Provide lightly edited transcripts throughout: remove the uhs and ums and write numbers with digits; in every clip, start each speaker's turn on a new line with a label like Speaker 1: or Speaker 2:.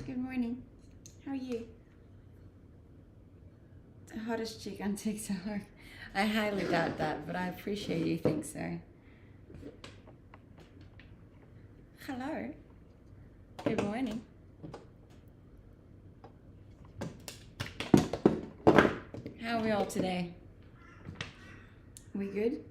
Speaker 1: Good morning. How are you? The hottest chick on TikTok. I highly doubt that, but I appreciate you think so. Hello. Good morning. How are we all today? We good?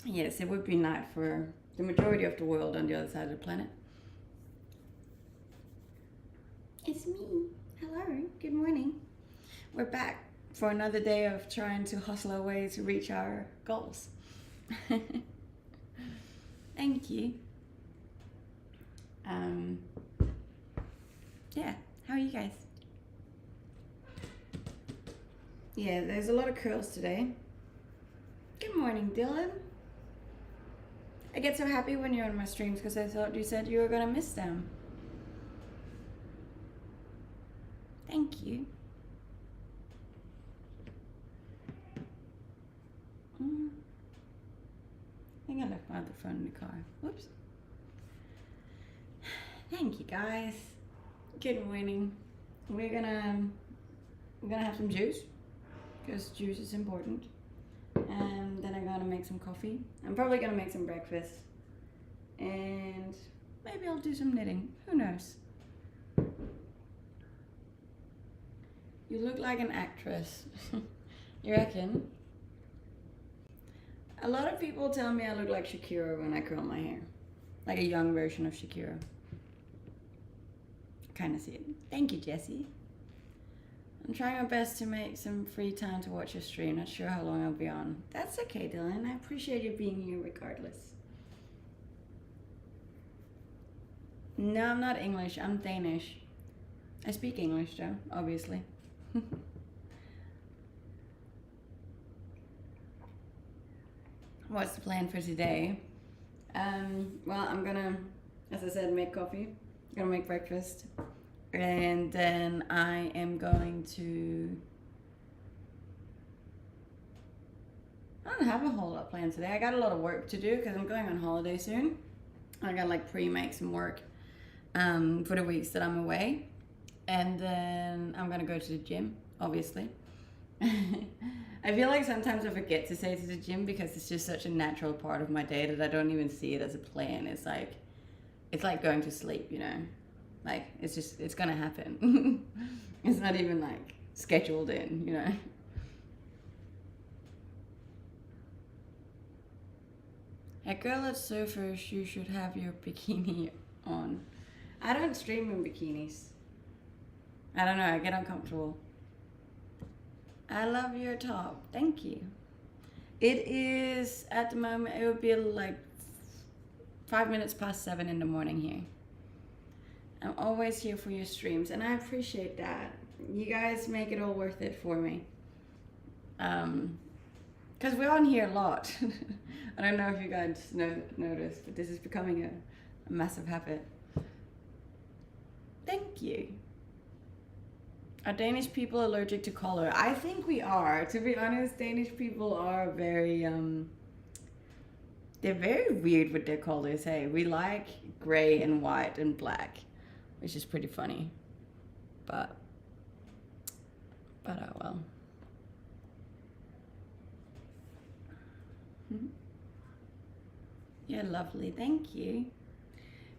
Speaker 1: Yes, it would be night for the majority of the world on the other side of the planet. It's me. Hello. Good morning. We're back for another day of trying to hustle our way to reach our goals. Thank you. Yeah, how are you guys? Yeah, there's a lot of curls today. Good morning, Dylan. I get so happy when you're on my streams because I thought you said you were gonna miss them. Thank you. I think I left my other phone in the car. Whoops. Thank you, guys. Good morning. We're gonna have some juice because juice is important. And then I'm gonna make some coffee. I'm probably gonna make some breakfast. And maybe I'll do some knitting. Who knows? You look like an actress. You reckon? A lot of people tell me I look like Shakira when I curl my hair. Like a young version of Shakira. Kind of see it. Thank you, Jessie. I'm trying my best to make some free time to watch your stream. Not sure how long I'll be on. That's okay, Dylan. I appreciate you being here regardless. No, I'm not English. I'm Danish. I speak English though, obviously. What's the plan for today? Well, I'm gonna, as I said, make coffee. I'm gonna make breakfast. And then I am going to... I don't have a whole lot planned today. I got a lot of work to do because I'm going on holiday soon. I gotta like pre-make some work for the weeks that I'm away. And then I'm gonna go to the gym, obviously. I feel like sometimes I forget to say to the gym because it's just such a natural part of my day that I don't even see it as a plan. It's like going to sleep, you know? Like, it's gonna happen. It's not even like scheduled in, you know? A girl at Surfers, you should have your bikini on. I don't stream in bikinis. I don't know, I get uncomfortable. I love your top. Thank you. It is, at the moment, it would be like 5 minutes past 7 in the morning here. I'm always here for your streams, and I appreciate that. You guys make it all worth it for me. Because we're on here a lot. I don't know if you guys noticed, but this is becoming a massive habit. Thank you. Are Danish people allergic to color? I think we are. To be honest, Danish people are very, they're very weird with their colors, hey. We like gray and white and black, which is pretty funny. But oh well. You're lovely, thank you.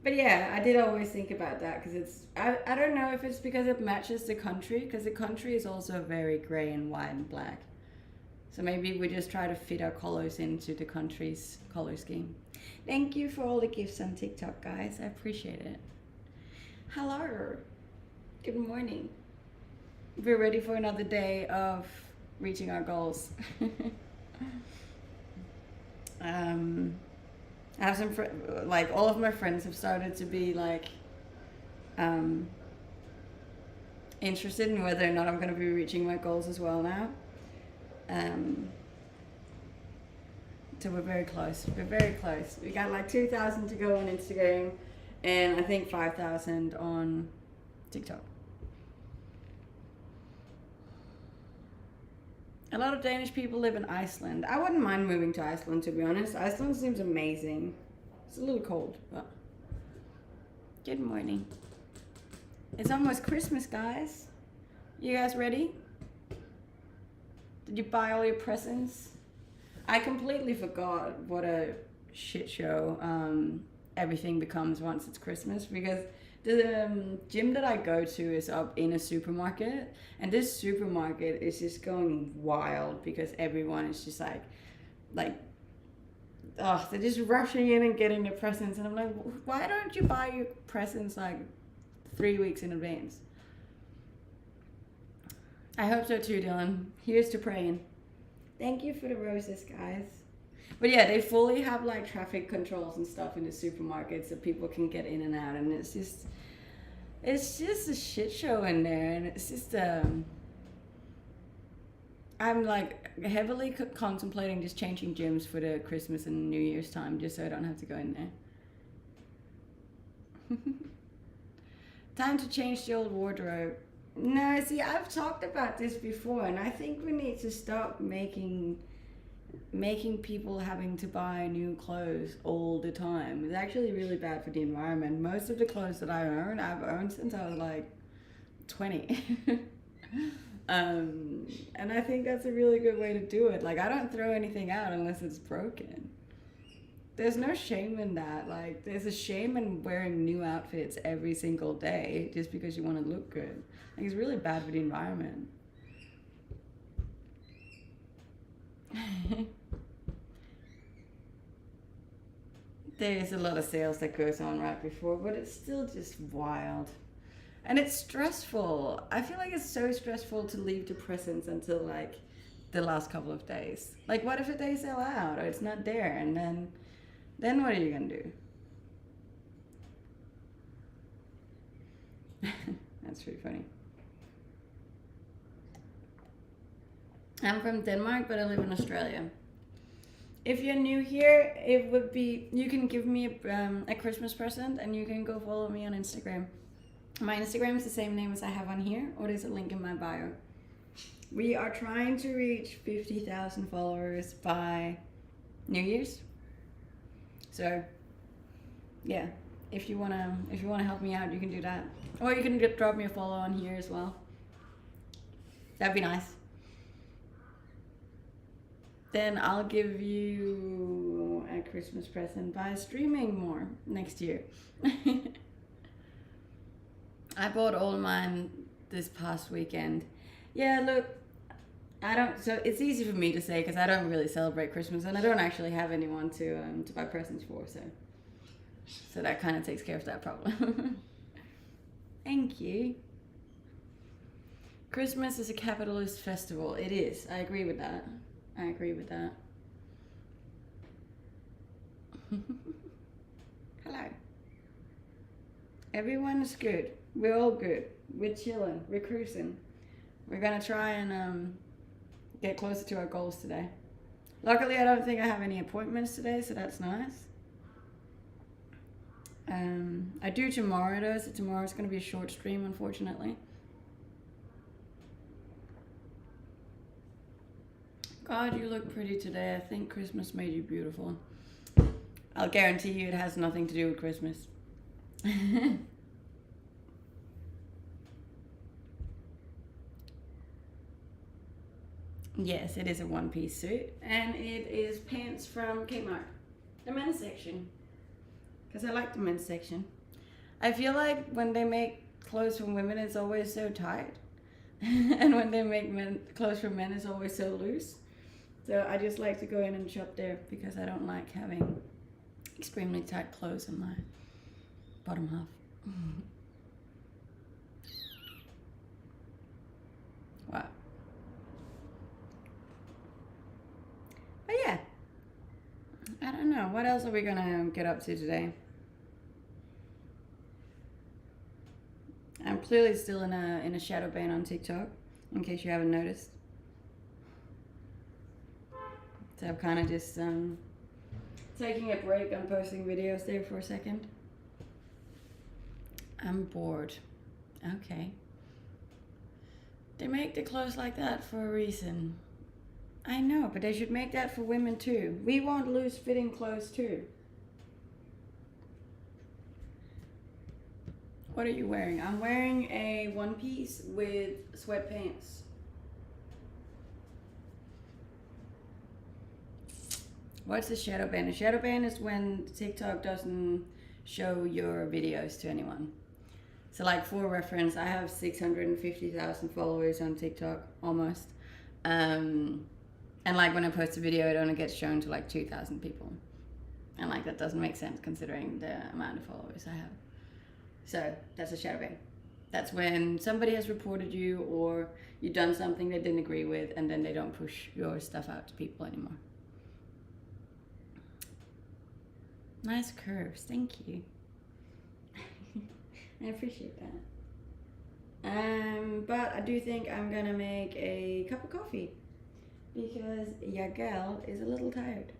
Speaker 1: But yeah, I did always think about that because it's, I don't know if it's because it matches the country, because the country is also very gray and white and black. So maybe we just try to fit our colors into the country's color scheme. Thank you for all the gifts on TikTok, guys. I appreciate it. Hello. Good morning. We're ready for another day of reaching our goals. I have some like all of my friends have started to be like interested in whether or not I'm going to be reaching my goals as well now. So we're very close. We're very close. We got like 2,000 to go on Instagram, and I think 5,000 on TikTok. A lot of Danish people live in Iceland. I wouldn't mind moving to Iceland, to be honest. Iceland seems amazing. It's a little cold, but... Good morning. It's almost Christmas, guys. You guys ready? Did you buy all your presents? I completely forgot what a shit show everything becomes once it's Christmas, because the gym that I go to is up in a supermarket, and this supermarket is just going wild because everyone is just like, oh, they're just rushing in and getting their presents, and I'm like, why don't you buy your presents like 3 weeks in advance? I hope so too, Dylan. Here's to praying. Thank you for the roses, guys. But yeah, they fully have like traffic controls and stuff in the supermarket so people can get in and out, and it's just a shit show in there, and it's just I'm like heavily contemplating just changing gyms for the Christmas and New Year's time, just so I don't have to go in there. Time to change the old wardrobe. No, see, I've talked about this before, and I think we need to stop making people having to buy new clothes all the time. It's actually really bad for the environment. Most of the clothes that I've owned since I was like 20. And I think that's a really good way to do it. Like, I don't throw anything out unless it's broken. There's no shame in that. Like, there's a shame in wearing new outfits every single day just because you want to look good. Like, it's really bad for the environment. There's a lot of sales that goes on right before, but it's still just wild. And it's stressful. I feel like it's so stressful to leave the presents until like the last couple of days. Like, what if they sell out or it's not there, and then what are you gonna do? That's pretty funny. I'm from Denmark, but I live in Australia. If you're new here, it would be, you can give me a Christmas present, and you can go follow me on Instagram. My Instagram is the same name as I have on here, or there's a link in my bio. We are trying to reach 50,000 followers by New Year's. So, yeah, if you wanna help me out, you can do that, or you can drop me a follow on here as well. That'd be nice. Then I'll give you a Christmas present by streaming more next year. I bought all mine this past weekend. Yeah, look, so it's easy for me to say because I don't really celebrate Christmas, and I don't actually have anyone to buy presents for, so that kind of takes care of that problem. Thank you. Christmas is a capitalist festival. It is. I agree with that. Hello. Everyone is good. We're all good. We're chilling. We're cruising. We're gonna try and get closer to our goals today. Luckily, I don't think I have any appointments today, so that's nice. I do tomorrow though, so tomorrow's gonna be a short stream, unfortunately. God, you look pretty today. I think Christmas made you beautiful. I'll guarantee you it has nothing to do with Christmas. Yes, it is a one-piece suit, and it is pants from Kmart, the men's section, because I like the men's section. I feel like when they make clothes for women, it's always so tight, and when they make clothes for men, it's always so loose. So I just like to go in and shop there because I don't like having extremely tight clothes in my bottom half. Wow. But yeah, I don't know. What else are we gonna get up to today? I'm clearly still in a shadow ban on TikTok, in case you haven't noticed. So I'm kind of just taking a break on posting videos there for a second. I'm bored. Okay. They make the clothes like that for a reason. I know, but they should make that for women too. We want loose fitting clothes too. What are you wearing? I'm wearing a one piece with sweatpants. What's a shadow ban? A shadow ban is when TikTok doesn't show your videos to anyone. So like for reference, I have 650,000 followers on TikTok, almost. And like when I post a video, it only gets shown to like 2,000 people. And like that doesn't make sense considering the amount of followers I have. So that's a shadow ban. That's when somebody has reported you or you've done something they didn't agree with and then they don't push your stuff out to people anymore. Nice curves, thank you. I appreciate that. But I do think I'm gonna make a cup of coffee because your gal is a little tired.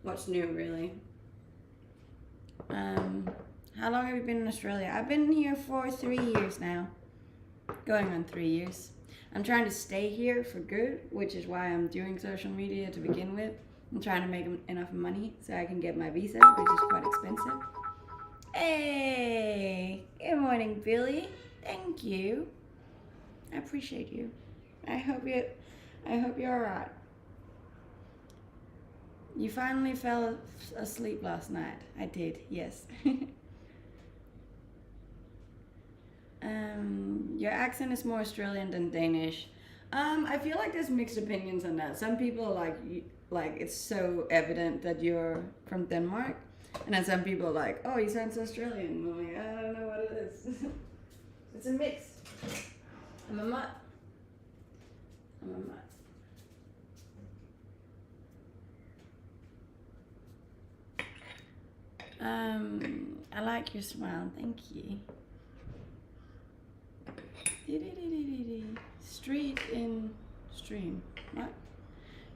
Speaker 1: What's new, really? How long have you been in Australia? I've been here for 3 years now. Going on 3 years. I'm trying to stay here for good, which is why I'm doing social media to begin with. I'm trying to make enough money so I can get my visa, which is quite expensive. Hey, good morning, Billy. Thank you. I appreciate you. I hope you're alright. You finally fell asleep last night. I did, yes. Your accent is more Australian than Danish. I feel like there's mixed opinions on that. Some people like it's so evident that you're from Denmark, and then some people are like, oh, you sound so Australian. I'm like, I don't know what it is. It's a mix. I'm a mutt. I like your smile. Thank you. Street in stream. What?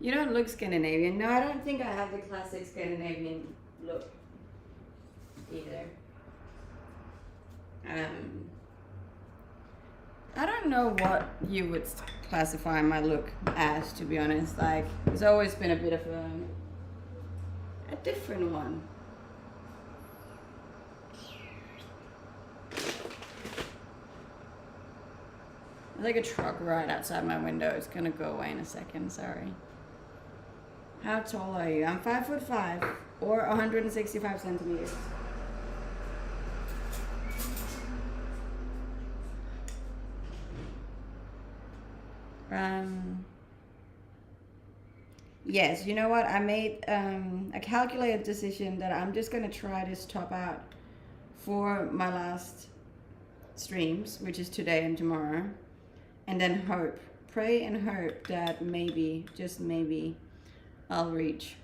Speaker 1: You don't look Scandinavian. No, I don't think I have the classic Scandinavian look either. I don't know what you would classify my look as, to be honest. Like, it's always been a bit of a different one. There's like a truck right outside my window. It's gonna go away in a second, sorry. How tall are you? I'm 5'5" or 165 centimeters. Yes, you know what? I made a calculated decision that I'm just gonna try this top out for my last streams, which is today and tomorrow, and then pray and hope that maybe, just maybe, I'll reach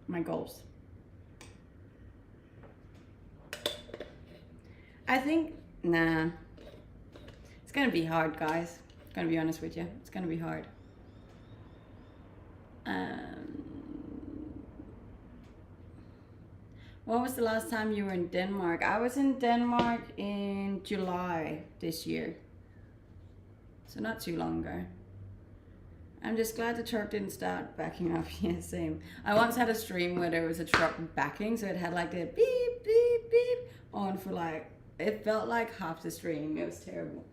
Speaker 1: my goals. I think, nah, it's gonna be hard, guys. I'm gonna be honest with you, it's gonna be hard. When was the last time you were in Denmark? I was in Denmark in July this year. So not too long ago. I'm just glad the truck didn't start backing up. Yeah, same. I once had a stream where there was a truck backing, so it had like the beep, beep, beep on for like, it felt like half the stream. It was terrible.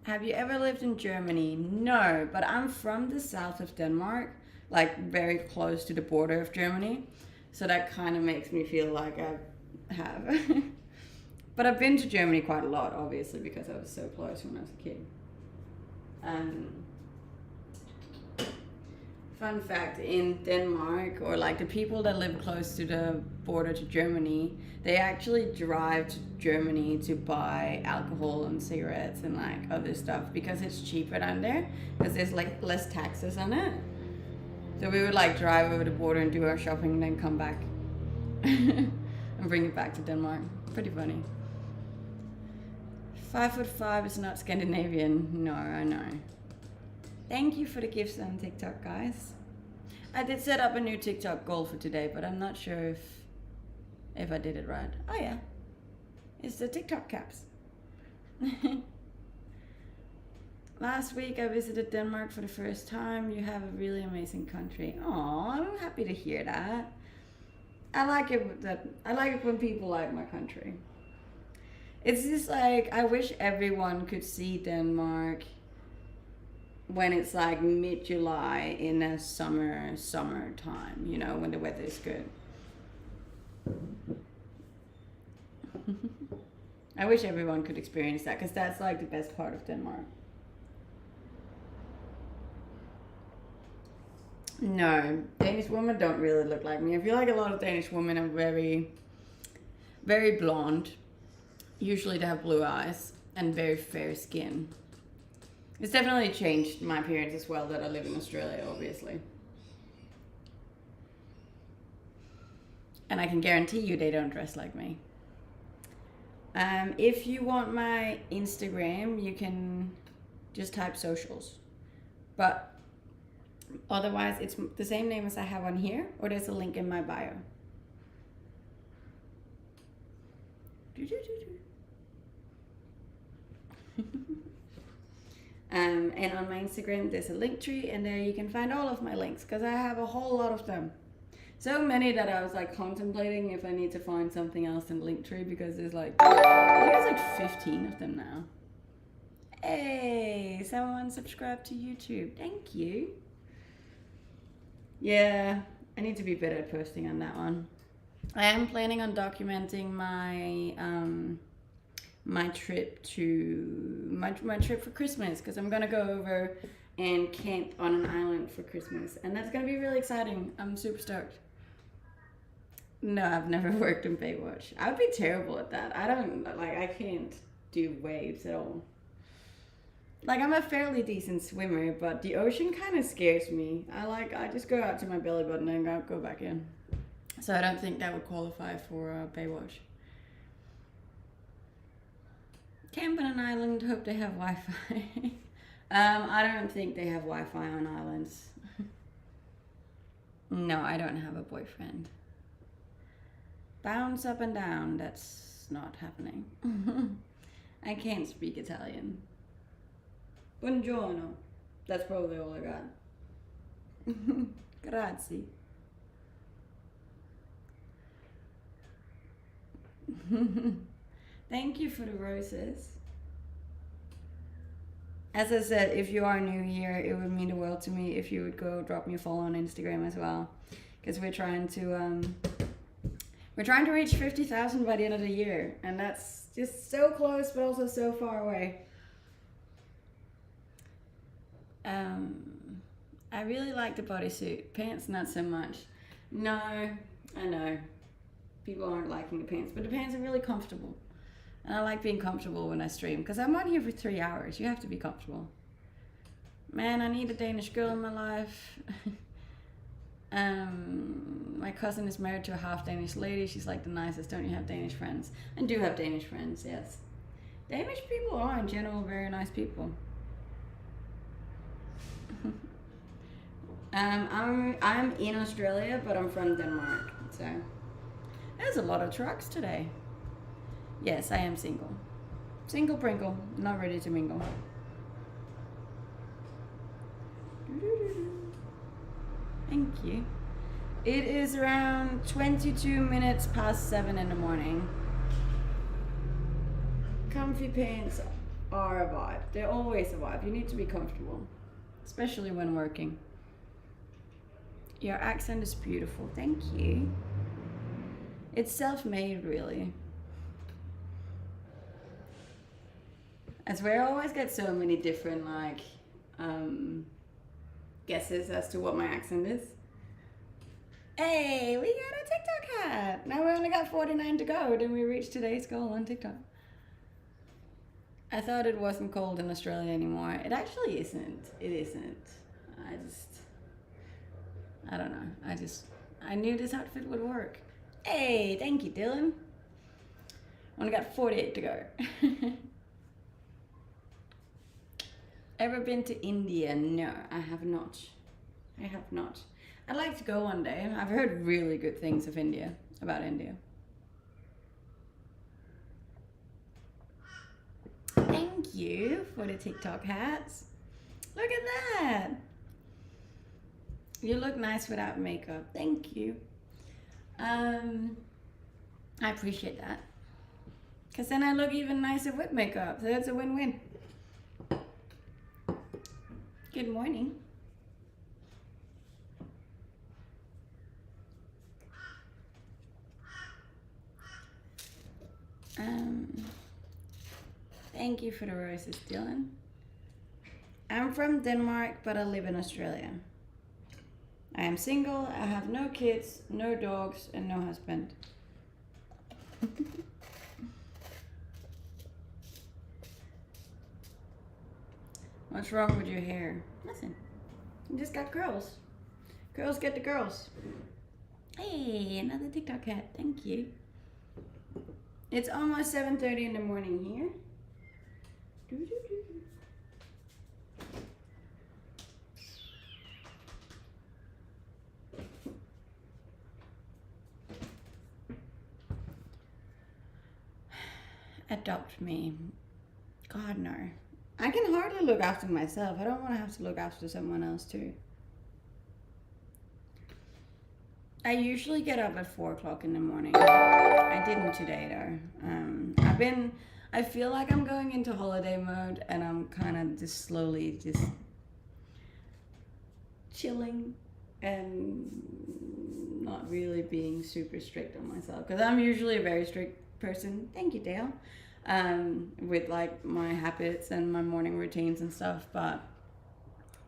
Speaker 1: Have you ever lived in Germany? No, but I'm from the south of Denmark, like very close to the border of Germany. So that kind of makes me feel like I have. But I've been to Germany quite a lot, obviously, because I was so close when I was a kid. Fun fact, in Denmark, or like the people that live close to the border to Germany, they actually drive to Germany to buy alcohol and cigarettes and like other stuff because it's cheaper down there, because there's like less taxes on it. So we would like drive over the border and do our shopping and then come back and bring it back to Denmark. Pretty funny. 5'5" is not Scandinavian. No, I know. Thank you for the gifts on TikTok, guys. I did set up a new TikTok goal for today, but I'm not sure if I did it right. Oh yeah, it's the TikTok caps. Last week I visited Denmark for the first time. You have a really amazing country. Aw, I'm happy to hear that. I like it when people like my country. It's just like I wish everyone could see Denmark when it's like mid-July in a summertime, you know, when the weather is good. I wish everyone could experience that, because that's like the best part of Denmark. No, Danish women don't really look like me. I feel like a lot of Danish women are very, very blonde. Usually they have blue eyes and very fair skin. It's definitely changed my appearance as well that I live in Australia, obviously. And I can guarantee you they don't dress like me. If you want my Instagram, you can just type socials. But otherwise, it's the same name as I have on here, or there's a link in my bio. And on my Instagram, there's a link tree, and there you can find all of my links, because I have a whole lot of them. So many that I was like contemplating if I need to find something else in Linktree, because there's like, I think there's like 15 of them now. Hey, someone subscribed to YouTube. Thank you. Yeah, I need to be better at posting on that one. I am planning on documenting my my trip for Christmas, because I'm gonna go over and camp on an island for Christmas, and that's gonna be really exciting. I'm super stoked. No, I've never worked in Baywatch. I would be terrible at that. I can't do waves at all. Like, I'm a fairly decent swimmer, but the ocean kind of scares me. I just go out to my belly button and go back in. So I don't think that would qualify for Baywatch. Camp on an island, hope they have Wi-Fi. I don't think they have Wi-Fi on islands. No, I don't have a boyfriend. Bounce up and down, that's not happening. I can't speak Italian. Buongiorno. That's probably all I got. Grazie. Thank you for the roses. As I said, if you are new here, it would mean the world to me if you would go drop me a follow on Instagram as well, because we're trying to reach 50,000 by the end of the year, and that's just so close but also so far away. I really like the bodysuit. Pants, not so much. No, I know. People aren't liking the pants, but the pants are really comfortable. And I like being comfortable when I stream, because I'm on here for 3 hours. You have to be comfortable. Man, I need a Danish girl in my life. My cousin is married to a half Danish lady. She's like the nicest. Don't you have Danish friends? I do have Danish friends, yes. Danish people are in general very nice people. I'm in Australia, but I'm from Denmark, so there's a lot of trucks today. Yes, I am single. Single Pringle, not ready to mingle. Thank you. It is around 22 minutes past 7 in the morning. Comfy pants are a vibe. They're always a vibe. You need to be comfortable, especially when working. Your accent is beautiful. Thank you. It's self-made, really. I swear I always get so many different guesses as to what my accent is. Hey, we got a TikTok hat. Now we only got 49 to go, then we reached today's goal on TikTok. I thought it wasn't cold in Australia anymore. It actually isn't. It isn't. I don't know. I knew this outfit would work. Hey, thank you, Dylan. Only got 48 to go. Ever been to India? No, I have not. I'd like to go one day. I've heard really good things of India, about India. Thank you for the TikTok hats. Look at that. You look nice without makeup. Thank you. I appreciate that. Because then I look even nicer with makeup. So that's a win-win. Good morning. Thank you for the roses, Dylan. I'm from Denmark, but I live in Australia. I am single, I have no kids, no dogs, and no husband. What's wrong with your hair? Nothing. You just got curls. Girls get the girls. Hey, another TikTok hat. Thank you. It's almost 7:30 in the morning here. Adopt me. God, no. I can hardly look after myself. I don't want to have to look after someone else too. I usually get up at 4 o'clock in the morning. I didn't today though. I feel like I'm going into holiday mode and I'm kind of just slowly just chilling and not really being super strict on myself. Because I'm usually a very strict person. Thank you, Dale. With like my habits and my morning routines and stuff, but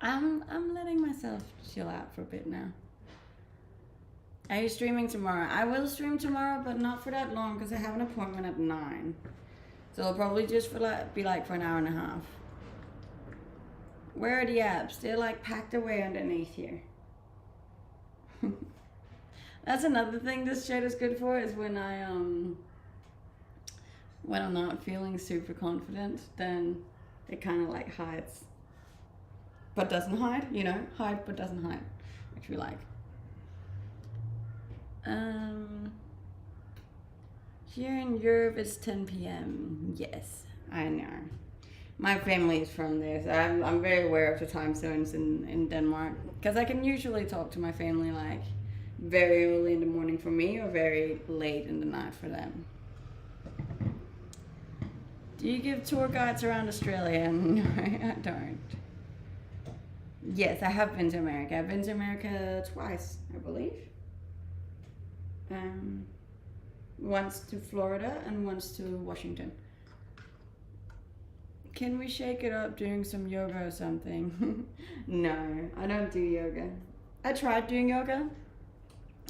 Speaker 1: I'm letting myself chill out for a bit now. Are you streaming tomorrow? I will stream tomorrow, but not for that long because I have an appointment at 9. So it'll probably just be like for an hour and a half. Where are the apps? They're like packed away underneath here. That's another thing this shade is good for, is when I'm not feeling super confident, then it kind of like hides. But doesn't hide, you know? Hide but doesn't hide, which we like. Here in Europe it's 10 p.m. Yes, I know. My family is from there, so I'm very aware of the time zones in Denmark. Because I can usually talk to my family like very early in the morning for me or very late in the night for them. Do you give tour guides around Australia? No, I don't. Yes, I have been to America. I've been to America twice, I believe. Once to Florida and once to Washington. Can we shake it up doing some yoga or something? No, I don't do yoga. I tried doing yoga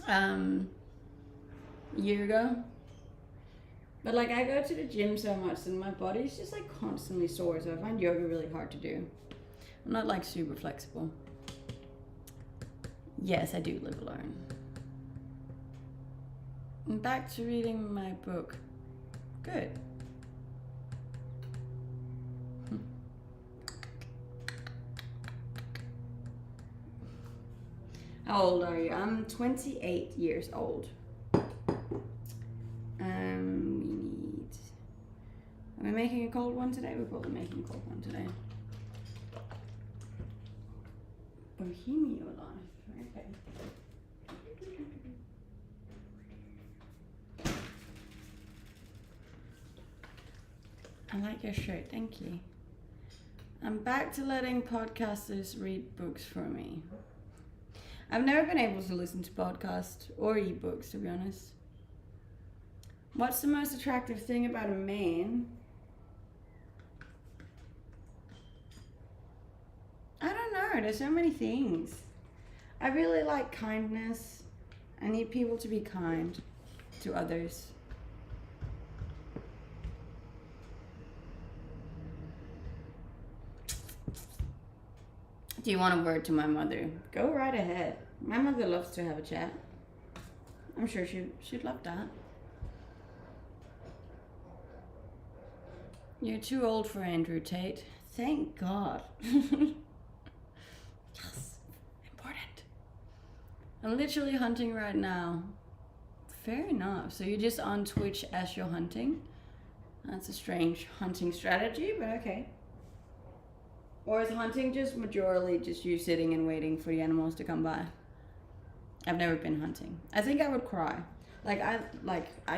Speaker 1: a year ago. But like I go to the gym so much and my body's just like constantly sore, so I find yoga really hard to do. I'm not like super flexible. Yes, I do live alone. I'm back to reading my book. Good. How old are you? I'm 28 years old. Are we making a cold one today? We're probably making a cold one today. Bohemian life. Okay. I like your shirt, thank you. I'm back to letting podcasters read books for me. I've never been able to listen to podcasts or ebooks, to be honest. What's the most attractive thing about a man? I don't know, there's so many things. I really like kindness. I need people to be kind to others. Do you want a word to my mother? Go right ahead. My mother loves to have a chat. I'm sure she'd love that. You're too old for Andrew Tate. Thank God. Yes, important. I'm literally hunting right now. Fair enough. So you're just on Twitch as you're hunting? That's a strange hunting strategy, but okay. Or is hunting just majorly just you sitting and waiting for the animals to come by? I've never been hunting. I think I would cry. I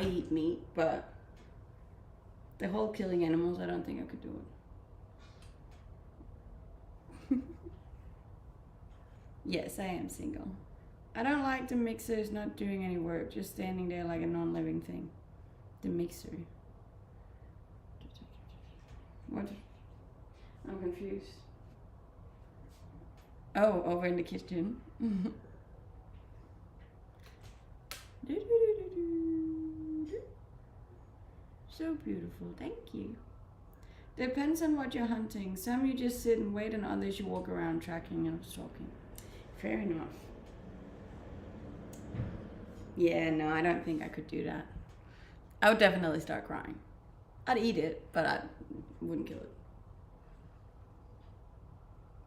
Speaker 1: eat meat, but the whole killing animals, I don't think I could do it. Yes, I am single. I don't like the mixers not doing any work, just standing there like a non-living thing. The mixer. What? I'm confused. Oh, over in the kitchen. So beautiful, thank you. Depends on what you're hunting. Some you just sit and wait, and others you walk around tracking and stalking. Fair enough. Yeah, no, I don't think I could do that. I would definitely start crying. I'd eat it, but I wouldn't kill it.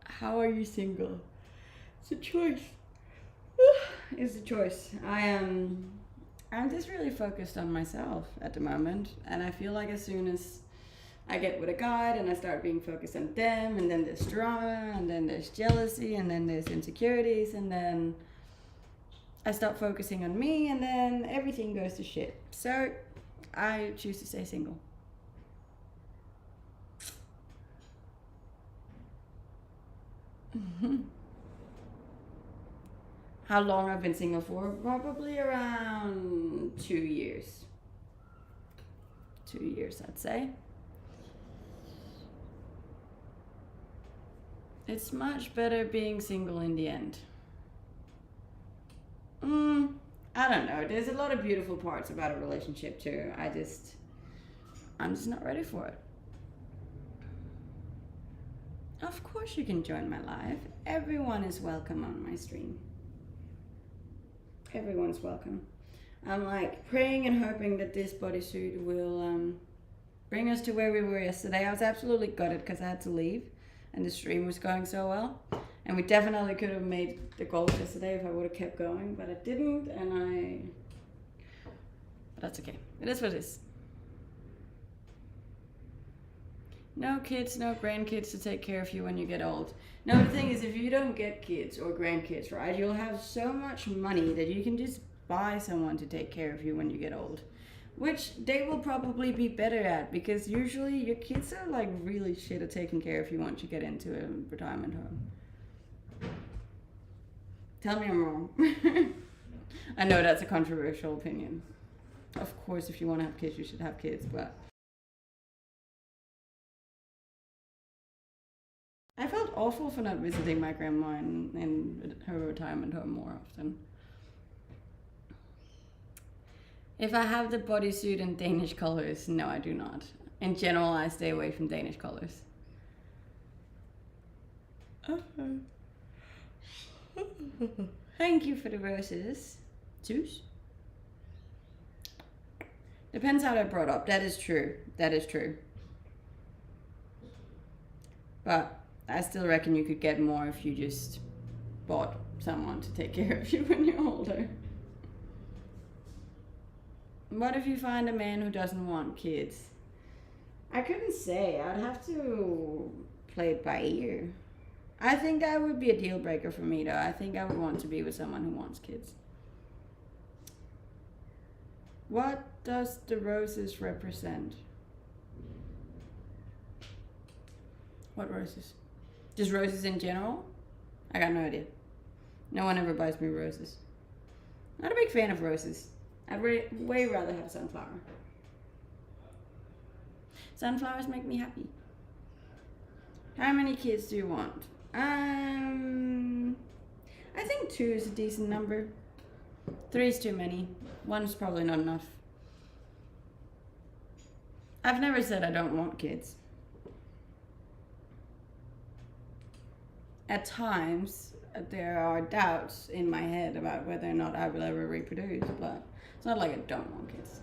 Speaker 1: How are you single? It's a choice. It's a choice. I'm just really focused on myself at the moment, and I feel like as soon as I get with a guy and I start being focused on them, and then there's drama, and then there's jealousy, and then there's insecurities, and then I stop focusing on me, and then everything goes to shit. So I choose to stay single. How long I've been single for? Probably around 2 years. 2 years, I'd say. It's much better being single in the end. I don't know. There's a lot of beautiful parts about a relationship too. I'm just not ready for it. Of course you can join my live. Everyone is welcome on my stream. Everyone's welcome. I'm like praying and hoping that this bodysuit will bring us to where we were yesterday. I was absolutely gutted because I had to leave and the stream was going so well. And we definitely could have made the goals yesterday if I would have kept going, but I didn't, but that's okay. It is what it is. No kids, no grandkids to take care of you when you get old. No, the thing is, if you don't get kids or grandkids, right, you'll have so much money that you can just buy someone to take care of you when you get old. Which they will probably be better at, because usually your kids are like really shit at taking care of you once you get into a retirement home. Tell me I'm wrong. I know that's a controversial opinion. Of course, if you want to have kids, you should have kids, but I felt awful for not visiting my grandma in her retirement home more often. If I have the bodysuit in Danish colors, no, I do not. In general, I stay away from Danish colors. Thank you for the roses. Zeus? Depends how they're brought up. That is true. That is true. But I still reckon you could get more if you just bought someone to take care of you when you're older. What if you find a man who doesn't want kids? I couldn't say. I'd have to play it by ear. I think that would be a deal breaker for me, though. I think I would want to be with someone who wants kids. What does the roses represent? What roses? Just roses in general? I got no idea. No one ever buys me roses. Not a big fan of roses. I'd way rather have sunflower. Sunflowers make me happy. How many kids do you want? I think 2 is a decent number. 3 is too many. 1 is probably not enough. I've never said I don't want kids. At times, there are doubts in my head about whether or not I will ever reproduce, but it's not like I don't want kids.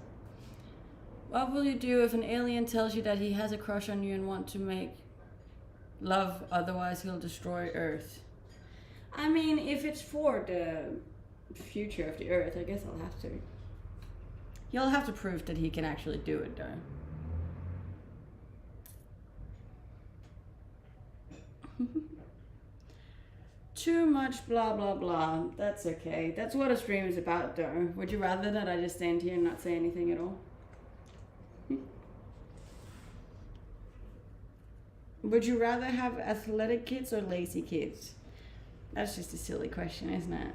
Speaker 1: What will you do if an alien tells you that he has a crush on you and wants to make love, otherwise he'll destroy Earth? I mean, if it's for the future of the Earth, I guess I'll have to. He'll have to prove that he can actually do it, though. Too much blah blah blah. That's okay. That's what a stream is about, though. Would you rather that I just stand here and not say anything at all? Would you rather have athletic kids or lazy kids? That's just a silly question, isn't it?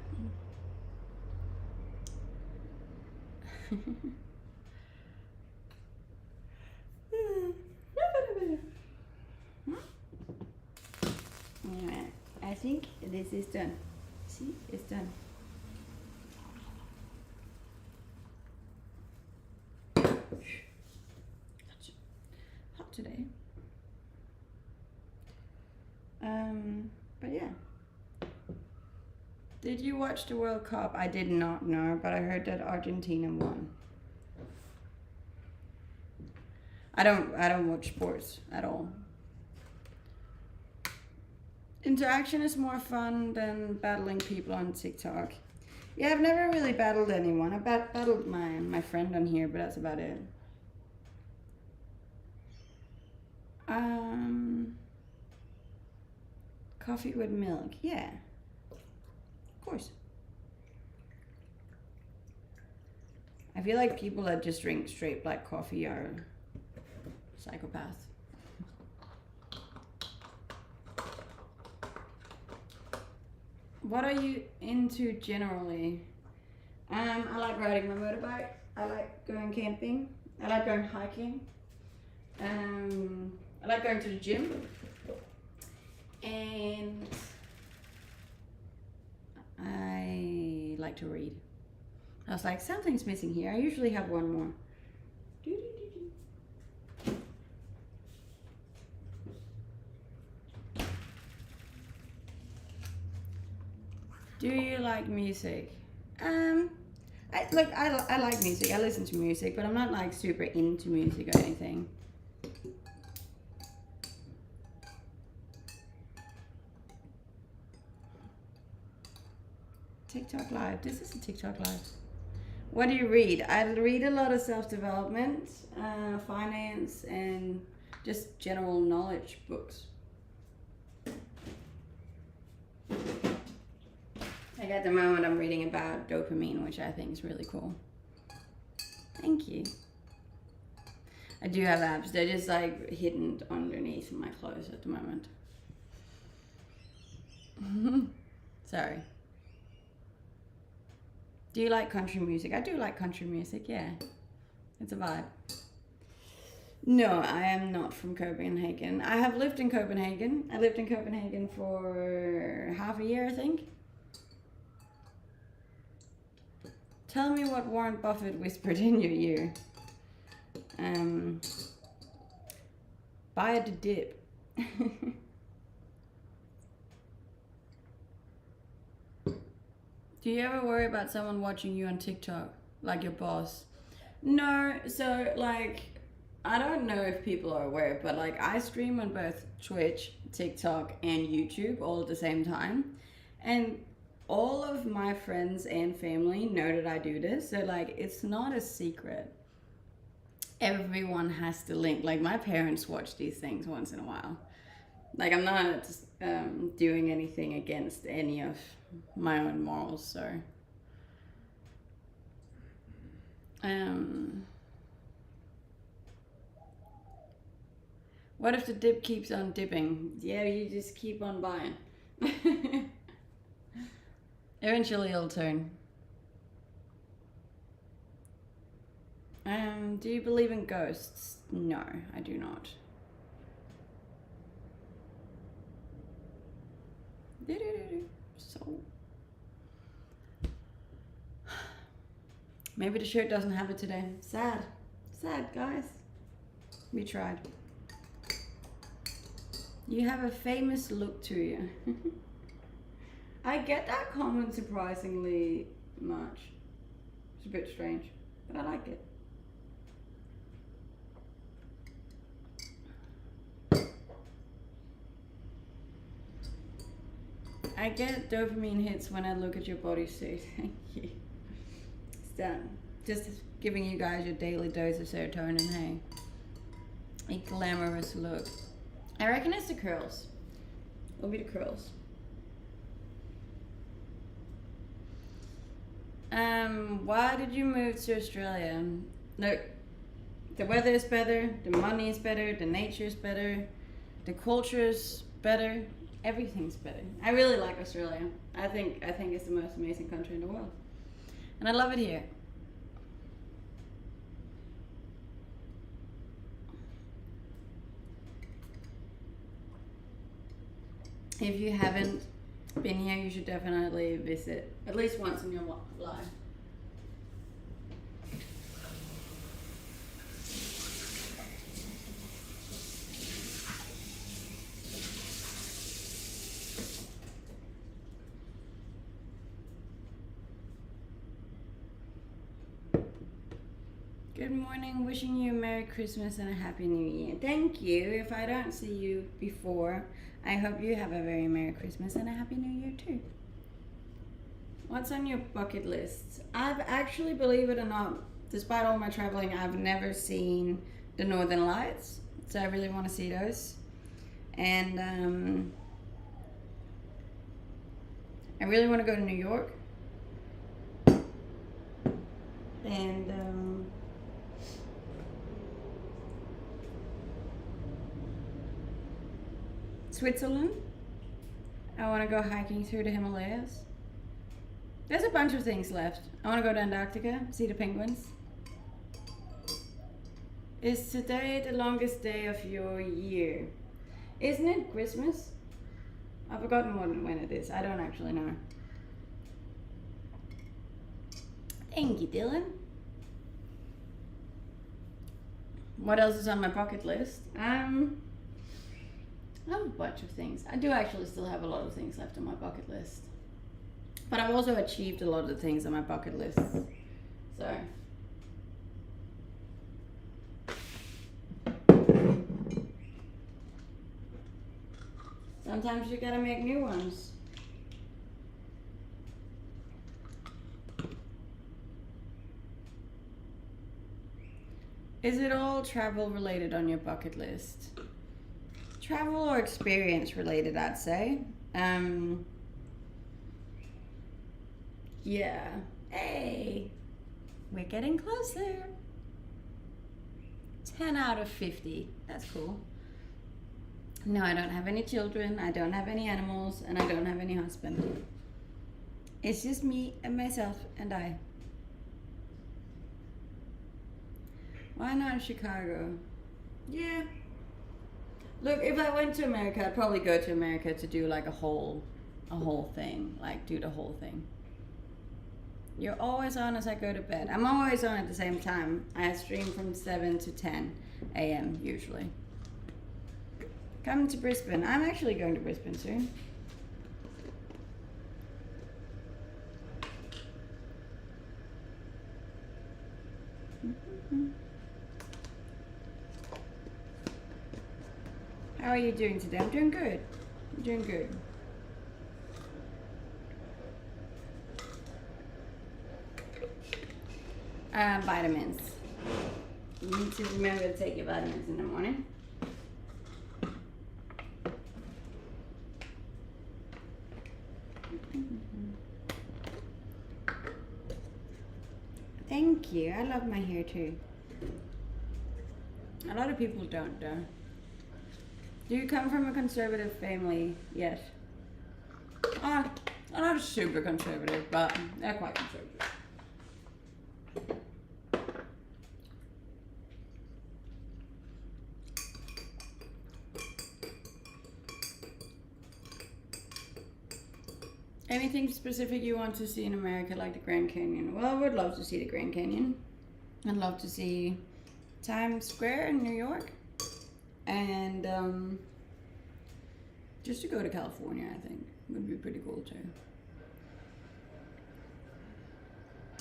Speaker 1: Alright, I think this is done. See, it's done. Hot today. But yeah. Did you watch the World Cup? I did not know, but I heard that Argentina won. I don't watch sports at all. Interaction is more fun than battling people on TikTok. Yeah, I've never really battled anyone. I battled my friend on here, but that's about it. Coffee with milk. Yeah. Of course. I feel like people that just drink straight black coffee are psychopaths. What are you into generally? I like riding my motorbike. I like going camping. I like going hiking. I like going to the gym. And I like to read. I was like, something's missing here. I usually have one more. Do you like music? I like music. I listen to music, but I'm not like super into music or anything. TikTok Live. This is a TikTok Live. What do you read? I read a lot of self-development, finance, and just general knowledge books. Like at the moment I'm reading about dopamine, which I think is really cool. Thank you. I do have apps. They're just like hidden underneath my clothes at the moment. Sorry. Do you like country music? I do like country music, yeah. It's a vibe. No, I am not from Copenhagen. I have lived in Copenhagen. I lived in Copenhagen for half a year, I think. Tell me what Warren Buffett whispered in your ear. Buy the dip. Do you ever worry about someone watching you on TikTok, like your boss? No, so like, I don't know if people are aware, but like I stream on both Twitch, TikTok, and YouTube all at the same time. And all of my friends and family know that I do this, so like it's not a secret. Everyone has to link. Like my parents watch these things once in a while. Like I'm not doing anything against any of my own morals, so what if the dip keeps on dipping? Yeah, you just keep on buying. Eventually it'll turn. Do you believe in ghosts? No, I do not. So maybe the shirt doesn't have it today. Sad. Sad, guys. We tried. You have a famous look to you. I get that comment surprisingly much. It's a bit strange, but I like it. I get dopamine hits when I look at your bodysuit. Thank you. It's done. Just giving you guys your daily dose of serotonin, hey. A glamorous look. I reckon it's the curls. It'll be the curls. Why did you move to Australia? Look, the weather is better, the money is better, the nature is better, the culture is better, everything's better. I really like Australia. I think it's the most amazing country in the world. And I love it here. If you haven't been here, you should definitely visit at least once in your life. Good morning, wishing you a Merry Christmas and a Happy New Year. Thank you. If I don't see you before, I hope you have a very Merry Christmas and a Happy New Year too. What's on your bucket list? I've actually, believe it or not, despite all my traveling, I've never seen the Northern Lights, so I really want to see those. And I really want to go to New York. And Switzerland. I want to go hiking through the Himalayas. There's a bunch of things left. I want to go to Antarctica, see the penguins. Is today the longest day of your year? Isn't it Christmas? I've forgotten when it is. I don't actually know. Thank you, Dylan. What else is on my bucket list? I have a bunch of things. I do actually still have a lot of things left on my bucket list. But I've also achieved a lot of the things on my bucket list. So. Sometimes you gotta make new ones. Is it all travel related on your bucket list? Travel or experience related, I'd say. Yeah. Hey, we're getting closer. 10 out of 50. That's cool. No, I don't have any children, I don't have any animals, and I don't have any husband. It's just me and myself and I. Why not Chicago? Yeah. Look, if I went to America, I'd probably go to America to do like a whole thing, like do the whole thing. You're always on as I go to bed. I'm always on at the same time. I stream from 7 to 10 a.m. usually. Come to Brisbane. I'm actually going to Brisbane soon. How are you doing today? I'm doing good. I'm doing good. Vitamins. You need to remember to take your vitamins in the morning. Thank you. I love my hair too. A lot of people don't though. Do you come from a conservative family? Yes. Not super conservative, but they're quite conservative. Anything specific you want to see in America, like the Grand Canyon? Well, I would love to see the Grand Canyon. I'd love to see Times Square in New York. And just to go to California, I think, would be pretty cool too.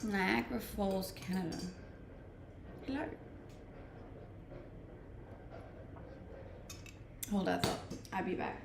Speaker 1: Niagara Falls, Canada. Hello. Hold that thought. I'll be back.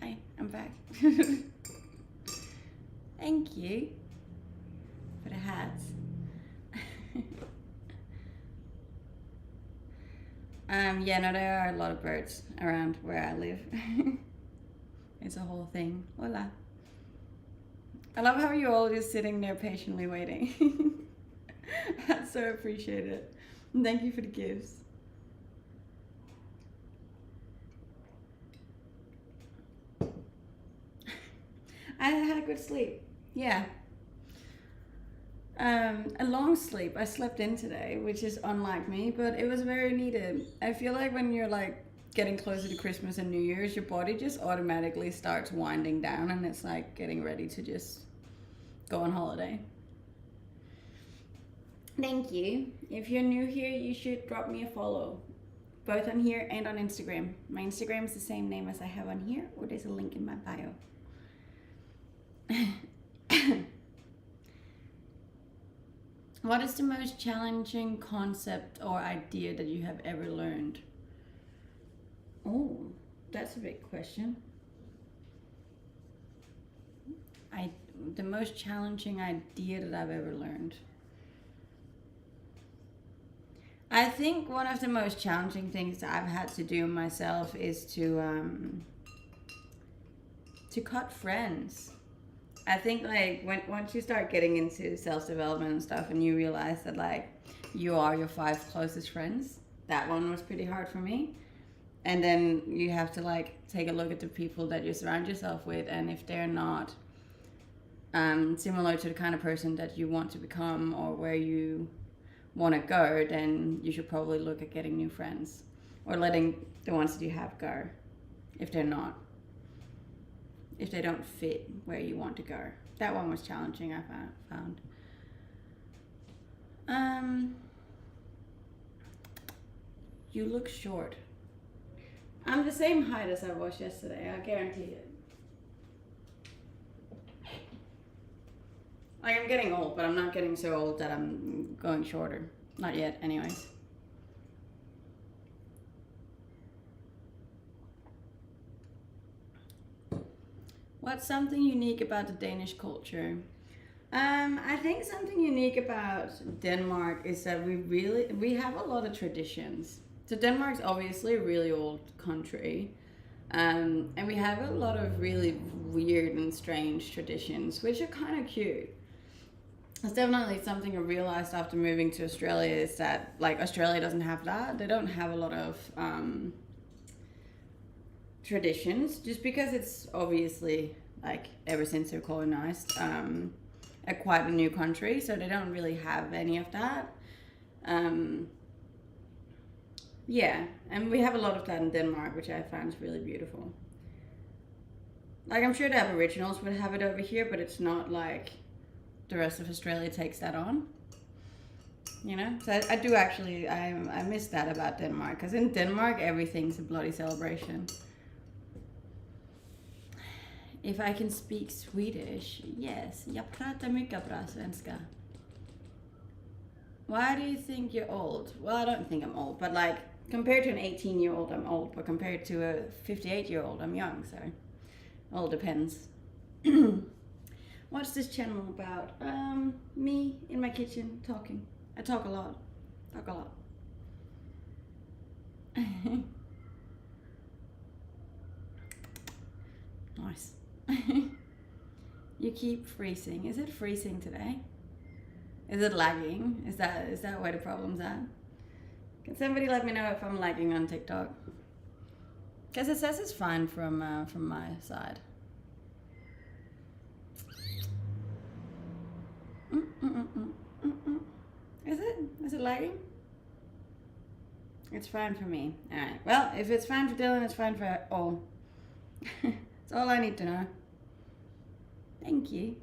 Speaker 1: Hi, I'm back. Thank you for the hats. Yeah, no, there are a lot of birds around where I live. It's a whole thing. Hola. I love how you're all just sitting there patiently waiting. I so appreciate it. Thank you for the gifts. I had a good sleep. Yeah. A long sleep. I slept in today, which is unlike me, but it was very needed. I feel like when you're like getting closer to Christmas and New Year's, your body just automatically starts winding down and it's like getting ready to just go on holiday. Thank you. If you're new here, you should drop me a follow, both on here and on Instagram. My Instagram is the same name as I have on here, or there's a link in my bio. What is the most challenging concept or idea that you have ever learned? Oh, that's a big question. The most challenging idea that I've ever learned. I think one of the most challenging things that I've had to do myself is to cut friends. I think like once you start getting into self-development and stuff and you realize that like you are your 5 closest friends, that one was pretty hard for me. And then you have to like take a look at the people that you surround yourself with, and if they're not similar to the kind of person that you want to become or where you want to go, then you should probably look at getting new friends or letting the ones that you have go if they're not. If they don't fit where you want to go. That one was challenging, I found. You look short. I'm the same height as I was yesterday, I guarantee it. Like, I'm getting old, but I'm not getting so old that I'm going shorter. Not yet, anyways. What's something unique about the Danish culture? I think something unique about Denmark is that we have a lot of traditions. So Denmark's obviously a really old country, and we have a lot of really weird and strange traditions, which are kind of cute. It's definitely something I realized after moving to Australia is that like Australia doesn't have that. They don't have a lot of traditions, just because it's obviously like ever since they're colonized quite a new country, so they don't really have any of that. Yeah, and we have a lot of that in Denmark, which I find is really beautiful. Like, I'm sure the Aboriginals would have it over here, but it's not like the rest of Australia takes that on. You know, so I do actually, I miss that about Denmark, because in Denmark everything's a bloody celebration. If I can speak Swedish, yes. Jag pratar mycket bra svenska. Why do you think you're old? Well, I don't think I'm old, but like compared to an 18-year-old, I'm old, but compared to a 58-year-old, I'm young, so it all depends. What's this channel about? Me in my kitchen talking. I talk a lot. Talk a lot. Nice. You keep freezing. Is it freezing today? Is it lagging? Is that where the problem's at? Can somebody let me know if I'm lagging on TikTok? Because it says it's fine from my side. Is it lagging? It's fine for me. Alright. Well, if it's fine for Dylan, it's fine for all. That's all I need to know. Thank you.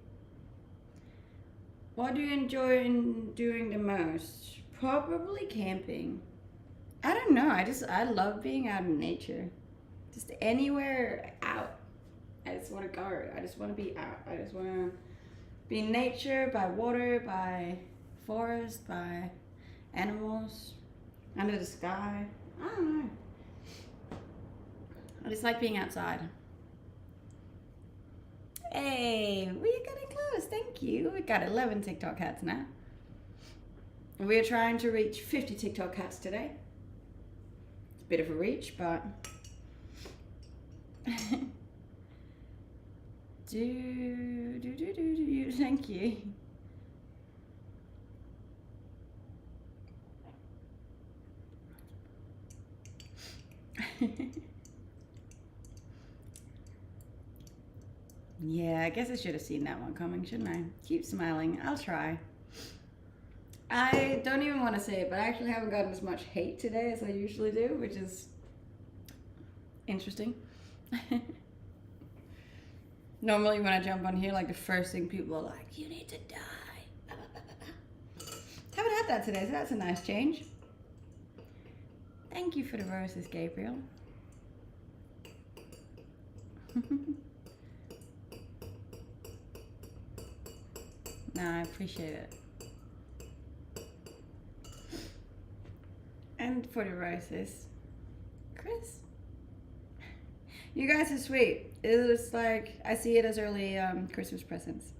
Speaker 1: What do you enjoy doing the most? Probably camping. I don't know. I love being out in nature. Just anywhere out. I just want to go. I just want to be out. I just want to be in nature, by water, by forest, by animals, under the sky. I don't know. I just like being outside. Hey, we're getting close. Thank you. We got 11 TikTok hats now. We're trying to reach 50 TikTok hats today. It's a bit of a reach, but thank you. Yeah, I guess I should have seen that one coming, shouldn't I? Keep smiling. I'll try. I don't even want to say it, but I actually haven't gotten as much hate today as I usually do, which is interesting. Normally when I jump on here, like the first thing people are like, you need to die. Haven't had that today, so that's a nice change. Thank you for the roses, Gabriel. No, I appreciate it. And for the roses, Chris. You guys are sweet. It's like, I see it as early Christmas presents.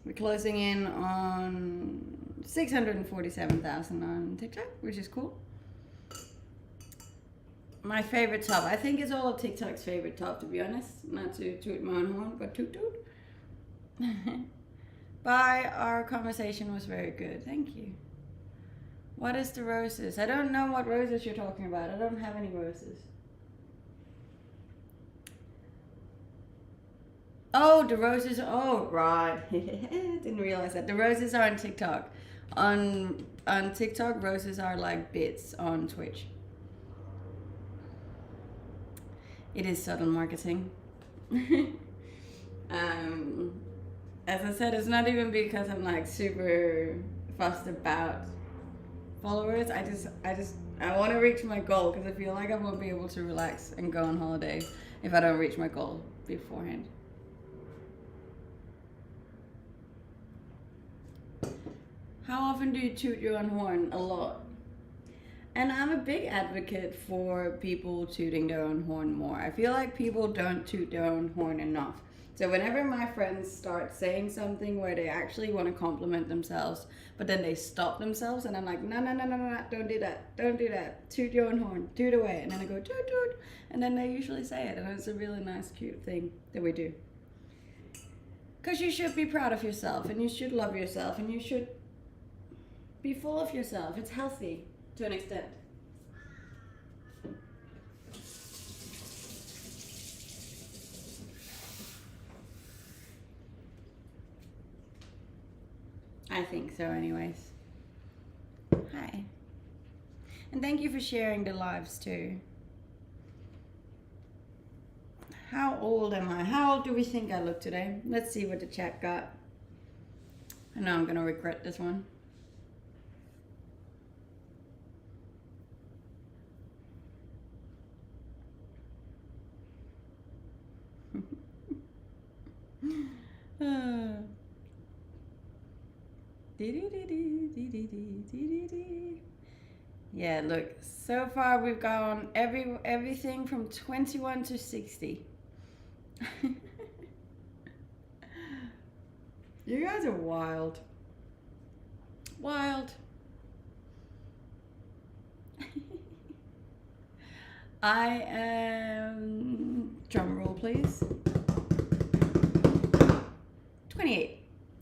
Speaker 1: We're closing in on 647,000 on TikTok, which is cool. My favorite top. I think it's all of TikTok's favorite top, to be honest. Not to toot my own horn, but toot toot. Bye. Our conversation was very good. Thank you. What is the roses? I don't know what roses you're talking about. I don't have any roses. Oh, the roses. Oh, right. Didn't realize that. The roses are on TikTok. On TikTok, roses are like bits on Twitch. It is subtle marketing. As I said, it's not even because I'm like super fussed about followers. I want to reach my goal because I feel like I won't be able to relax and go on holiday if I don't reach my goal beforehand. How often do you toot your own horn? A lot. And I'm a big advocate for people tooting their own horn more. I feel like people don't toot their own horn enough. So whenever my friends start saying something where they actually want to compliment themselves, but then they stop themselves, and I'm like, no, don't do that. Don't do that. Toot your own horn. Toot away. And then I go, toot, toot. And then they usually say it. And it's a really nice, cute thing that we do. Because you should be proud of yourself, and you should love yourself, and you should be full of yourself. It's healthy to an extent. I think so anyways. Hi. And thank you for sharing the lives too. How old am I? How old do we think I look today? Let's see what the chat got. I know I'm gonna regret this one. Yeah, look, so far we've gone everything from 21 to 60. You guys are wild. Wild. I am, drum roll please,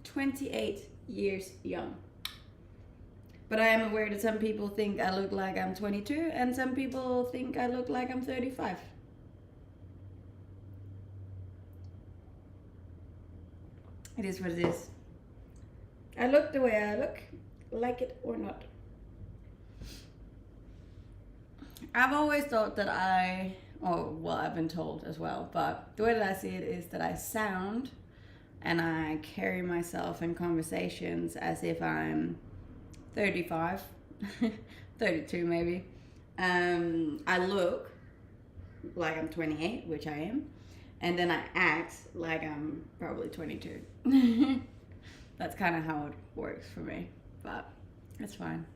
Speaker 1: 28 years young. But I am aware that some people think I look like I'm 22 and some people think I look like I'm 35. It is what it is. I look the way I look, like it or not. I've always thought that I've been told as well, but the way that I see it is that I sound and I carry myself in conversations as if I'm 35, 32 maybe. I look like I'm 28, which I am, and then I act like I'm probably 22. That's kind of how it works for me, but it's fine.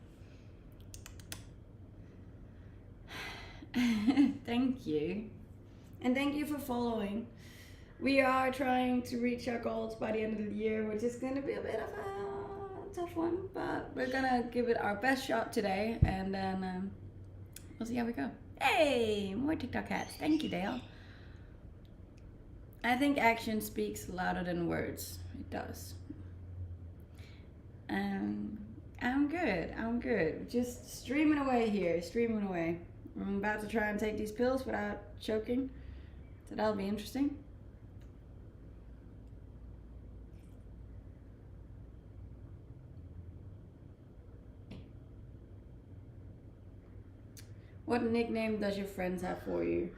Speaker 1: Thank you. And thank you for following. We are trying to reach our goals by the end of the year, which is going to be a bit of a tough one, but we're going to give it our best shot today, and then we'll see how we go. Hey, more TikTok hats. Thank you, Dale. I think action speaks louder than words. It does. I'm good. Just streaming away here, streaming away. I'm about to try and take these pills without choking, so that'll be interesting. What nickname does your friends have for you?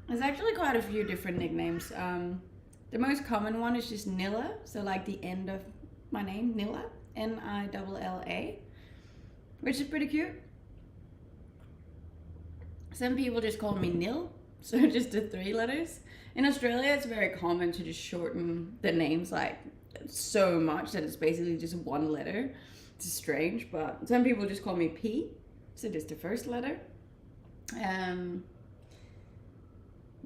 Speaker 1: There's actually quite a few different nicknames. The most common one is just Nilla, so like the end of my name, Nilla, Nilla, which is pretty cute. Some people just call me Nil, so just the 3 letters. In Australia, it's very common to just shorten the names like so much that it's basically just 1 letter. It's strange, but some people just call me P, so just the first letter.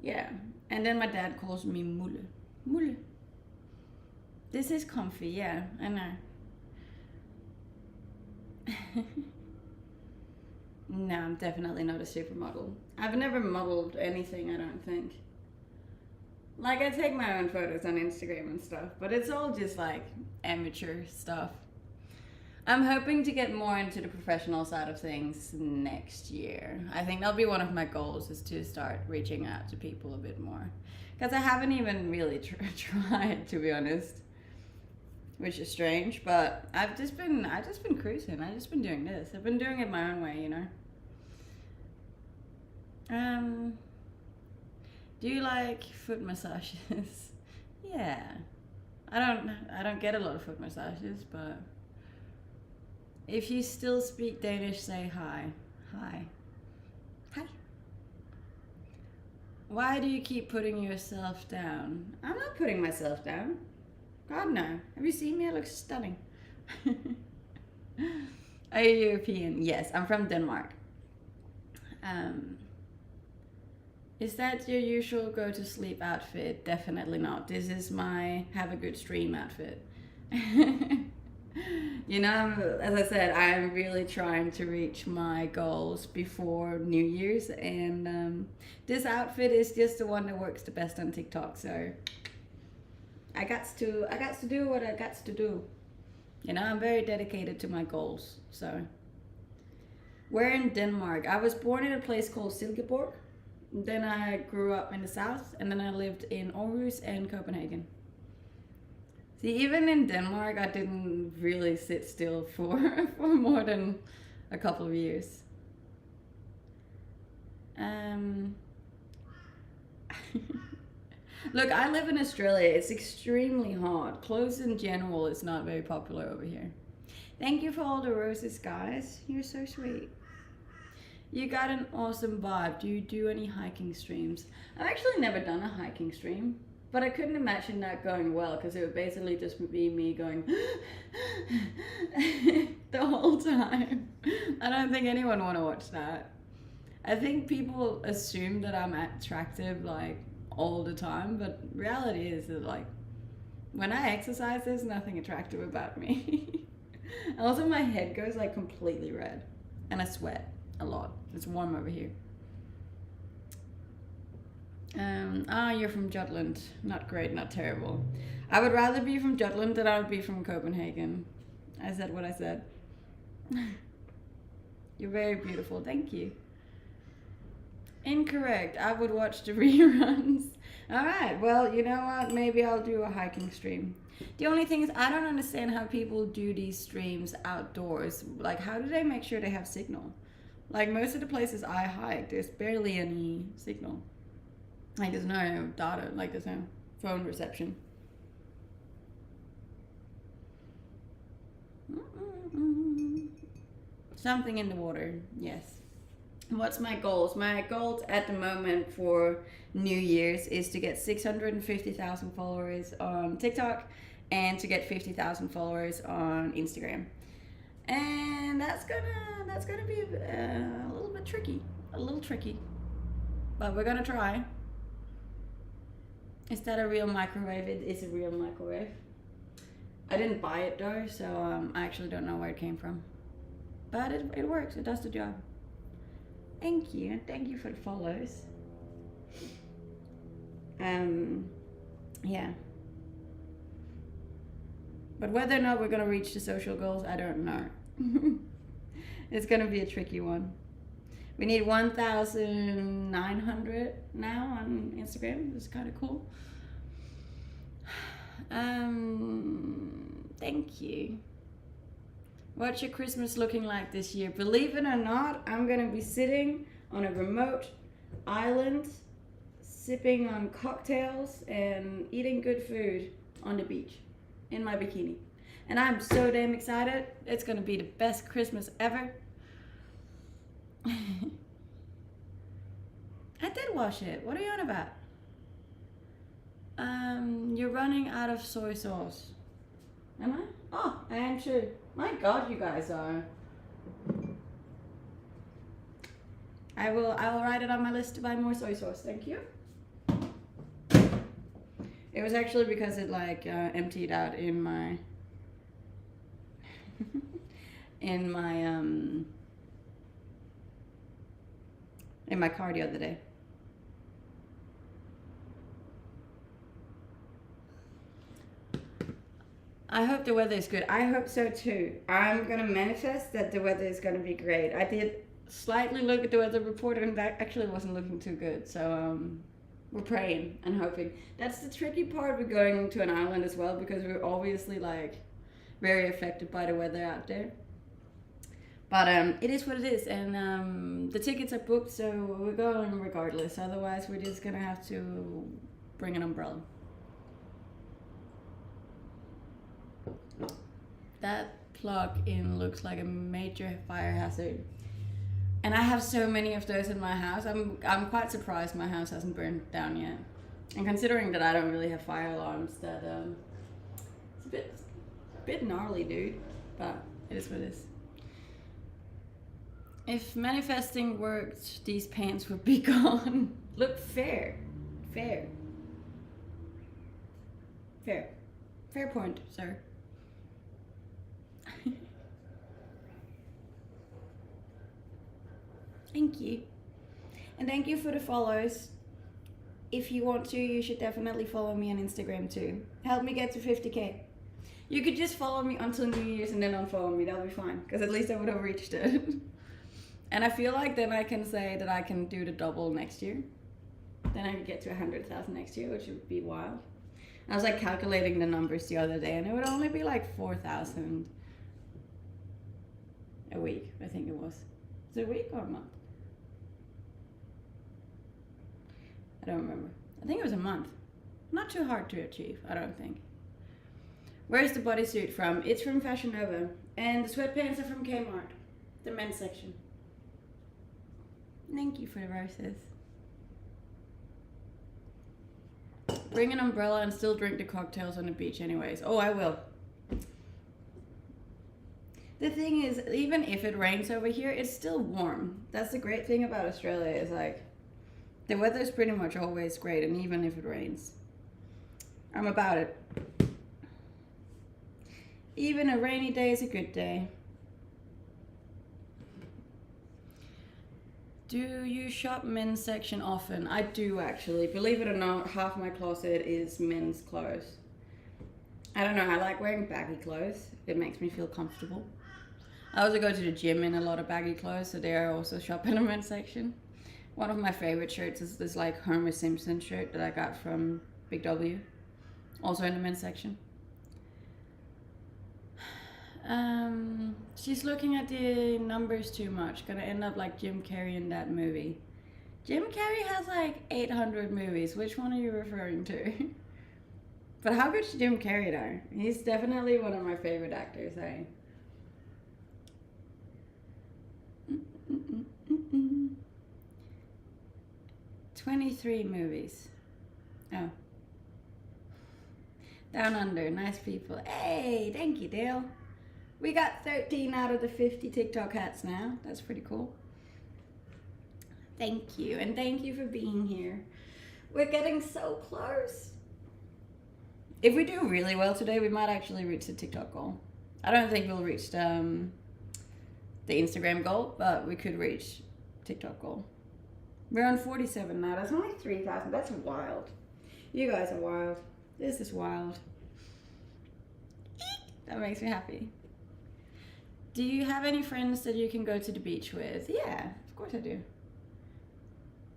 Speaker 1: Yeah, and then my dad calls me Mulle. Mulle. This is comfy, yeah, I know. No, I'm definitely not a supermodel. I've never modeled anything, I don't think. Like, I take my own photos on Instagram and stuff, but it's all just like amateur stuff. I'm hoping to get more into the professional side of things next year. I think that'll be one of my goals, is to start reaching out to people a bit more. Because I haven't even really tried, to be honest. Which is strange, but I've just been cruising. I've just been doing this. I've been doing it my own way, you know. Do you like foot massages? Yeah. I don't get a lot of foot massages, but if you still speak Danish, say hi. Hi. Hi. Why do you keep putting yourself down? I'm not putting myself down. God, no. Have you seen me? I look stunning. Are you European? Yes, I'm from Denmark. Is that your usual go-to-sleep outfit? Definitely not. This is my have a good stream outfit. You know, as I said, I'm really trying to reach my goals before New Year's, and this outfit is just the one that works the best on TikTok, so I got to do what I got to do. You know, I'm very dedicated to my goals. So, we're in Denmark. I was born in a place called Silkeborg. Then I grew up in the south, and then I lived in Aarhus and Copenhagen. See, even in Denmark, I didn't really sit still for more than a couple of years. Look, I live in Australia. It's extremely hot. Clothes in general is not very popular over here. Thank you for all the roses, guys. You're so sweet. You got an awesome vibe. Do you do any hiking streams? I've actually never done a hiking stream, but I couldn't imagine that going well, because it would basically just be me going the whole time. I don't think anyone want to watch that. I think people assume that I'm attractive like all the time, but reality is that like when I exercise, there's nothing attractive about me. Also, my head goes like completely red, and I sweat a lot. It's warm over here. You're from Jutland. Not great, not terrible. I would rather be from Jutland than I would be from Copenhagen. I said what I said. You're very beautiful. Thank you. Incorrect. I would watch the reruns. Alright, well, you know what? Maybe I'll do a hiking stream. The only thing is, I don't understand how people do these streams outdoors. Like, how do they make sure they have signal? Like, most of the places I hike, there's barely any signal. Like, there's no data. Like, there's no phone reception. Something in the water, yes. What's my goals? My goals at the moment for New Year's is to get 650,000 followers on TikTok and to get 50,000 followers on Instagram. And that's gonna be a little bit tricky, but we're gonna try. Is that a real microwave? It is a real microwave. I didn't buy it though, so I actually don't know where it came from. But it works, it does the job. Thank you, and thank you for the follows. Yeah. But whether or not we're gonna reach the social goals, I don't know. It's gonna be a tricky one. We need 1,900 now on Instagram. It's kind of cool. Thank you. What's your Christmas looking like this year? Believe it or not, I'm gonna be sitting on a remote island, sipping on cocktails and eating good food on the beach in my bikini. And I'm so damn excited. It's gonna be the best Christmas ever. I did wash it. What are you on about? You're running out of soy sauce. Am I? Oh, I am too. My God, you guys are. I will write it on my list to buy more soy sauce. Thank you. It was actually because it like emptied out in my in my car the other day. I hope the weather is good. I hope so too. I'm gonna manifest that the weather is gonna be great. I did slightly look at the weather report and that actually wasn't looking too good. So we're praying and hoping. That's the tricky part with going to an island as well, because we're obviously like very affected by the weather out there. But it is what it is, and the tickets are booked, so we're going regardless. Otherwise, we're just gonna have to bring an umbrella. That plug-in looks like a major fire hazard. And I have so many of those in my house. I'm quite surprised my house hasn't burned down yet. And considering that I don't really have fire alarms, that it's a bit gnarly, dude. But it is what it is. If manifesting worked, these pants would be gone. Look, fair point, sir. Thank you. And thank you for the follows. If you want to, you should definitely follow me on Instagram too. Help me get to 50k. You could just follow me until New Year's and then unfollow me. That'll be fine. Because at least I would have reached it. And I feel like then I can say that I can do the double next year. Then I could get to 100,000 next year, which would be wild. I was like calculating the numbers the other day and it would only be like 4,000 a week, I think it was. Is it a week or a month? I don't remember. I think it was a month. Not too hard to achieve, I don't think. Where's the bodysuit from? It's from Fashion Nova. And the sweatpants are from Kmart, the men's section. Thank you for the roses. Bring an umbrella and still drink the cocktails on the beach anyways. Oh, I will. The thing is, even if it rains over here, it's still warm. That's the great thing about Australia, is like, the weather is pretty much always great, and even if it rains. I'm about it. Even a rainy day is a good day. Do you shop men's section often? I do, actually. Believe it or not, half my closet is men's clothes. I don't know, I like wearing baggy clothes. It makes me feel comfortable. I also go to the gym in a lot of baggy clothes, so there I also shop in the men's section. One of my favorite shirts is this like Homer Simpson shirt that I got from Big W. Also in the men's section. She's looking at the numbers too much. Gonna end up like Jim Carrey in that movie. Jim Carrey has like 800 movies. Which one are you referring to? But how good's Jim Carrey though? He's definitely one of my favorite actors, eh? 23 movies. Oh. Down Under, nice people. Hey, thank you, Dale. We got 13 out of the 50 TikTok hats now. That's pretty cool. Thank you, and thank you for being here. We're getting so close. If we do really well today, we might actually reach the TikTok goal. I don't think we'll reach the Instagram goal, but we could reach TikTok goal. We're on 47 now. That's only 3,000. That's wild. You guys are wild. This is wild. That makes me happy. Do you have any friends that you can go to the beach with? Yeah, of course I do.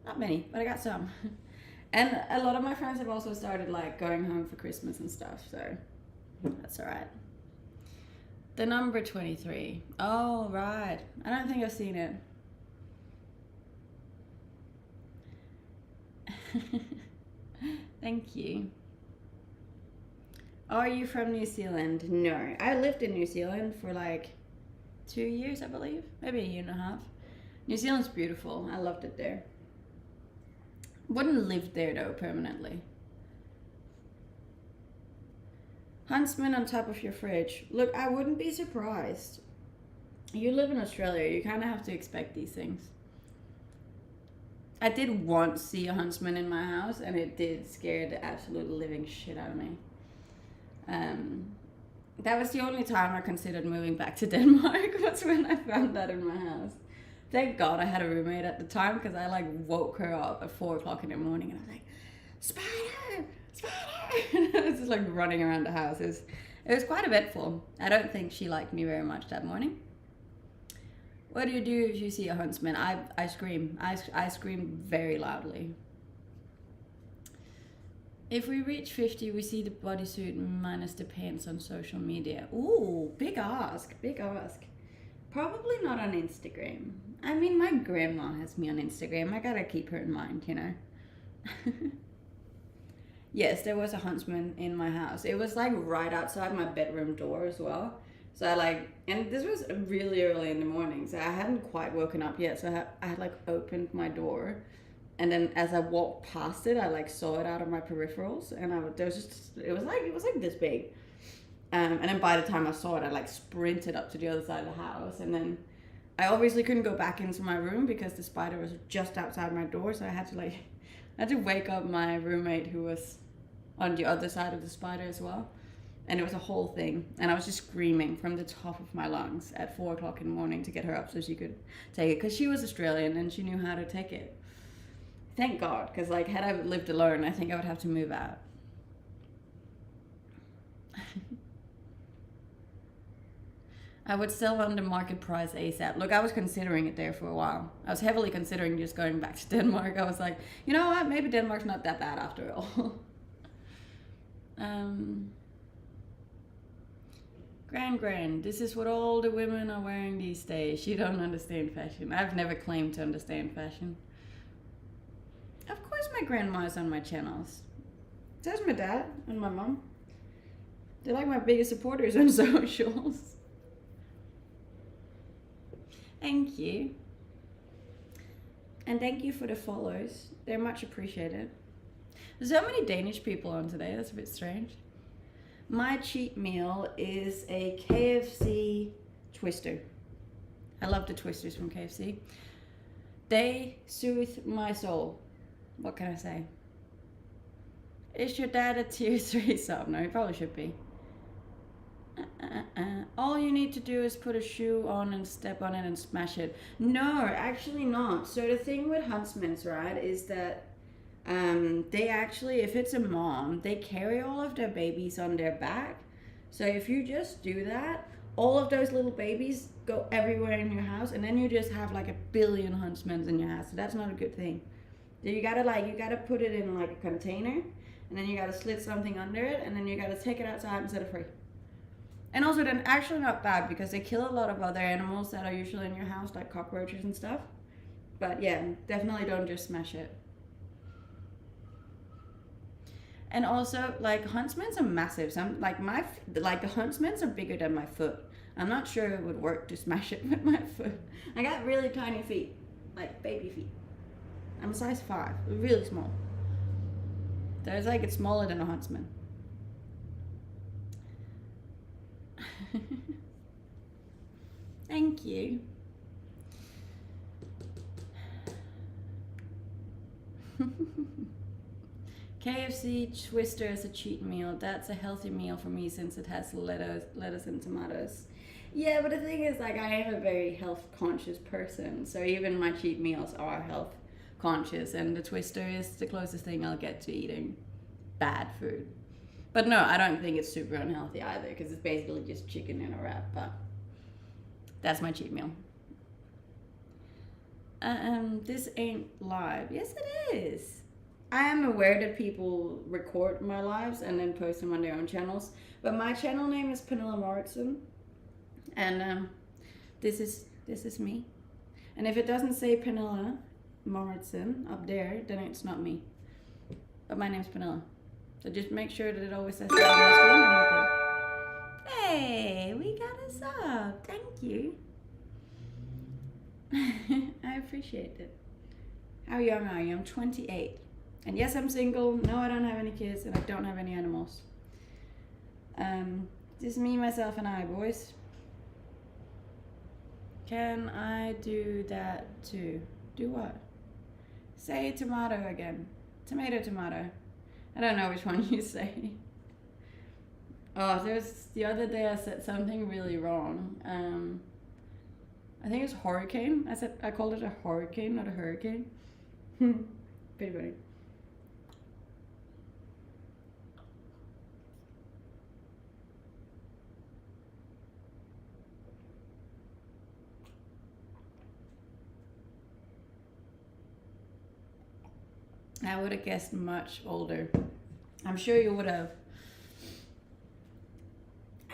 Speaker 1: Not many, but I got some. And a lot of my friends have also started like going home for Christmas and stuff, so that's all right. The number 23. Oh, right. I don't think I've seen it. Thank you. Are you from New Zealand? No. I lived in New Zealand for like 2 years, I believe. Maybe a year and a half. New Zealand's beautiful. I loved it there. Wouldn't live there though, permanently. Huntsman on top of your fridge. Look, I wouldn't be surprised. You live in Australia, you kind of have to expect these things. I did once see a huntsman in my house, and it did scare the absolute living shit out of me. That was the only time I considered moving back to Denmark, was when I found that in my house. Thank God I had a roommate at the time, because I like woke her up at 4 o'clock in the morning, and I was like, spider, spider. I was just like running around the house. It was quite eventful. I don't think she liked me very much that morning. What do you do if you see a huntsman? I scream. I scream very loudly. If we reach 50, we see the bodysuit minus the pants on social media. Ooh, big ask, big ask. Probably not on Instagram. I mean, my grandma has me on Instagram. I gotta keep her in mind, you know. Yes, there was a huntsman in my house. It was like right outside my bedroom door as well. So I like, and this was really early in the morning, so I hadn't quite woken up yet. So I had like opened my door, and then as I walked past it, I like saw it out of my peripherals, and it was like this big. And then by the time I saw it, I like sprinted up to the other side of the house, and then I obviously couldn't go back into my room because the spider was just outside my door. So I had to wake up my roommate, who was on the other side of the spider as well. And it was a whole thing. And I was just screaming from the top of my lungs at 4 o'clock in the morning to get her up so she could take it. Because she was Australian and she knew how to take it. Thank God. Because like, had I lived alone, I think I would have to move out. I would sell under market price ASAP. Look, I was considering it there for a while. I was heavily considering just going back to Denmark. I was like, you know what? Maybe Denmark's not that bad after all. Grand, this is what all the women are wearing these days. You don't understand fashion. I've never claimed to understand fashion. Of course my grandma is on my channels. There's my dad and my mom. They're like my biggest supporters on socials. Thank you. And thank you for the follows. They're much appreciated. There's so many Danish people on today. That's a bit strange. My cheat meal is a KFC twister. I love the twisters from KFC. They soothe my soul. What can I say? Is your dad a tier 3 sub? No, he probably should be. All you need to do is put a shoe on and step on it and smash it. No, actually not. So the thing with huntsmans, right, is that they actually, if it's a mom, they carry all of their babies on their back. So if you just do that, all of those little babies go everywhere in your house, and then you just have like 1 billion huntsmans in your house. So that's not a good thing. So you gotta put it in like a container, and then you gotta slit something under it, and then you gotta take it outside and set it free. And also, they're actually not bad because they kill a lot of other animals that are usually in your house, like cockroaches and stuff. But yeah, definitely don't just smash it. And also, like, huntsmans are massive. Some like the huntsmans are bigger than my foot. I'm not sure it would work to smash it with my foot. I got really tiny feet, like baby feet. I'm a size 5, really small. So it's like it's smaller than a huntsman. Thank you. KFC Twister is a cheat meal. That's a healthy meal for me since it has lettuce and tomatoes. Yeah, but the thing is, like, I am a very health conscious person, so even my cheat meals are health conscious, and the Twister is the closest thing I'll get to eating bad food. But no, I don't think it's super unhealthy either, because it's basically just chicken in a wrap. But that's my cheat meal. This ain't live. Yes, it is. I am aware that people record my lives and then post them on their own channels, but my channel name is Pernilla Morrison, and this is me. And if it doesn't say Pernilla Morrison up there, then it's not me. But my name's Pernilla. So just make sure that it always says that on the screen, and we're good. Hey, we got a sub. Thank you. I appreciate it. How young are you? I'm 28. And yes, I'm single. No, I don't have any kids, and I don't have any animals. Just me, myself, and I, boys. Can I do that too? Do what? Say tomato again. Tomato, tomato. I don't know which one you say. Oh, there's the other day I said something really wrong. I think it's hurricane. I called it a hurricane, not a hurricane. Pretty funny. I would have guessed much older. I'm sure you would have.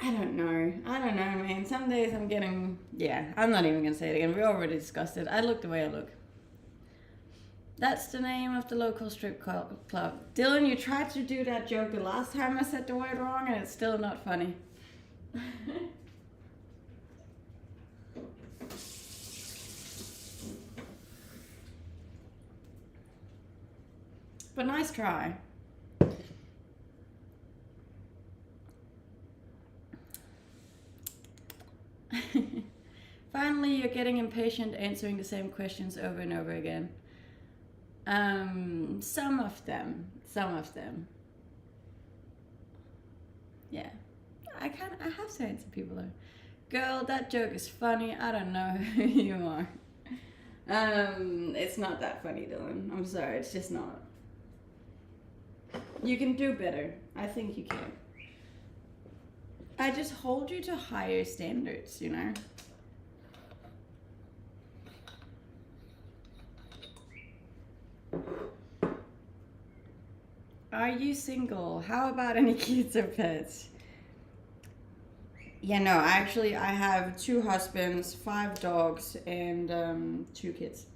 Speaker 1: I don't know, man. Some days I'm getting... Yeah, I'm not even going to say it again. We already discussed it. I look the way I look. That's the name of the local strip club. Dylan, you tried to do that joke the last time I said the word wrong, and it's still not funny. But nice try. Finally, you're getting impatient answering the same questions over and over again. Some of them. Yeah. I have to answer people though. Girl, that joke is funny. I don't know who you are. It's not that funny, Dylan. I'm sorry, it's just not. You can do better. I think you can. I just hold you to higher standards, you know? Are you single? How about any kids or pets? Yeah, no, actually I have 2 husbands, 5 dogs, and 2 kids.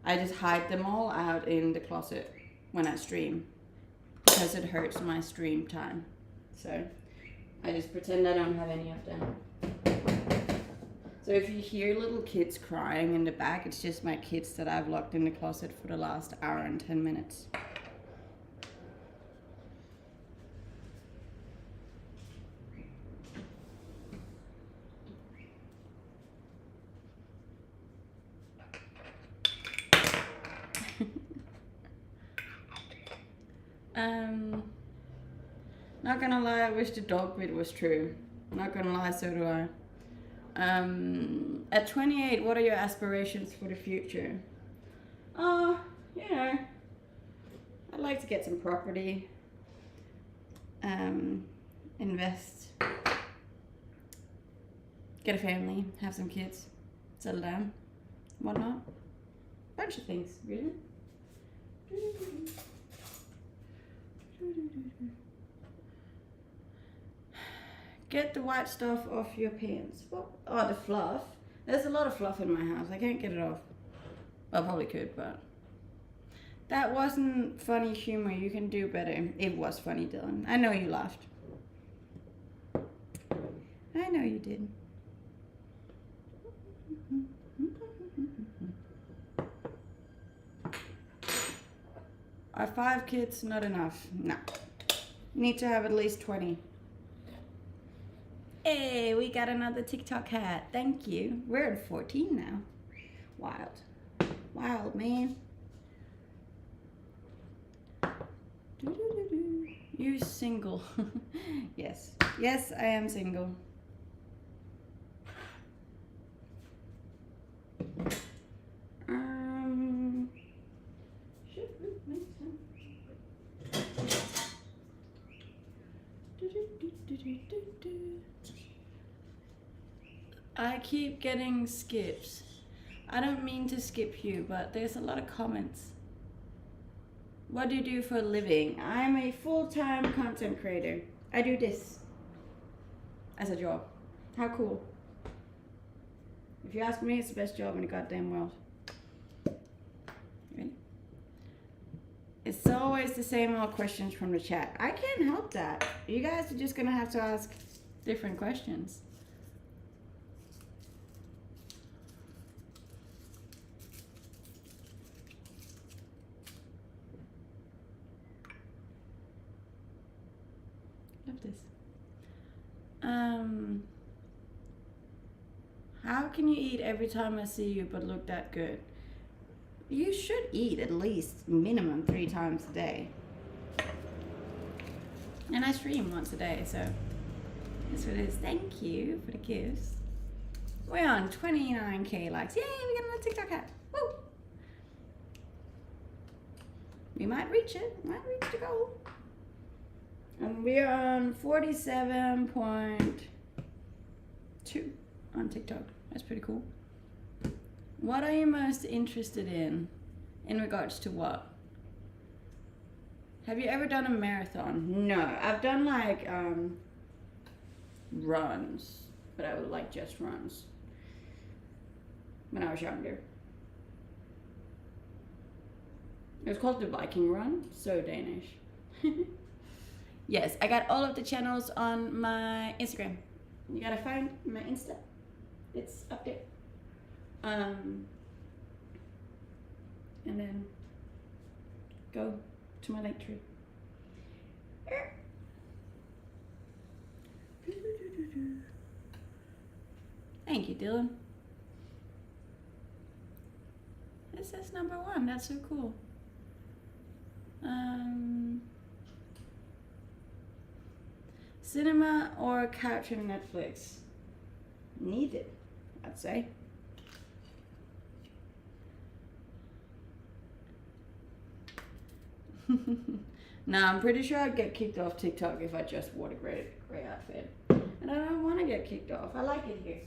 Speaker 1: I just hide them all out in the closet when I stream because it hurts my stream time. So I just pretend I don't have any of them. So if you hear little kids crying in the back, it's just my kids that I've locked in the closet for the last hour and 10 minutes. Not gonna lie, I wish the dog bit was true. Not gonna lie, so do I. At 28, what are your aspirations for the future? You know, I'd like to get some property, invest, get a family, have some kids, settle down, whatnot. Bunch of things, really. Get the white stuff off your pants. What? Oh, the fluff. There's a lot of fluff in my house. I can't get it off. Well, I probably could, but... That wasn't funny humor. You can do better. It was funny, Dylan. I know you laughed. I know you did. Are 5 kids not enough? No. You need to have at least 20. Hey, we got another TikTok hat. Thank you. We're at 14 now. Wild. Wild, man. You single? Yes. Yes, I am single. Should we make some? I keep getting skips. I don't mean to skip you, but there's a lot of comments. What do you do for a living? I'm a full-time content creator. I do this as a job. How cool. If you ask me, it's the best job in the goddamn world. Ready? It's always the same old questions from the chat. I can't help that. You guys are just gonna have to ask different questions. Love this. How can you eat every time I see you but look that good? You should eat at least minimum 3 times a day. And I stream once a day, so that's what it is. Thank you for the gifts. We're on 29k likes. Yay, we got another TikTok hat. Woo! We might reach it. Might reach the goal. And we're on 47.2 on TikTok. That's pretty cool. What are you most interested in regards to what? Have you ever done a marathon? No, I've done like runs, but I would like just runs when I was younger. It was called the Viking Run, so Danish. Yes, I got all of the channels on my Instagram. You gotta find my Insta. It's up there. And then go to my link tree. Thank you, Dylan. This is #1. That's so cool. Cinema or couch and Netflix? Neither, I'd say. Nah, I'm pretty sure I'd get kicked off TikTok if I just wore a gray outfit. And I don't want to get kicked off. I like it here.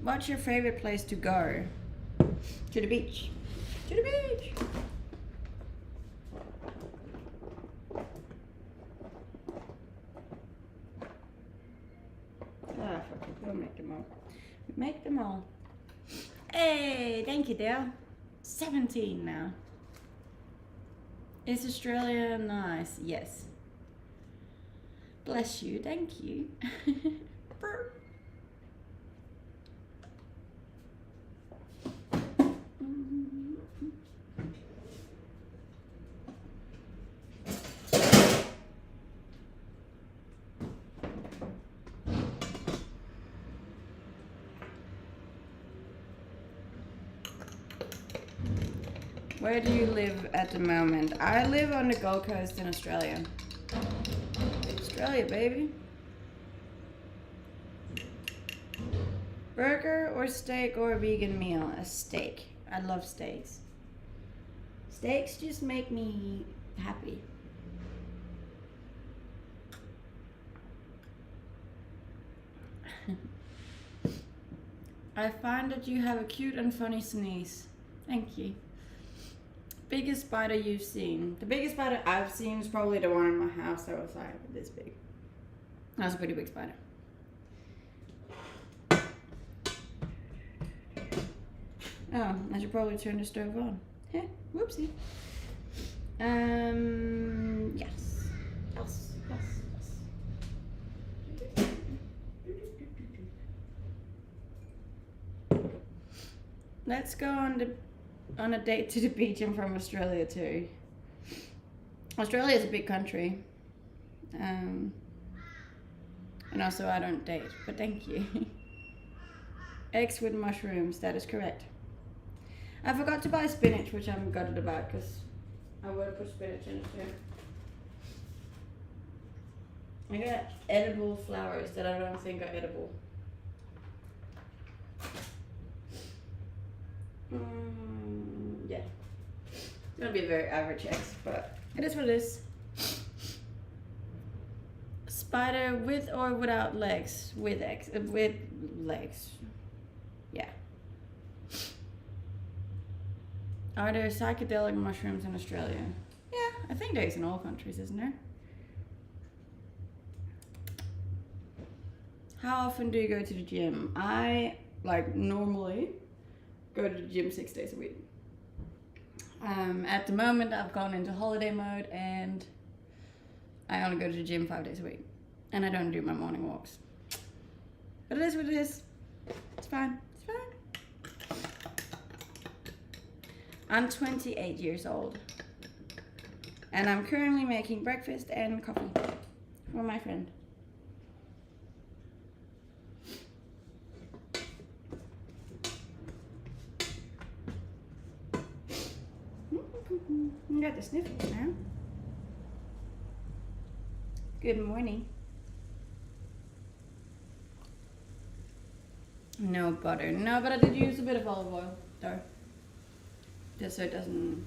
Speaker 1: What's your favorite place to go? To the beach. To the beach. Ah, fuck it. We'll make them all. Make them all. Hey, thank you, Dale. 17 now. Is Australia nice? Yes. Bless you. Thank you. Where do you live at the moment? I live on the Gold Coast in Australia. Australia, baby. Burger or steak or a vegan meal? A steak. I love steaks. Steaks just make me happy. I find that you have a cute and funny sneeze. Thank you. Biggest spider you've seen? The biggest spider I've seen is probably the one in my house that was like this big. That was a pretty big spider. Oh, I should probably turn the stove on. Heh, whoopsie. Yes. Yes, yes, yes. Let's go on a date to the beach. I'm from Australia too. Australia is a big country. And also I don't date, but thank you. Eggs with mushrooms, that is correct. I forgot to buy spinach, which I'm gutted about because I would have put spinach in it too. I got edible flowers that I don't think are edible. Yeah. It's gonna be a very average eggs, but it is what it is. Spider with or without legs? With eggs. With legs. Yeah. Are there psychedelic mushrooms in Australia? Yeah, I think there is in all countries, isn't there? How often do you go to the gym? I, normally go to the gym 6 days a week. At the moment, I've gone into holiday mode and I only go to the gym 5 days a week. And I don't do my morning walks. But it is what it is. It's fine. It's fine. I'm 28 years old. And I'm currently making breakfast and coffee for my friend. You got the sniffles now. Good morning. No butter. No, but I did use a bit of olive oil, though. Just so it doesn't...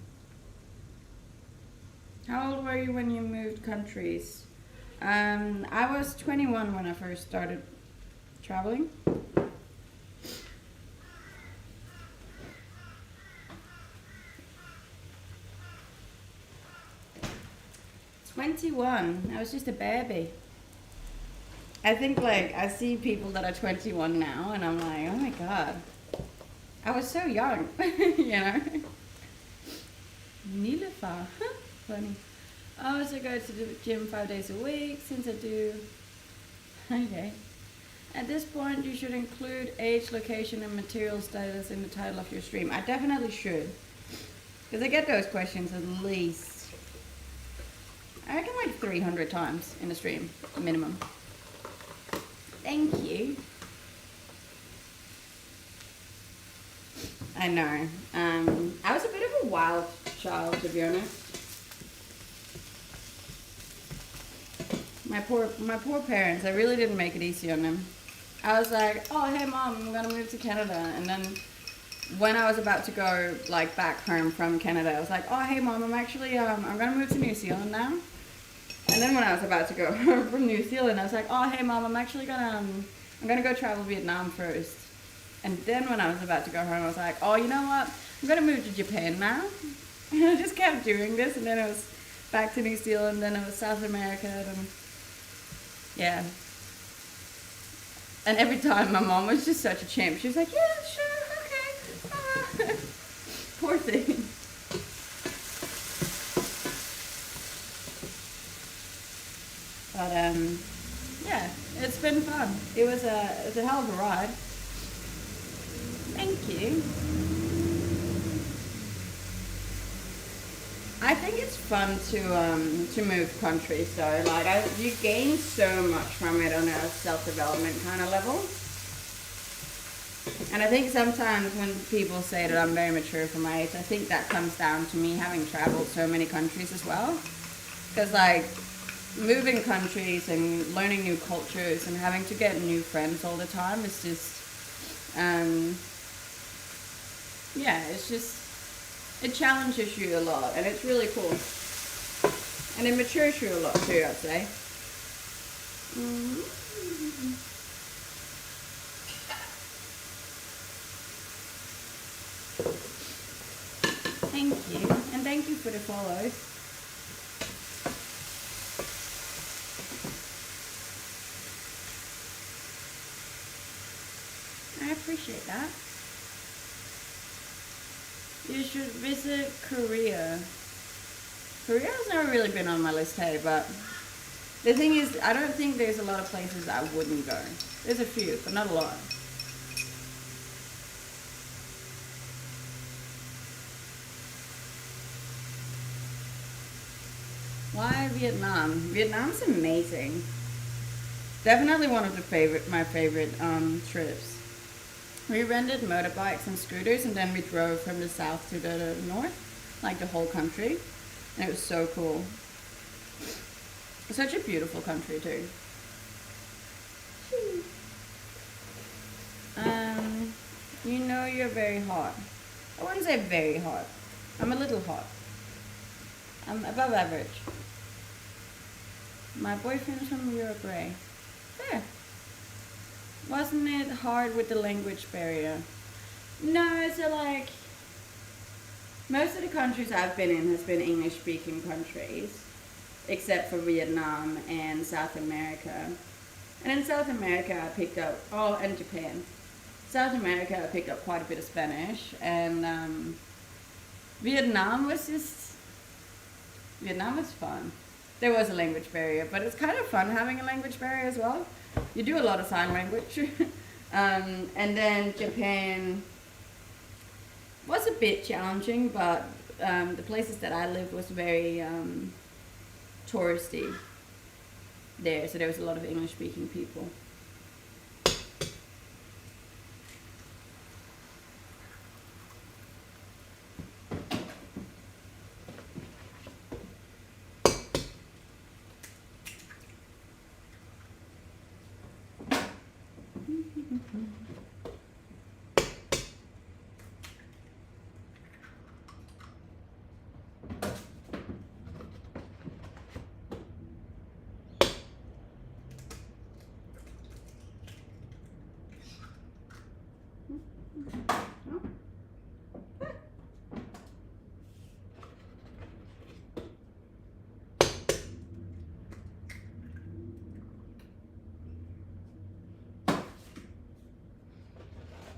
Speaker 1: How old were you when you moved countries? I was 21 when I first started traveling. 21. I was just a baby. I think I see people that are 21 now and I'm like, oh my god. I was so young, you know. Nilüfer. Funny. I also go to the gym 5 days a week since I do. Okay. At this point, you should include age, location, and material status in the title of your stream. I definitely should. Because I get those questions at least, I reckon 300 times in a stream, minimum. Thank you. I know. I was a bit of a wild child, to be honest. My poor parents, I really didn't make it easy on them. I was like, oh, hey mom, I'm gonna move to Canada. And then when I was about to go back home from Canada, I was like, oh, hey mom, I'm actually, I'm gonna move to New Zealand now. And then when I was about to go home from New Zealand, I was like, oh, hey mom, I'm actually gonna, I'm gonna go travel Vietnam first. And then when I was about to go home, I was like, oh, you know what? I'm gonna move to Japan now. And I just kept doing this, and then it was back to New Zealand, then it was South America, and yeah. And every time my mom was just such a champ. She was like, yeah, sure, okay. Poor thing. But yeah, it's been fun. It was a hell of a ride. Thank you. I think it's fun to move countries, so you gain so much from it on a self-development kind of level. And I think sometimes when people say that I'm very mature for my age, I think that comes down to me having traveled so many countries as well. Because moving countries and learning new cultures and having to get new friends all the time is just, yeah, it's just, it challenges you a lot, and it's really cool. And it matures you a lot too, I'd say. Thank you, and thank you for the follows. I appreciate that. You should visit Korea. Korea's never really been on my list, hey, but the thing is, I don't think there's a lot of places I wouldn't go. There's a few, but not a lot. Why Vietnam? Vietnam's amazing. Definitely one of my favorite trips. We rented motorbikes and scooters, and then we drove from the south to the north, like the whole country, and it was so cool. It's such a beautiful country too. You know you're very hot. I wouldn't say very hot. I'm a little hot. I'm above average. My boyfriend's from Uruguay. There. Wasn't it hard with the language barrier? No, so like most of the countries I've been in has been English speaking countries, except for Vietnam and South America. And in South America I picked up, and Japan. South America I picked up quite a bit of Spanish, and Vietnam was fun. There was a language barrier, but it's kind of fun having a language barrier as well. You do a lot of sign language. And then Japan was a bit challenging, but the places that I lived was very touristy there, so there was a lot of English speaking people.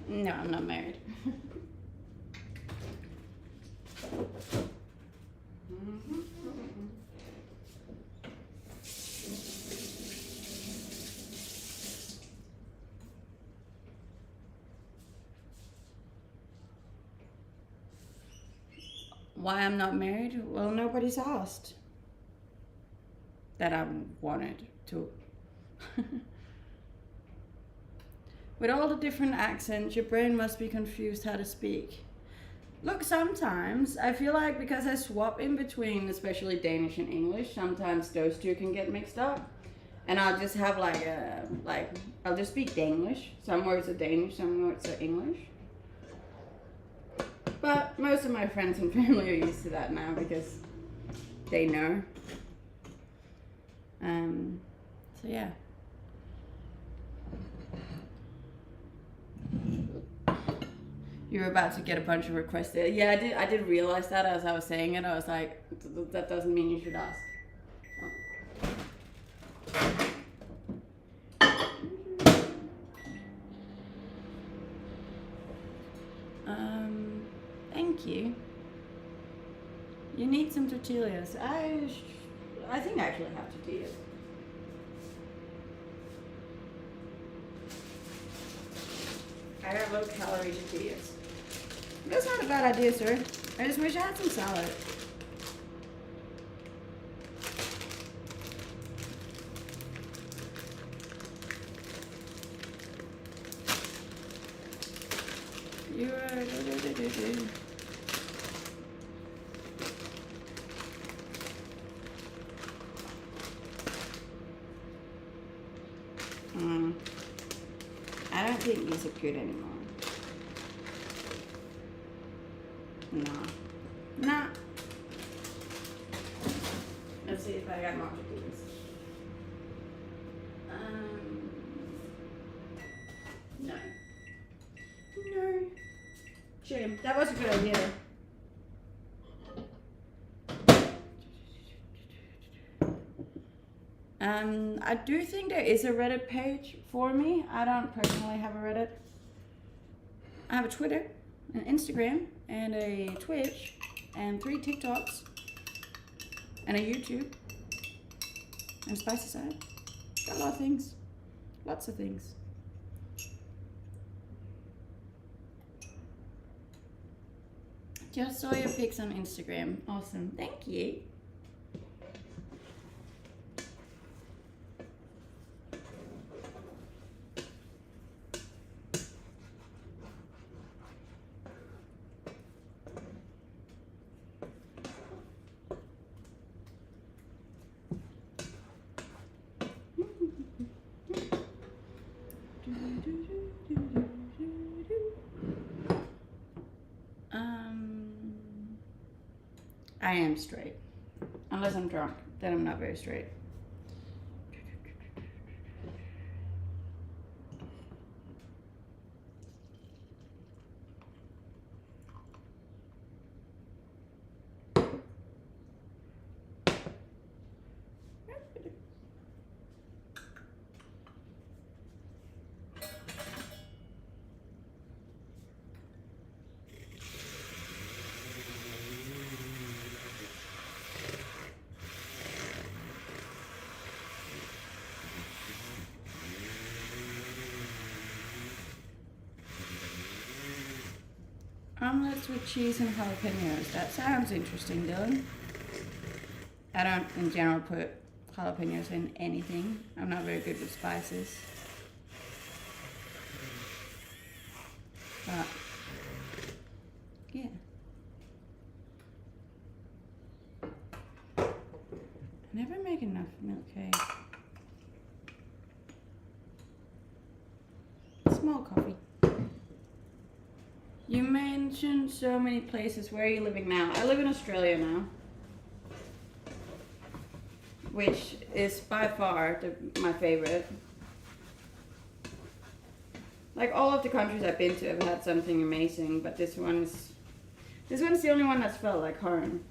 Speaker 1: No, I'm not married. Why I'm not married? Well, nobody's asked that I wanted to. With all the different accents, your brain must be confused how to speak. Look, sometimes I feel like because I swap in between, especially Danish and English, sometimes those two can get mixed up. And I'll just have I'll just speak Danish. Some words are Danish, some words are English. But most of my friends and family are used to that now because they know. So yeah. You're about to get a bunch of requests there. Yeah, I did realize that as I was saying it. I was like, that doesn't mean you should ask. Thank you. You need some tortillas. I think I actually have tortillas. I have low calorie tortillas. That's not a bad idea, sir. I just wish I had some salad. I don't think these are good anymore. No. Let's see if I got more of these. No. Shame. That was a good idea. I do think there is a Reddit page for me. I don't personally have a Reddit. I have a Twitter, an Instagram, and a Twitch, and 3 TikToks, and a YouTube, and Spicy Side. Got a lot of things. Lots of things. Just saw your pics on Instagram. Awesome. Thank you. I am straight. Unless I'm drunk, then I'm not very straight. Omelets with cheese and jalapenos. That sounds interesting, Dylan. I don't, in general, put jalapenos in anything. I'm not very good with spices. But, yeah. I never make enough milk cake. Small coffee. You mentioned so many places. Where are you living now? I live in Australia now, which is by far my favorite. Like all of the countries I've been to have had something amazing, but this one's the only one that's felt like home.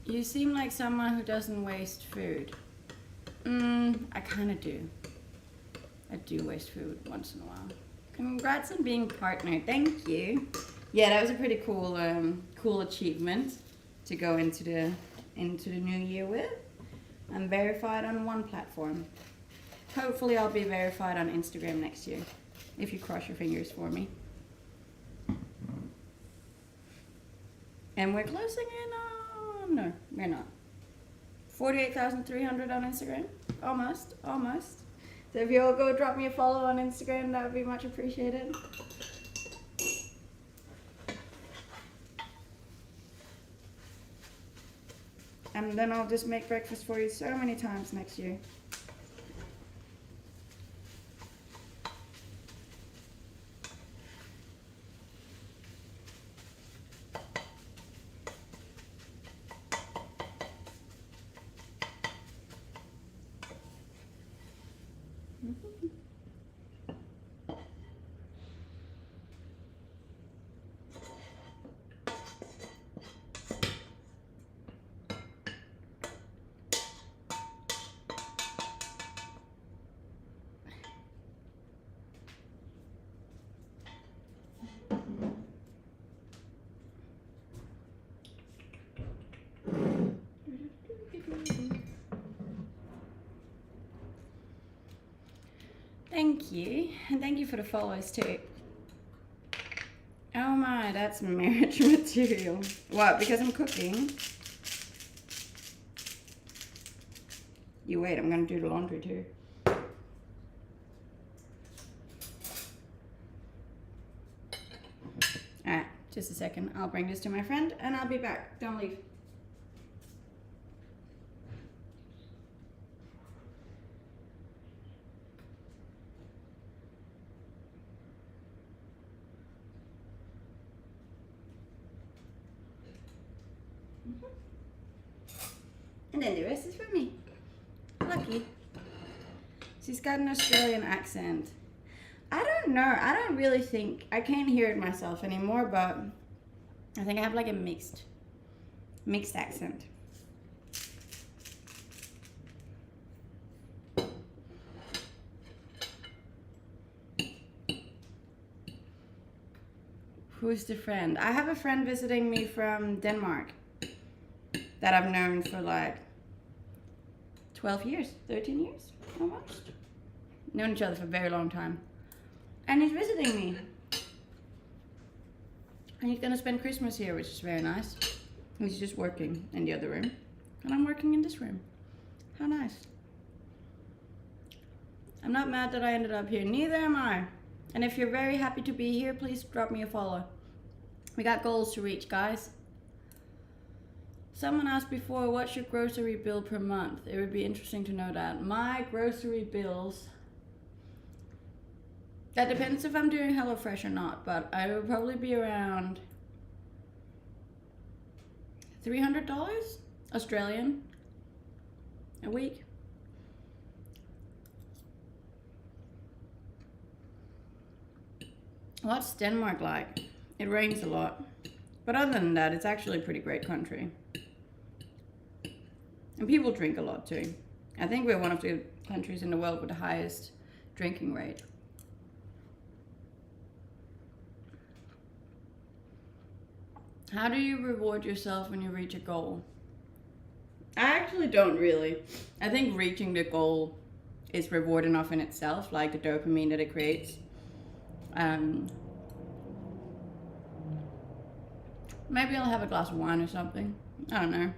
Speaker 1: You seem like someone who doesn't waste food. I kind of do. I do waste food once in a while. Congrats on being partnered. Thank you. Yeah, that was a pretty cool, cool achievement to go into the new year with. I'm verified on one platform. Hopefully, I'll be verified on Instagram next year. If you cross your fingers for me. And we're closing in on. No, we're not. 48,300 on Instagram. Almost. So if you all go drop me a follow on Instagram, that would be much appreciated. And then I'll just make breakfast for you so many times next year. Thank you, and thank you for the follows too. Oh my, that's marriage material. What, because I'm cooking? You wait, I'm gonna do the laundry too. Alright, just a second. I'll bring this to my friend and I'll be back. Don't leave. And then the rest is for me. Lucky. She's got an Australian accent. I don't know. I don't really think... I can't hear it myself anymore, but I think I have like a mixed accent. Who's the friend? I have a friend visiting me from Denmark that I've known for like 12 years, 13 years almost. Known each other for a very long time. And he's visiting me. And he's gonna spend Christmas here, which is very nice. He's just working in the other room. And I'm working in this room. How nice. I'm not mad that I ended up here, neither am I. And if you're very happy to be here, please drop me a follow. We got goals to reach, guys. Someone asked before, what's your grocery bill per month? It would be interesting to know that. My grocery bills, that depends if I'm doing HelloFresh or not, but I would probably be around $300 Australian a week. What's Denmark like? It rains a lot. But other than that, it's actually a pretty great country. And people drink a lot too. I think we're one of the countries in the world with the highest drinking rate. How do you reward yourself when you reach a goal? I actually don't really. I think reaching the goal is reward enough in itself, like the dopamine that it creates. Maybe I'll have a glass of wine or something. I don't know.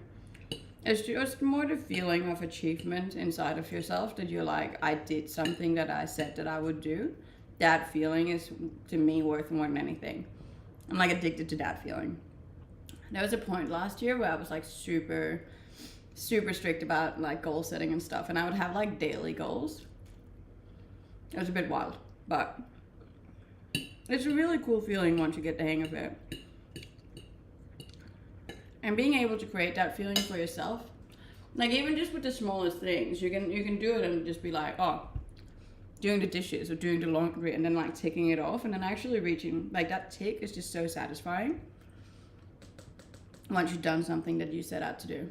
Speaker 1: It's just more the feeling of achievement inside of yourself that you're like, I did something that I said that I would do. That feeling is, to me, worth more than anything. I'm like addicted to that feeling. There was a point last year where I was like super strict about like goal setting and stuff, and I would have like daily goals. It was a bit wild, but it's a really cool feeling once you get the hang of it. And being able to create that feeling for yourself, like even just with the smallest things, you can do it and just be like, oh, doing the dishes or doing the laundry, and then like ticking it off, and then actually reaching, like that tick is just so satisfying once you've done something that you set out to do.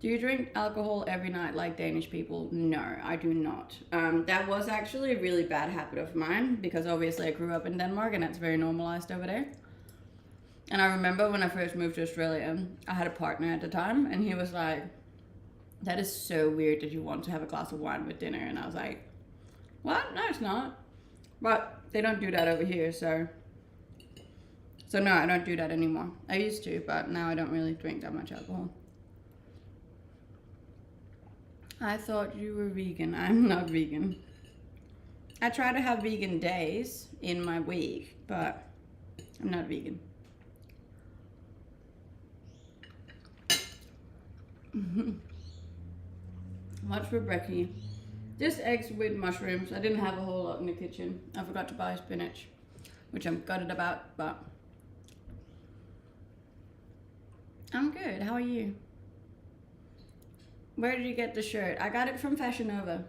Speaker 1: Do you drink alcohol every night like Danish people? No, I do not. That was actually a really bad habit of mine, because obviously I grew up in Denmark and that's very normalized over there. And I remember when I first moved to Australia, I had a partner at the time, and he was like, that is so weird that you want to have a glass of wine with dinner. And I was like, what? No, it's not. But they don't do that over here, so no, I don't do that anymore. I used to, but now I don't really drink that much alcohol. I thought you were vegan. I'm not vegan. I try to have vegan days in my week, but I'm not vegan. What's for brekkie? Just eggs with mushrooms. I didn't have a whole lot in the kitchen. I forgot to buy spinach, which I'm gutted about, but I'm good. How are you? Where did you get the shirt? I got it from Fashion Nova.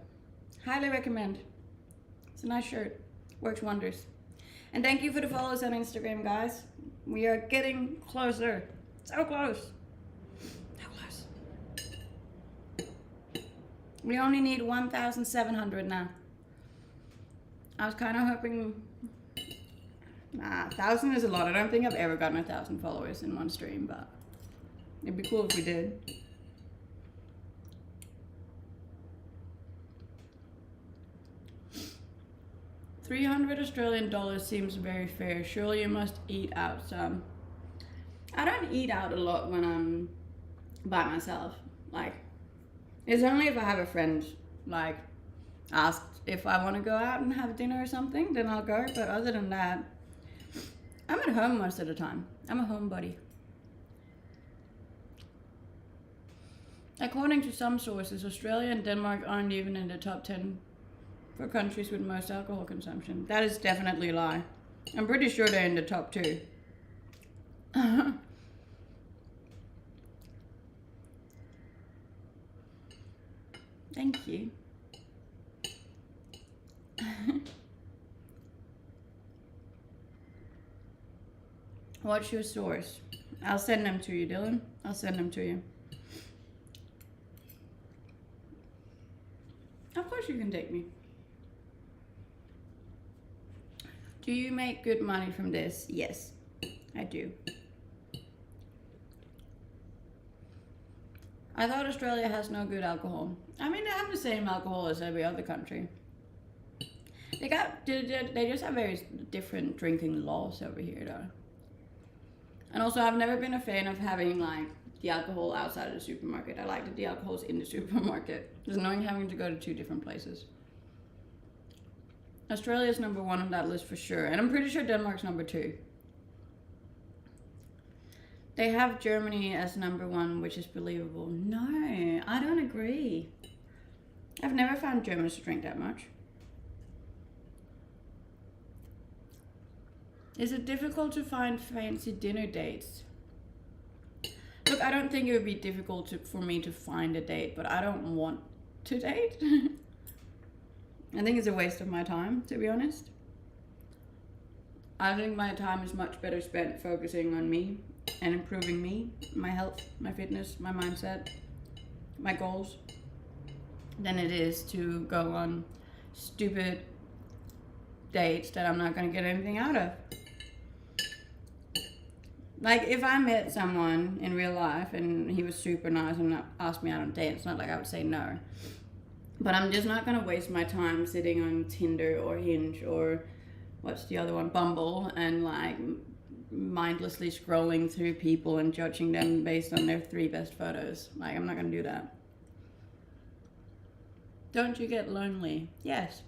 Speaker 1: Highly recommend. It's a nice shirt. Works wonders. And thank you for the follows on Instagram, guys. We are getting closer. So close. So close. We only need 1,700 now. I was kind of hoping... Nah, 1,000 is a lot. I don't think I've ever gotten 1,000 followers in one stream, but it'd be cool if we did. $300 Australian seems very fair. Surely you must eat out some. I don't eat out a lot when I'm by myself. Like, it's only if I have a friend, like, asked if I want to go out and have dinner or something, then I'll go. But other than that, I'm at home most of the time. I'm a homebody. According to some sources, Australia and Denmark aren't even in the top 10 for countries with most alcohol consumption. That is definitely a lie. I'm pretty sure they're in the top 2. Thank you. What's your source? I'll send them to you, Dylan. I'll send them to you. Of course you can take me. Do you make good money from this? Yes, I do. I thought Australia has no good alcohol. I mean, they have the same alcohol as every other country. They just have very different drinking laws over here, though. And also, I've never been a fan of having like the alcohol outside of the supermarket. I like that the alcohol's in the supermarket. It's annoying having to go to 2 different places. Australia's number 1 on that list for sure, and I'm pretty sure Denmark's number 2. They have Germany as #1, which is believable. No, I don't agree. I've never found Germans to drink that much. Is it difficult to find fancy dinner dates? Look, I don't think it would be difficult for me to find a date, but I don't want to date. I think it's a waste of my time, to be honest. I think my time is much better spent focusing on me and improving me, my health, my fitness, my mindset, my goals, than it is to go on stupid dates that I'm not going to get anything out of. Like, if I met someone in real life and he was super nice and asked me out on a date, it's not like I would say no. But I'm just not going to waste my time sitting on Tinder or Hinge or what's the other one, Bumble, and like mindlessly scrolling through people and judging them based on their 3 best photos. Like, I'm not going to do that. Don't you get lonely? Yes,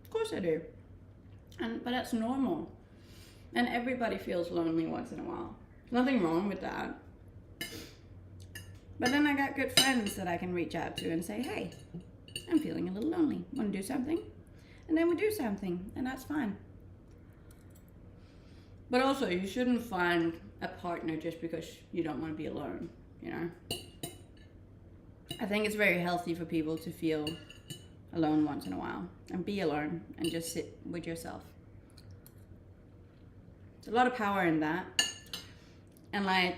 Speaker 1: of course I do. But that's normal. And everybody feels lonely once in a while. Nothing wrong with that. But then I got good friends that I can reach out to and say, hey, I'm feeling a little lonely. Want to do something? And then we do something, and that's fine. But also, you shouldn't find a partner just because you don't want to be alone, you know? I think it's very healthy for people to feel alone once in a while and be alone and just sit with yourself. There's a lot of power in that. And like,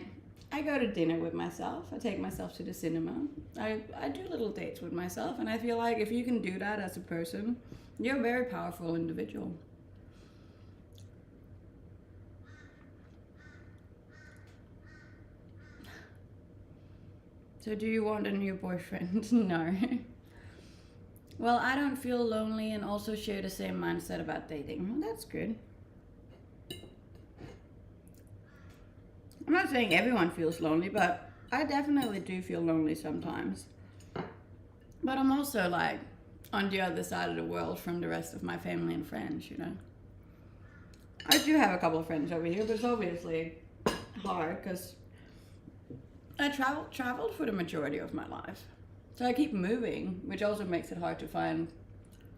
Speaker 1: I go to dinner with myself. I take myself to the cinema. I do little dates with myself. And I feel like if you can do that as a person, you're a very powerful individual. So do you want a new boyfriend? No. Well, I don't feel lonely and also share the same mindset about dating. Well, that's good. I'm not saying everyone feels lonely, but I definitely do feel lonely sometimes. But I'm also like on the other side of the world from the rest of my family and friends, you know. I do have a couple of friends over here, but it's obviously hard because I traveled for the majority of my life. So I keep moving, which also makes it hard to find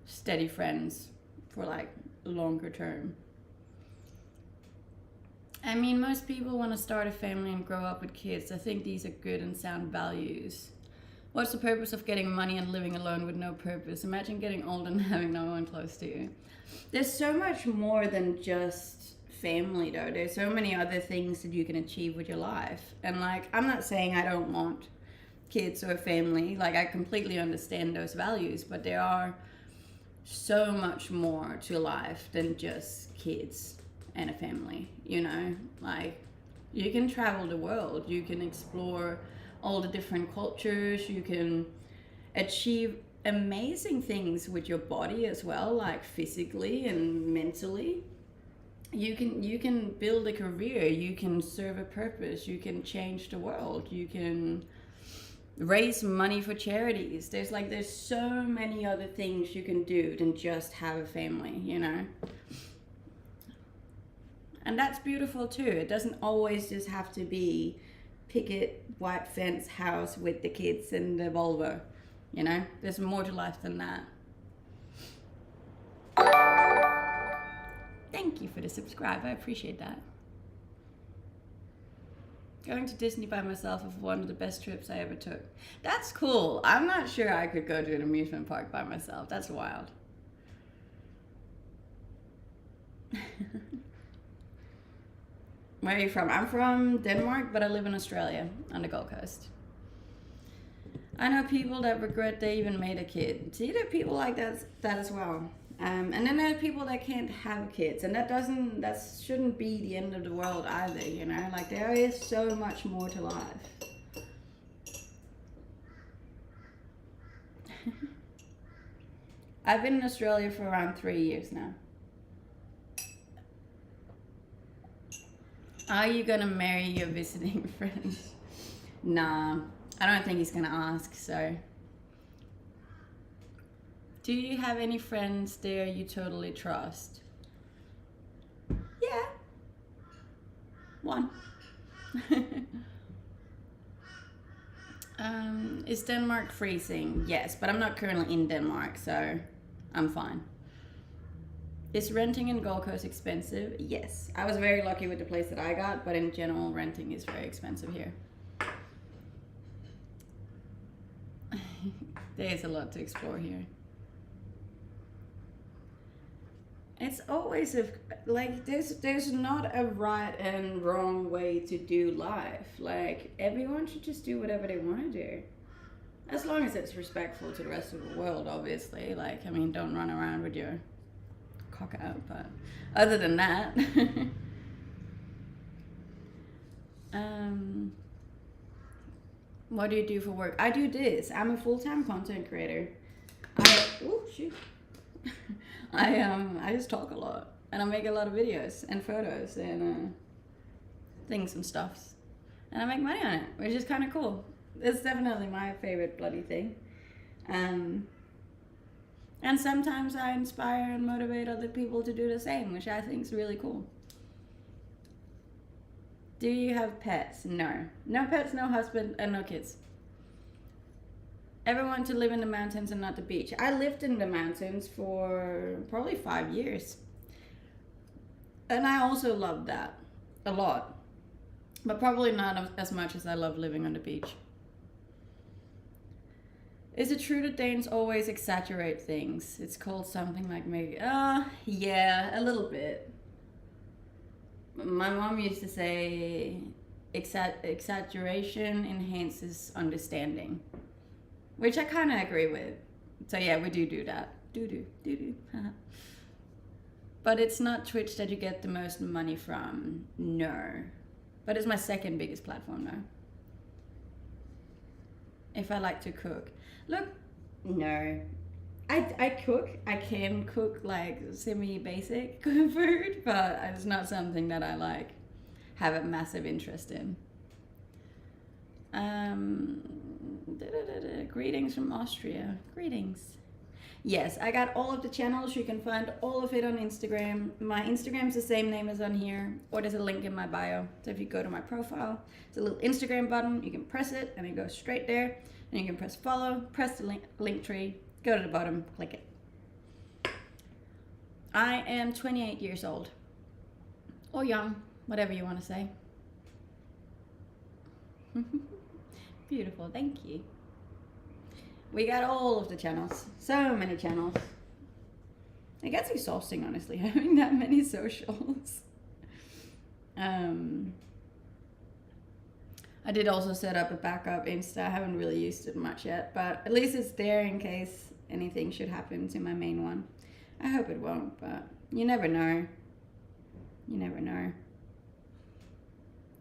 Speaker 1: steady friends for like longer term. I mean, most people want to start a family and grow up with kids. I think these are good and sound values. What's the purpose of getting money and living alone with no purpose? Imagine getting old and having no one close to you. There's so much more than just family, though. There's so many other things that you can achieve with your life. And like, I'm not saying I don't want kids or family. Like, I completely understand those values, but there are so much more to life than just kids and a family, you know? Like, you can travel the world, you can explore all the different cultures, you can achieve amazing things with your body as well, like physically and mentally. You can build a career, you can serve a purpose, you can change the world, you can raise money for charities. There's so many other things you can do than just have a family, you know? And that's beautiful too. It doesn't always just have to be picket, white fence house with the kids and the Volvo, you know? There's more to life than that. Thank you for the subscribe, I appreciate that. Going to Disney by myself was one of the best trips I ever took. That's cool. I'm not sure I could go to an amusement park by myself. That's wild. Where are you from? I'm from Denmark, but I live in Australia on the Gold Coast. I know people that regret they even made a kid. See, there are people like that as well. And then there are people that can't have kids, and that shouldn't be the end of the world either, you know? Like, there is so much more to life. I've been in Australia for around 3 years now. Are you gonna marry your visiting friend? Nah, I don't think he's gonna ask, so. Do you have any friends there you totally trust? Yeah. One. Is Denmark freezing? Yes, but I'm not currently in Denmark, so I'm fine. Is renting in Gold Coast expensive? Yes. I was very lucky with the place that I got, but in general, renting is very expensive here. There's a lot to explore here. It's always like there's not a right and wrong way to do life. Like everyone should just do whatever they want to do, as long as it's respectful to the rest of the world. Obviously, like I mean, don't run around with your cock out. But other than that, what do you do for work? I do this. I'm a full-time content creator. Oh shoot. I just talk a lot, and I make a lot of videos and photos and things and stuffs, and I make money on it, which is kind of cool. It's definitely my favorite bloody thing. And sometimes I inspire and motivate other people to do the same, which I think is really cool. Do you have pets? No. No pets, no husband, and no kids. Ever want to live in the mountains and not the beach? I lived in the mountains for probably 5 years. And I also loved that a lot. But probably not as much as I love living on the beach. Is it true that Danes always exaggerate things? It's called something like maybe, yeah, a little bit. My mom used to say exaggeration enhances understanding. Which I kind of agree with. So yeah, we do that. Do. But it's not Twitch that you get the most money from. No. But it's my second biggest platform now. If I like to cook. Look, no. I cook. I can cook like semi-basic food, but it's not something that I like have a massive interest in. Greetings from Austria. Greetings. Yes, I got all of the channels. You can find all of it on Instagram. My Instagram's the same name as on here, or there's a link in my bio. So if you go to my profile, there's a little Instagram button. You can press it and it goes straight there. And you can press follow, press the link tree, go to the bottom, click it. I am 28 years old. Or young, whatever you want to say. Beautiful, thank you. We got all of the channels. So many channels. It gets exhausting, honestly, having that many socials. I did also set up a backup Insta. I haven't really used it much yet, but at least it's there in case anything should happen to my main one. I hope it won't, but you never know. You never know.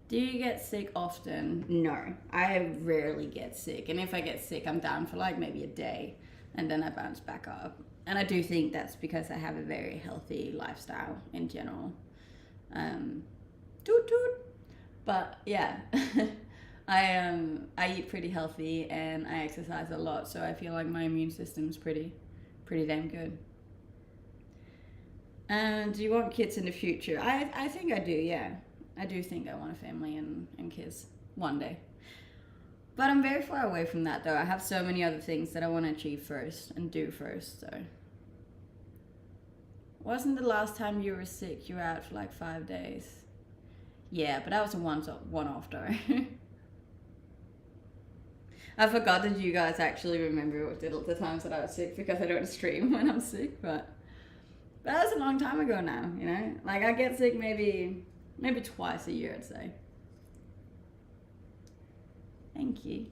Speaker 1: Do you get sick often? No, I rarely get sick. And if I get sick, I'm down for like maybe a day and then I bounce back up. And I do think that's because I have a very healthy lifestyle in general. Toot toot. But yeah, I eat pretty healthy and I exercise a lot. So I feel like my immune system's pretty damn good. And do you want kids in the future? I think I do, yeah. I do think I want a family and kids one day. But I'm very far away from that though. I have so many other things that I want to achieve first and do first, so. Wasn't the last time you were sick, you were out for like 5 days? Yeah, but that was a one-off though. I forgot that you guys actually remember the times that I was sick because I don't stream when I'm sick, but that was a long time ago now, you know? Like I get sick maybe twice a year, I'd say. Thank you.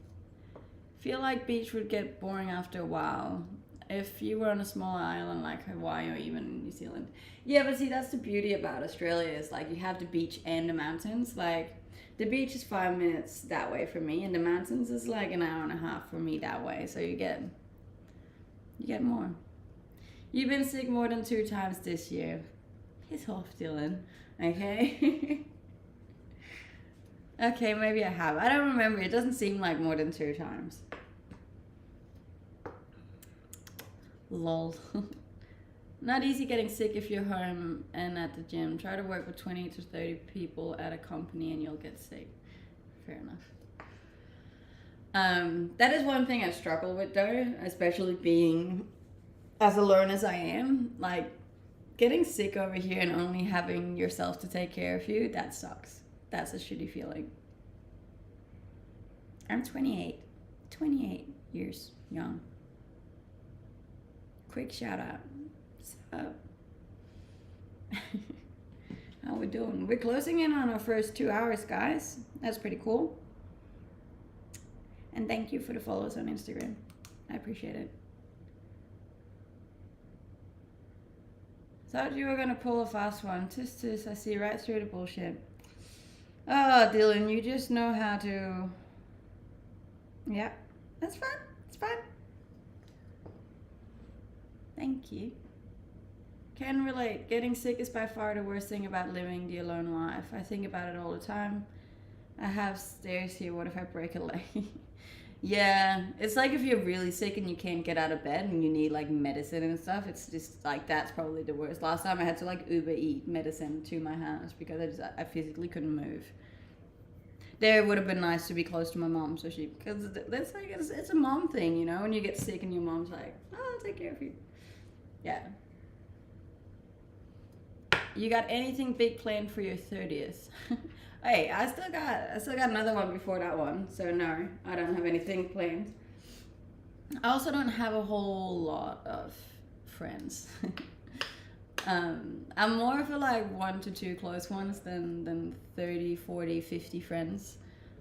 Speaker 1: Feel like beach would get boring after a while if you were on a small island like Hawaii or even New Zealand. Yeah, but see, that's the beauty about Australia is like you have the beach and the mountains. Like the beach is 5 minutes that way for me and the mountains is like an hour and a half for me that way. So you get more. You've been sick more than 2 times this year. Piss off, Dylan. Okay. Okay, maybe I have. I don't remember. It doesn't seem like more than 2 times. Lol. Not easy getting sick if you're home and at the gym. Try to work with 20 to 30 people at a company and you'll get sick. fair enough. That is one thing I struggle with though, especially being as alone as I am. Like, getting sick over here and only having yourself to take care of you, that sucks. That's a shitty feeling. I'm 28. 28 years young. Quick shout out. So, how we doing? We're closing in on our first 2 hours, guys. That's pretty cool. And thank you for the follows on Instagram. I appreciate it. Thought you were gonna pull a fast one. Tis, I see right through the bullshit. Oh, Dylan, you just know how to... Yeah, that's fine. It's fine. Thank you. Can relate. Getting sick is by far the worst thing about living the alone life. I think about it all the time. I have stairs here. What if I break a leg? Yeah, it's like if you're really sick and you can't get out of bed and you need like medicine and stuff. It's just like, that's probably the worst. Last time I had to like Uber eat medicine to my house because I physically couldn't move. There would have been nice to be close to my mom, so because that's like, it's a mom thing, you know, when you get sick and your mom's like, oh, I'll take care of you. Yeah. You got anything big planned for your 30th? Hey, I still got another one before that one, so no, I don't have anything planned. I also don't have a whole lot of friends. I'm more for like 1 to 2 close ones than 30, 40, 50 friends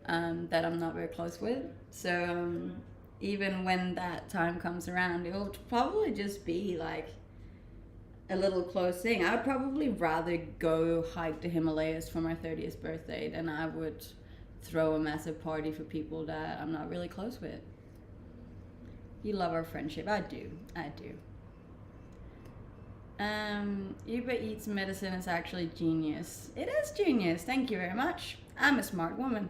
Speaker 1: that I'm not very close with. So even when that time comes around, it will probably just be like a little close thing. I would probably rather go hike the Himalayas for my 30th birthday than I would throw a massive party for people that I'm not really close with. You love our friendship. I do. Uber Eats medicine is actually genius. It is genius. Thank you very much. I'm a smart woman.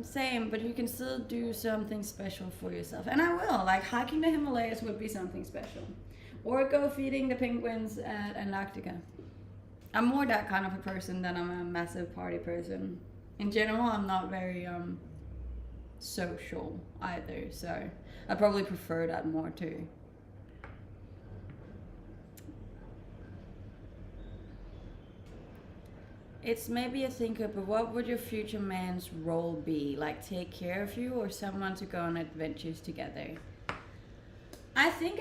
Speaker 1: Same, but you can still do something special for yourself. And I will. Like, hiking the Himalayas would be something special. Or go feeding the penguins at Antarctica. I'm more that kind of a person than I'm a massive party person. In general, I'm not very social either, so I probably prefer that more too. It's maybe a thinker, but what would your future man's role be? Like, take care of you or someone to go on adventures together? I think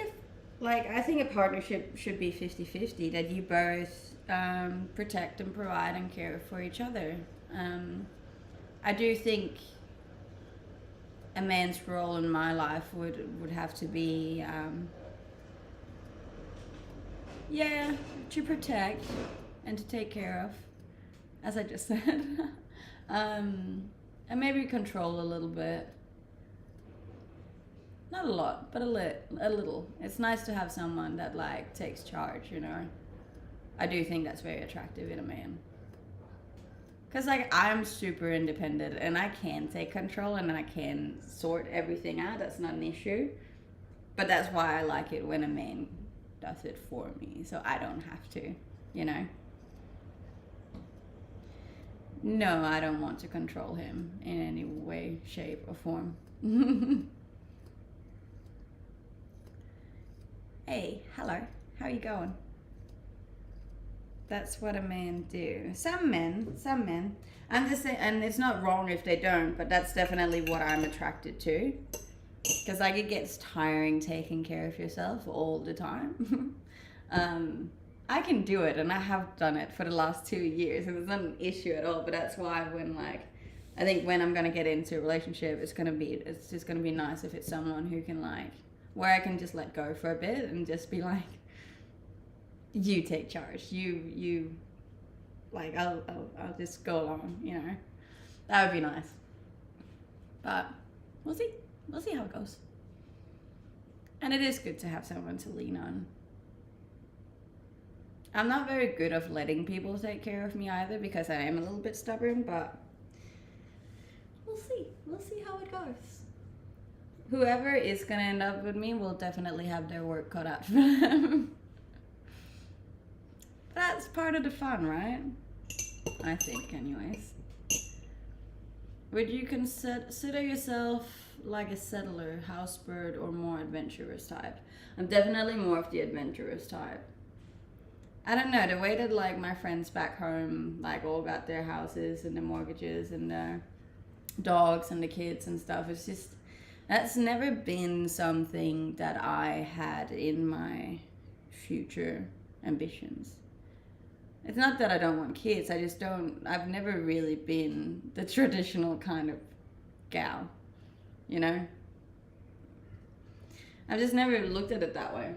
Speaker 1: a partnership should be 50-50, that you both protect and provide and care for each other. I do think a man's role in my life would have to be, to protect and to take care of, as I just said. And maybe control a little bit. Not a lot, but a little. It's nice to have someone that like takes charge, you know. I do think that's very attractive in a man. Cause like I'm super independent and I can take control and I can sort everything out. That's not an issue. But that's why I like it when a man does it for me, so I don't have to, you know. No, I don't want to control him in any way, shape, or form. Hey, hello. How are you going? That's what a man do. Some men. I'm just saying, and it's not wrong if they don't, but that's definitely what I'm attracted to. Because like it gets tiring taking care of yourself all the time. I can do it, and I have done it for the last 2 years, and it's not an issue at all. But that's why I think when I'm gonna get into a relationship, it's just gonna be nice if it's someone who can where I can just let go for a bit and just be like, you take charge. You I'll just go along, you know. That would be nice. But we'll see. We'll see how it goes. And it is good to have someone to lean on. I'm not very good at letting people take care of me either because I am a little bit stubborn, but we'll see. We'll see how it goes. Whoever is going to end up with me will definitely have their work cut out for them. That's part of the fun, right? I think, anyways. Would you consider yourself like a settler, housebird, or more adventurous type? I'm definitely more of the adventurous type. I don't know, the way that like my friends back home like all got their houses and their mortgages and their dogs and the kids and stuff, it's just that's never been something that I had in my future ambitions. It's not that I don't want kids, I just don't, I've never really been the traditional kind of gal, you know? I've just never looked at it that way.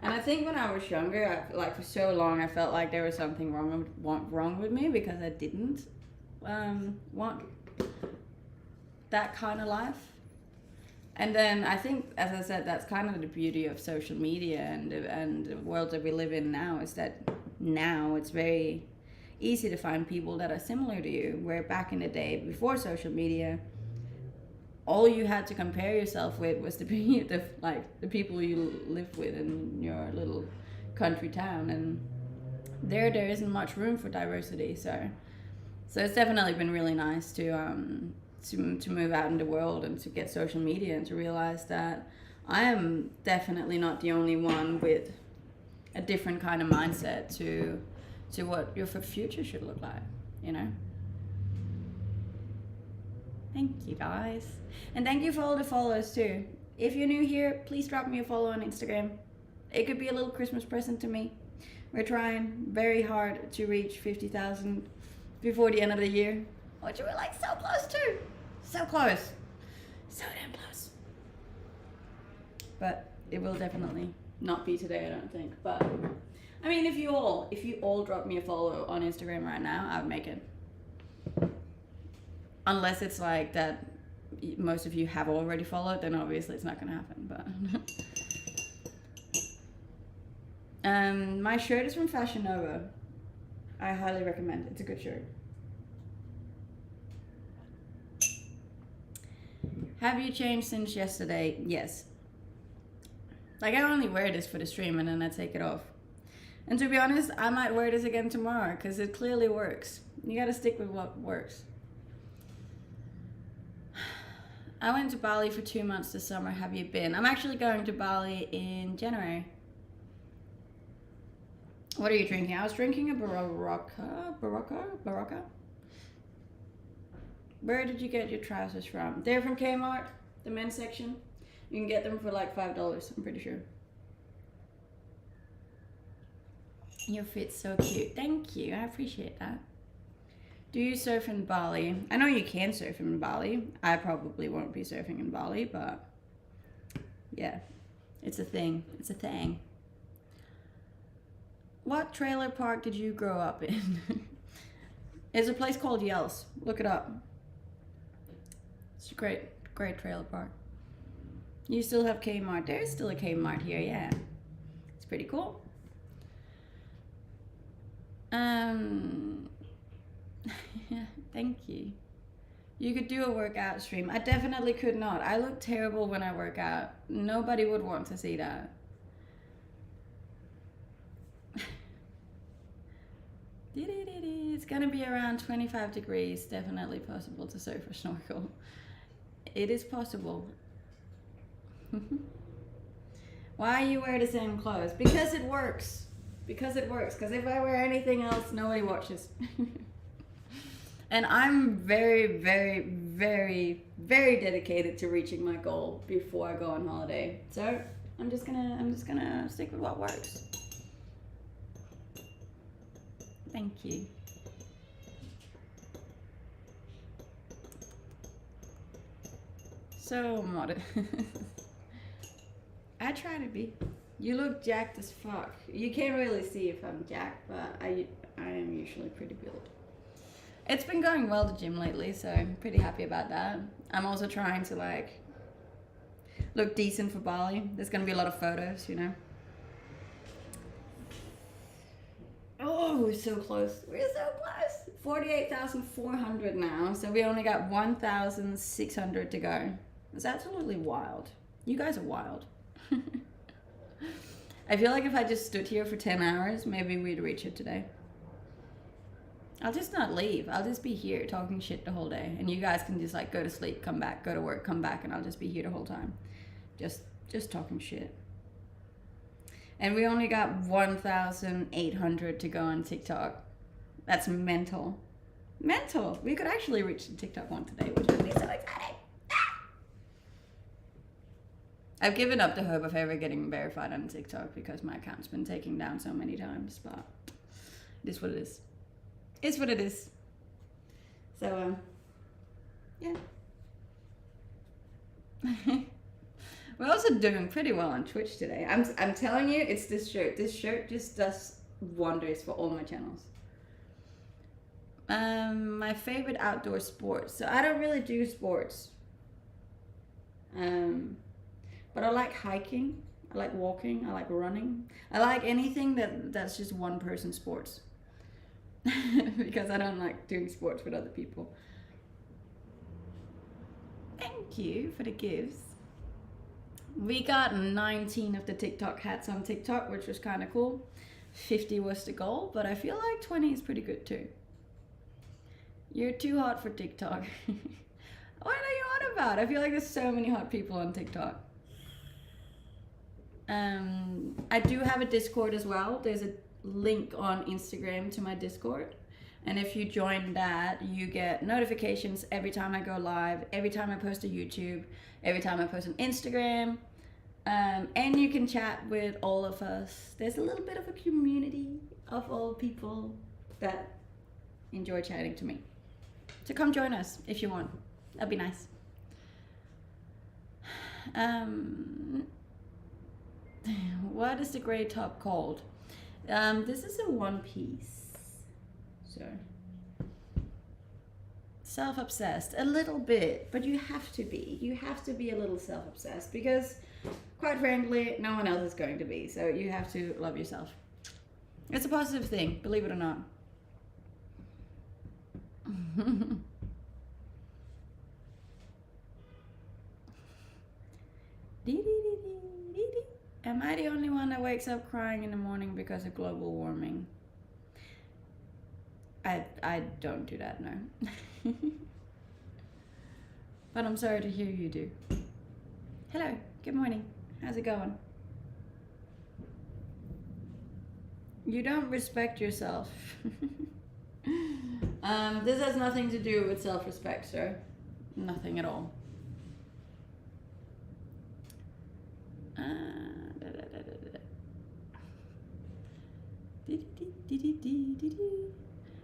Speaker 1: And I think when I was younger, like for so long, I felt like there was something wrong with me because I didn't want that kind of life. And then I think, as I said, that's kind of the beauty of social media and the world that we live in now, is that now it's very easy to find people that are similar to you, where back in the day, before social media, all you had to compare yourself with was the people you live with in your little country town, and there isn't much room for diversity. So it's definitely been really nice to move out in the world and to get social media and to realize that I am definitely not the only one with a different kind of mindset to what your future should look like, you know? Thank you guys. And thank you for all the follows too. If you're new here, please drop me a follow on Instagram. It could be a little Christmas present to me. We're trying very hard to reach 50,000 before the end of the year. Which we're like so close to. So close. So damn close. But it will definitely not be today, I don't think. But I mean, if you all drop me a follow on Instagram right now, I would make it. Unless it's like that most of you have already followed, then obviously it's not gonna happen. But my shirt is from Fashion Nova. I highly recommend it. It's a good shirt. Have you changed since yesterday? Yes. Like, I only wear this for the stream and then I take it off. And to be honest, I might wear this again tomorrow because it clearly works. You gotta stick with what works. I went to Bali for 2 months this summer. Have you been? I'm actually going to Bali in January. What are you drinking? I was drinking a Barocca. Where did you get your trousers from? They're from Kmart, the men's section. You can get them for like $5, I'm pretty sure. Your fit's so cute. Thank you, I appreciate that. Do you surf in Bali? I know you can surf in Bali. I probably won't be surfing in Bali, but yeah, it's a thing. It's a thing. What trailer park did you grow up in? It's a place called Yells. Look it up. It's a great trailer park. You still have Kmart. There's still a Kmart here, yeah. It's pretty cool. Thank you. You could do a workout stream. I definitely could not. I look terrible when I work out. Nobody would want to see that. It's gonna be around 25 degrees. Definitely possible to surf or snorkel. It is possible. Why you wear the same clothes? Because it works. Because it works. Because if I wear anything else, nobody watches. And I'm very, very, very, very dedicated to reaching my goal before I go on holiday. So I'm just gonna stick with what works. Thank you. So modest. I try to be. You look jacked as fuck. You can't really see if I'm jacked, but I am usually pretty built. It's been going well the gym lately, so I'm pretty happy about that. I'm also trying to like look decent for Bali. There's gonna be a lot of photos, you know. Oh, we're so close. We're so close. 48,400 now, so we only got 1,600 to go. It's absolutely wild. You guys are wild. I feel like if I just stood here for 10 hours, maybe we'd reach it today. I'll just not leave. I'll just be here talking shit the whole day, and you guys can just like go to sleep, come back, go to work, come back, and I'll just be here the whole time, just talking shit. And we only got 1,800 to go on TikTok. That's mental. Mental. We could actually reach the TikTok one today, which would be so exciting. I've given up the hope of ever getting verified on TikTok because my account's been taken down so many times, but it is what it is. It's what it is. So, yeah. We're also doing pretty well on Twitch today. I'm telling you, it's this shirt. This shirt just does wonders for all my channels. My favorite outdoor sports. So I don't really do sports. But I like hiking. I like walking. I like running. I like anything that's just one person sports. Because I don't like doing sports with other people. Thank you for the gifts. We got 19 of the TikTok hats on TikTok, which was kind of cool. 50 was the goal, but I feel like 20 is pretty good too. You're too hot for TikTok. What are you on about? I feel like there's so many hot people on TikTok. I do have a Discord as well. There's a link on Instagram to my Discord. And if you join that, you get notifications every time I go live, every time I post to YouTube, every time I post on Instagram. And you can chat with all of us. There's a little bit of a community of all people that enjoy chatting to me. So come join us if you want. That'd be nice. What is the gray top called? This is a one piece. So self-obsessed a little bit, but you have to be a little self-obsessed because quite frankly no one else is going to be, so you have to love yourself. It's a positive thing, believe it or not. Am I the only one that wakes up crying in the morning because of global warming? I don't do that, no. But I'm sorry to hear you do. Hello, good morning. How's it going? You don't respect yourself. This has nothing to do with self-respect, sir. Nothing at all.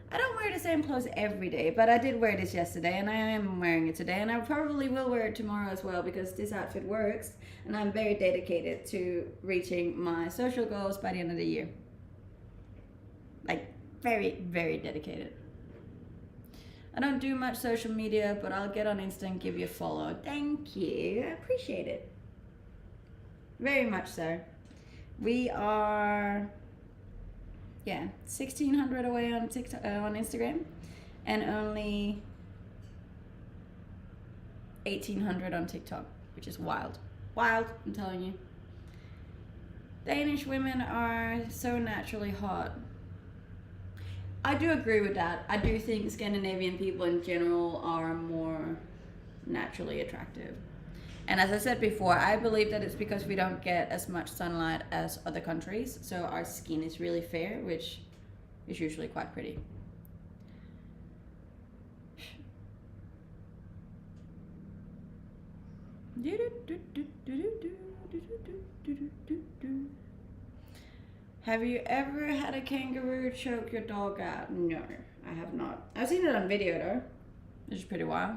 Speaker 1: I don't wear the same clothes every day, but I did wear this yesterday and I am wearing it today, and I probably will wear it tomorrow as well because this outfit works and I'm very dedicated to reaching my social goals by the end of the year. Like, very, very dedicated. I don't do much social media, but I'll get on Insta and give you a follow. Thank you. I appreciate it. Very much so. We are, 1,600 away on TikTok, on Instagram, and only 1,800 on TikTok, which is wild. Wild, I'm telling you. Danish women are so naturally hot. I do agree with that. I do think Scandinavian people in general are more naturally attractive. And as I said before, I believe that it's because we don't get as much sunlight as other countries. So our skin is really fair, which is usually quite pretty. Have you ever had a kangaroo choke your dog out? No, I have not. I've seen it on video though, which is pretty wild.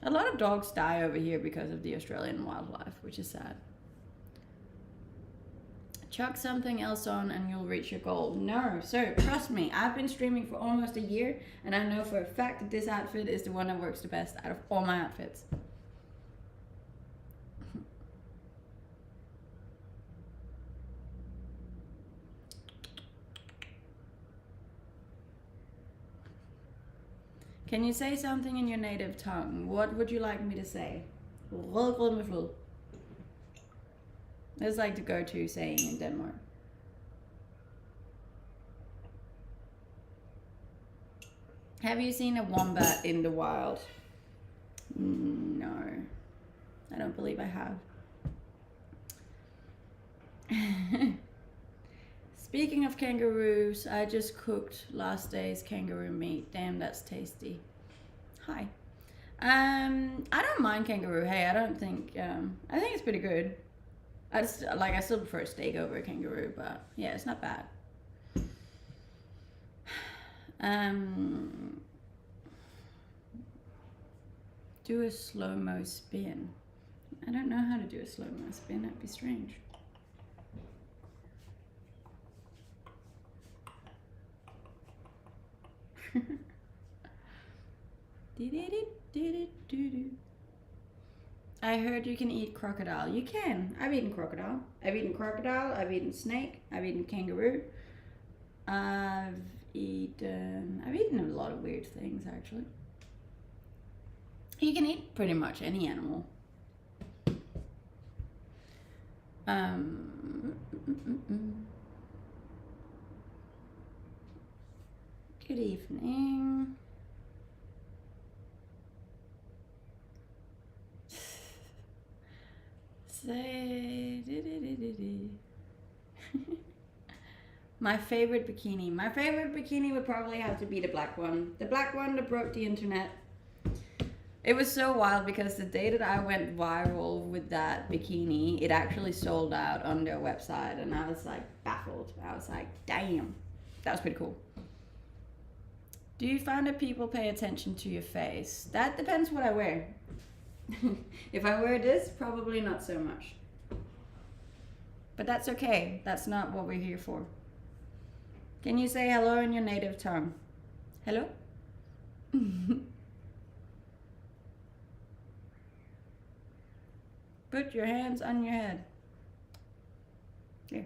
Speaker 1: A lot of dogs die over here because of the Australian wildlife, which is sad. Chuck something else on and you'll reach your goal. No, sir, trust me. I've been streaming for almost a year and I know for a fact that this outfit is the one that works the best out of all my outfits. Can you say something in your native tongue? What would you like me to say? That's like the go-to saying in Denmark. Have you seen a wombat in the wild? No, I don't believe I have. Speaking of kangaroos, I just cooked last day's kangaroo meat. Damn, that's tasty. Hi. I don't mind kangaroo. Hey, I don't think. I think it's pretty good. I still prefer steak over kangaroo, but yeah, it's not bad. Do a slow-mo spin. I don't know how to do a slow-mo spin. That'd be strange. I heard you can eat crocodile. You can. I've eaten crocodile. I've eaten crocodile. I've eaten snake. I've eaten kangaroo. I've eaten a lot of weird things actually. You can eat pretty much any animal. Good evening. Say my favorite bikini. My favorite bikini would probably have to be the black one. The black one that broke the internet. It was so wild because the day that I went viral with that bikini, it actually sold out on their website, and I was like baffled. I was like, damn, that was pretty cool. Do you find that people pay attention to your face? That depends what I wear. If I wear this, probably not so much. But that's okay. That's not what we're here for. Can you say hello in your native tongue? Hello? Put your hands on your head. Here.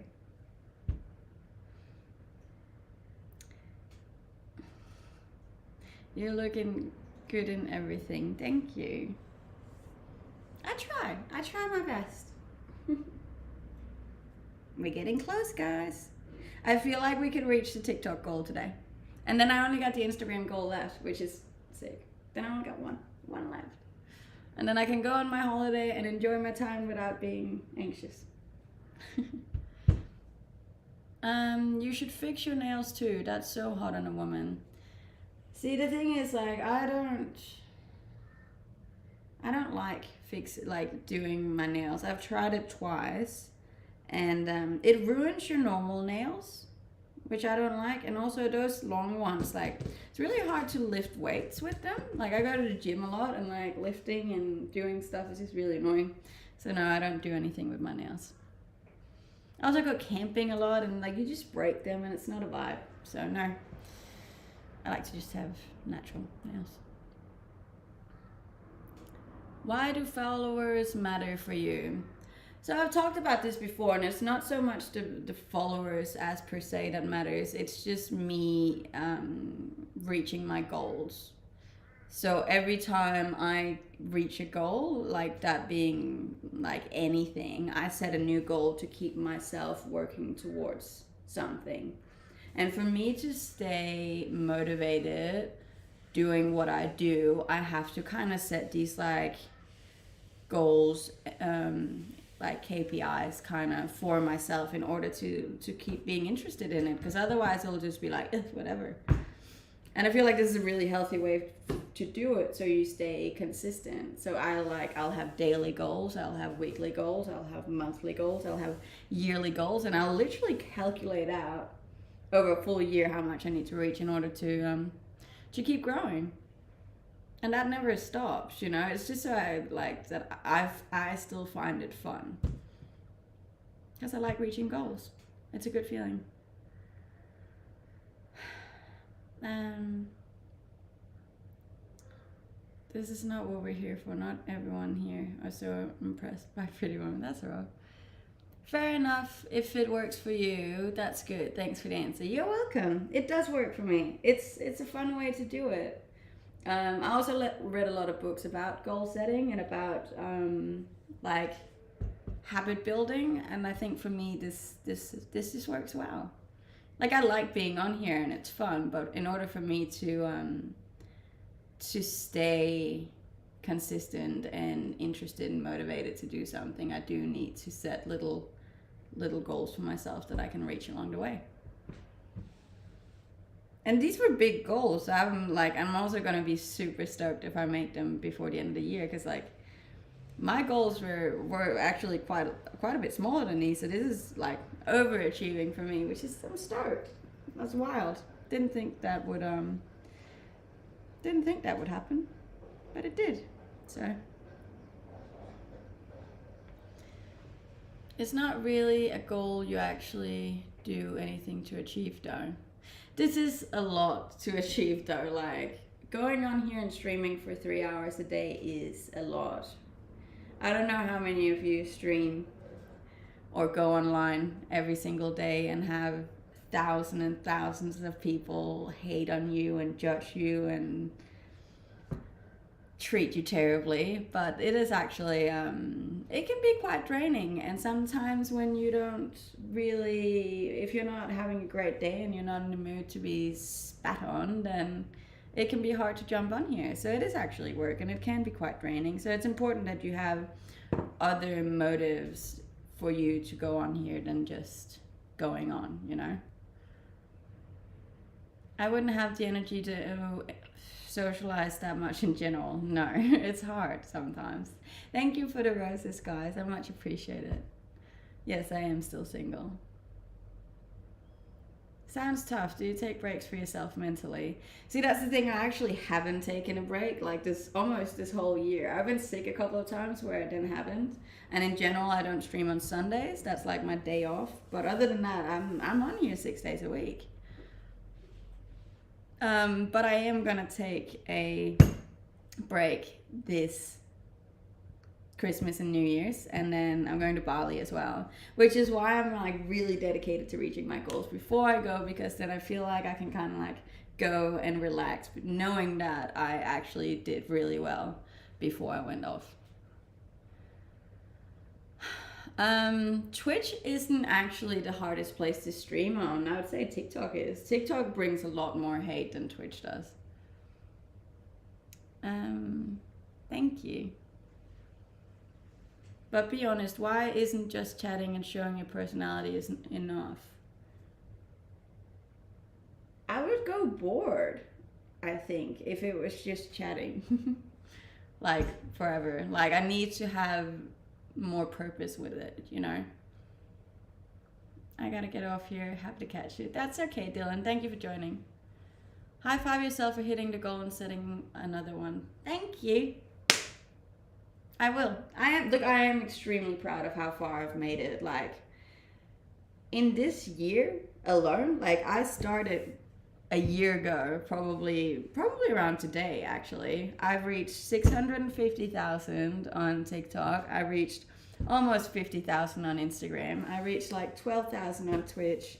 Speaker 1: You're looking good in everything. Thank you. I try my best. We're getting close, guys. I feel like we could reach the TikTok goal today. And then I only got the Instagram goal left, which is sick. Then I only got one left. And then I can go on my holiday and enjoy my time without being anxious. You should fix your nails too. That's so hot on a woman. See, the thing is, like, I don't like doing my nails. I've tried it twice, and it ruins your normal nails, which I don't like. And also those long ones, like, it's really hard to lift weights with them. Like, I go to the gym a lot, and like lifting and doing stuff is just really annoying. So no, I don't do anything with my nails. I also go camping a lot, and like you just break them, and it's not a vibe. So no, I like to just have natural nails. Why do followers matter for you? So I've talked about this before, and it's not so much the followers as per se that matters. It's just me reaching my goals. So every time I reach a goal, like that being like anything, I set a new goal to keep myself working towards something. And for me to stay motivated doing what I do, I have to kind of set these like goals, like KPIs kind of for myself in order to keep being interested in it, because otherwise it'll just be like, whatever. And I feel like this is a really healthy way to do it, so you stay consistent. So I'll have daily goals, I'll have weekly goals, I'll have monthly goals, I'll have yearly goals, and I'll literally calculate out over a full year how much I need to reach in order to keep growing. And that never stops, you know. It's just so I still find it fun, because I like reaching goals. It's a good feeling. This is not what we're here for. Not everyone here are so impressed by Pretty Woman. That's wrong. Fair enough. If it works for you, that's good. Thanks for the answer. You're welcome. It does work for me. It's a fun way to do it. I also read a lot of books about goal setting and about like habit building, and I think for me this just works well. Like, I like being on here and it's fun, but in order for me to to stay consistent and interested and motivated to do something, I do need to set little goals for myself that I can reach along the way. And these were big goals. So I'm also gonna be super stoked if I make them before the end of the year, because like my goals were actually quite a bit smaller than these. So this is like overachieving for me, which is I'm stoked. That's wild. Didn't think that would happen, but it did. So it's not really a goal you actually do anything to achieve though. This is a lot to achieve though. Like going on here and streaming for 3 hours a day is a lot. I don't know how many of you stream or go online every single day and have thousands and thousands of people hate on you and judge you and treat you terribly, but it is actually it can be quite draining. And sometimes when you don't really, if you're not having a great day and you're not in the mood to be spat on, then it can be hard to jump on here. So it is actually work, and it can be quite draining. So it's important that you have other motives for you to go on here than just going on, you know. I wouldn't have the energy to socialize that much in general. No, it's hard sometimes. Thank you for the roses, guys. I much appreciate it. Yes, I am still single. Sounds tough. Do you take breaks for yourself mentally? See, that's the thing. I actually haven't taken a break like this almost this whole year. I've been sick a couple of times where I haven't. And in general, I don't stream on Sundays. That's like my day off. But other than that, I'm on here 6 days a week. But I am gonna take a break this Christmas and New Year's, and then I'm going to Bali as well, which is why I'm like really dedicated to reaching my goals before I go, because then I feel like I can kind of like go and relax, knowing that I actually did really well before I went off. Twitch isn't actually the hardest place to stream on. I would say TikTok is. TikTok brings a lot more hate than Twitch does. Thank you. But be honest, why isn't just chatting and showing your personality isn't enough? I would go bored, I think, if it was just chatting. Like forever. Like I need to have more purpose with it, you know. I gotta get off here. Have to catch you. That's okay, Dylan. Thank you for joining. High five yourself for hitting the goal and setting another one. Thank you. I will. I am extremely proud of how far I've made it. Like in this year alone, like I started a year ago, probably around today actually. I've reached 650,000 on TikTok. I reached almost 50,000 on Instagram. I reached like 12,000 on Twitch,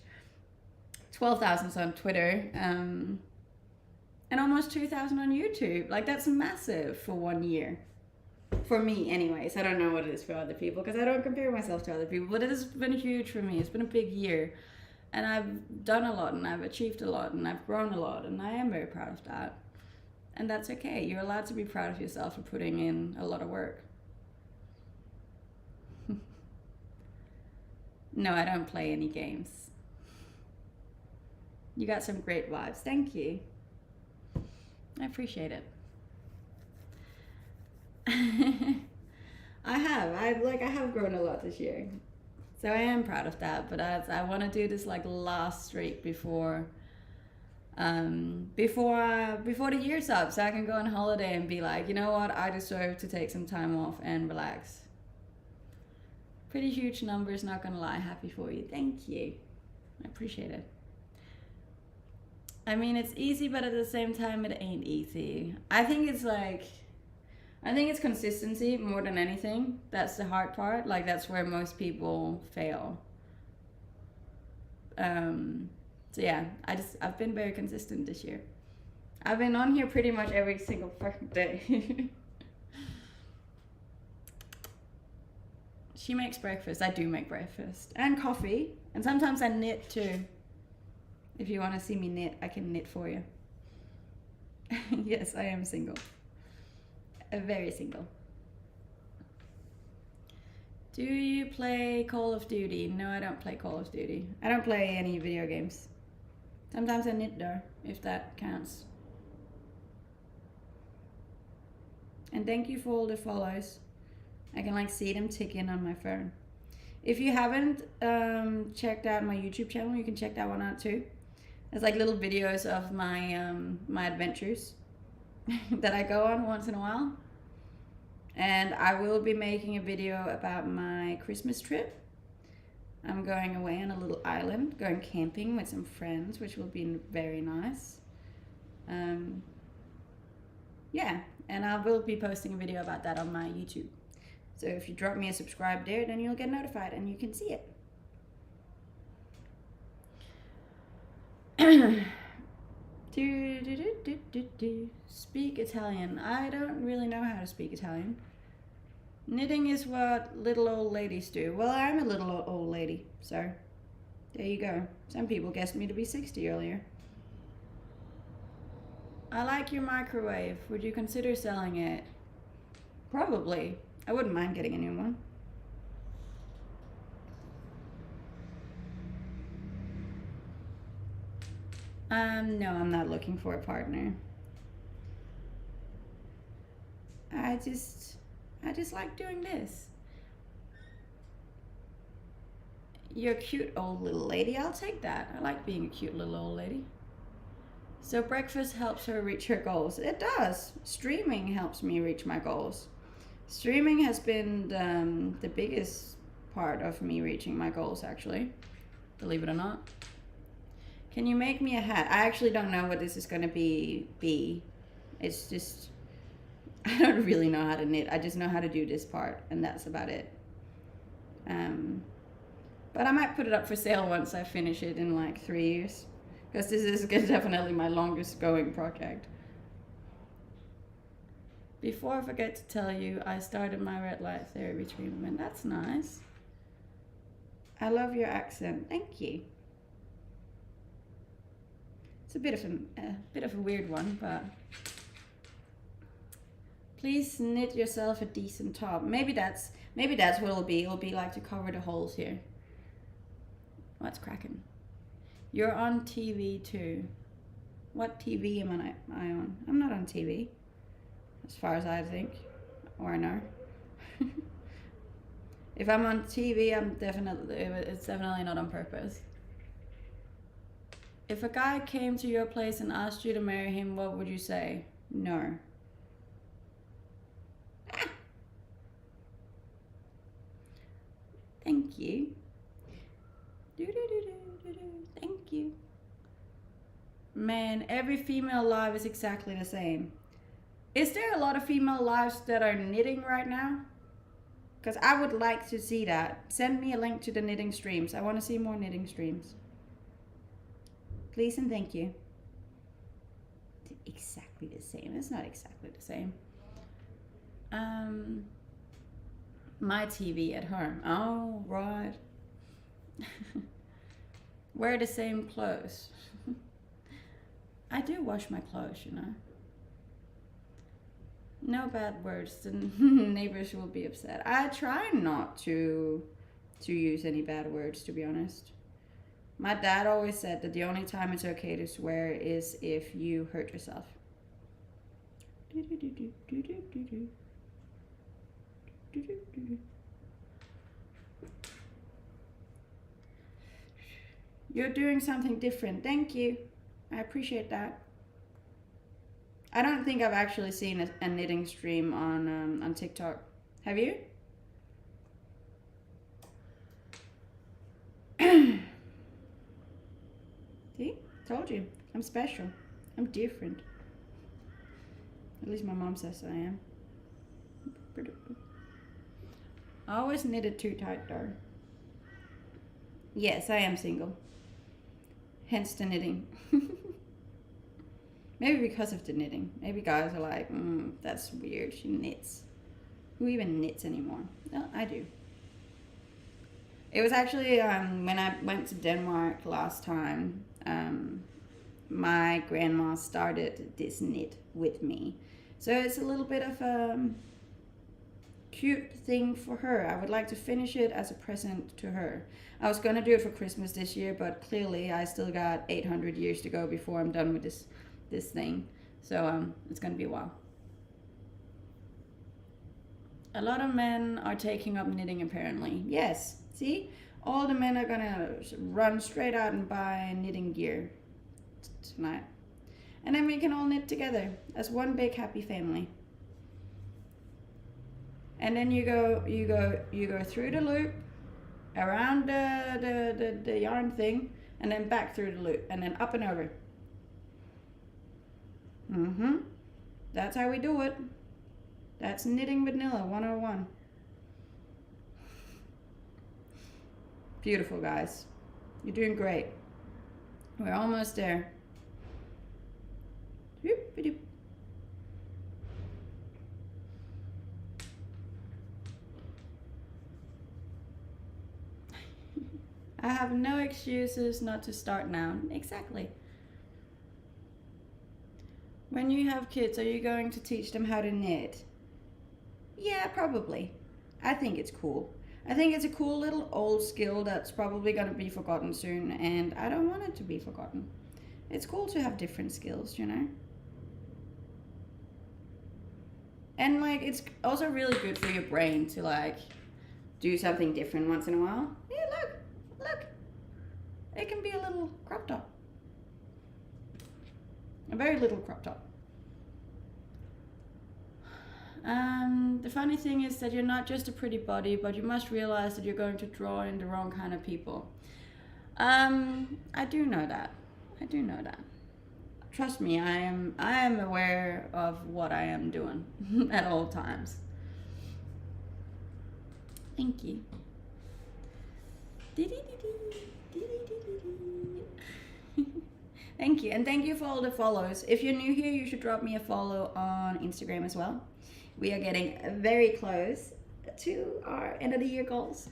Speaker 1: 12,000 on Twitter, and almost 2,000 on YouTube. Like that's massive for 1 year. For me anyways. I don't know what it is for other people because I don't compare myself to other people, but it has been huge for me. It's been a big year. And I've done a lot, and I've achieved a lot, and I've grown a lot, and I am very proud of that. And that's okay. You're allowed to be proud of yourself for putting in a lot of work. No, I don't play any games. You got some great vibes. Thank you. I appreciate it. I have grown a lot this year. So I am proud of that, but I want to do this like last streak before the year's up, so I can go on holiday and be like, you know what, I deserve to take some time off and relax. Pretty huge numbers, not gonna lie. Happy for you. Thank you. I appreciate it. I mean, it's easy, but at the same time, it ain't easy. I think it's consistency more than anything. That's the hard part. Like that's where most people fail. So yeah, I've been very consistent this year. I've been on here pretty much every single fucking day. She makes breakfast. I do make breakfast and coffee, and sometimes I knit too. If you want to see me knit, I can knit for you. Yes, I am single. Very single. Do you play Call of Duty? No, I don't play Call of Duty. I don't play any video games. Sometimes I knit though, if that counts. And thank you for all the follows. I can like see them tick in on my phone. If you haven't checked out my YouTube channel, you can check that one out too. There's like little videos of my my adventures that I go on once in a while. And I will be making a video about my Christmas trip. I'm going away on a little island, going camping with some friends, which will be very nice. Yeah, and I will be posting a video about that on my YouTube. So if you drop me a subscribe there, then you'll get notified and you can see it. Speak Italian. I don't really know how to speak Italian. Knitting is what little old ladies do. Well, I'm a little old lady, so there you go. Some people guessed me to be 60 earlier. I like your microwave. Would you consider selling it? Probably. I wouldn't mind getting a new one. No, I'm not looking for a partner. I just like doing this. You're a cute old little lady. I'll take that. I like being a cute little old lady. So breakfast helps her reach her goals. It does. Streaming helps me reach my goals. Streaming has been the biggest part of me reaching my goals, actually. Believe it or not. Can you make me a hat? I actually don't know what this is going to be. It's just, I don't really know how to knit. I just know how to do this part, and that's about it. But I might put it up for sale once I finish it in like 3 years. Because this is definitely my longest going project. Before I forget to tell you, I started my red light therapy treatment. That's nice. I love your accent. Thank you. It's a bit of a weird one, but please knit yourself a decent top. Maybe that's what it'll be. It'll be like to cover the holes here. What's cracking? You're on TV too. What TV am I on? I'm not on TV, as far as I think, or I know. If I'm on TV, it's definitely not on purpose. If a guy came to your place and asked you to marry him, what would you say? No. Ah. Thank you. Thank you. Man, every female live is exactly the same. Is there a lot of female lives that are knitting right now? Because I would like to see that. Send me a link to the knitting streams. I want to see more knitting streams. Please and thank you. Exactly the same. It's not exactly the same. My TV at home. Oh, right. Wear the same clothes. I do wash my clothes, you know. No bad words, the neighbors will be upset. I try not to use any bad words, to be honest. My dad always said that the only time it's okay to swear is if you hurt yourself. You're doing something different. Thank you. I appreciate that. I don't think I've actually seen a knitting stream on TikTok. Have you? See? Told you. I'm special. I'm different. At least my mom says I am. I always knitted too tight though. Yes, I am single. Hence the knitting. Maybe because of the knitting. Maybe guys are like, that's weird, she knits. Who even knits anymore? No, I do. It was actually when I went to Denmark last time, my grandma started this knit with me. So it's a little bit of a cute thing for her. I would like to finish it as a present to her. I was going to do it for Christmas this year, but clearly I still got 800 years to go before I'm done with this thing. So it's going to be a while. A lot of men are taking up knitting apparently. Yes, see? All the men are going to run straight out and buy knitting gear tonight. And then we can all knit together as one big happy family. And then you go through the loop, around the yarn thing, and then back through the loop, and then up and over. That's how we do it. That's knitting vanilla 101. Beautiful, guys. You're doing great. We're almost there. I have no excuses not to start now. Exactly. When you have kids, are you going to teach them how to knit? Yeah, probably. I think it's cool. I think it's a cool little old skill that's probably going to be forgotten soon, and I don't want it to be forgotten. It's cool to have different skills, you know? And like, it's also really good for your brain to like do something different once in a while. Yeah, look. It can be a little crop top. A very little crop top. The funny thing is that you're not just a pretty body, but you must realize that you're going to draw in the wrong kind of people. I do know that. Trust me, I am aware of what I am doing at all times. Thank you. Thank you, and thank you for all the follows. If you're new here, you should drop me a follow on Instagram as well. We are getting very close to our end of the year goals.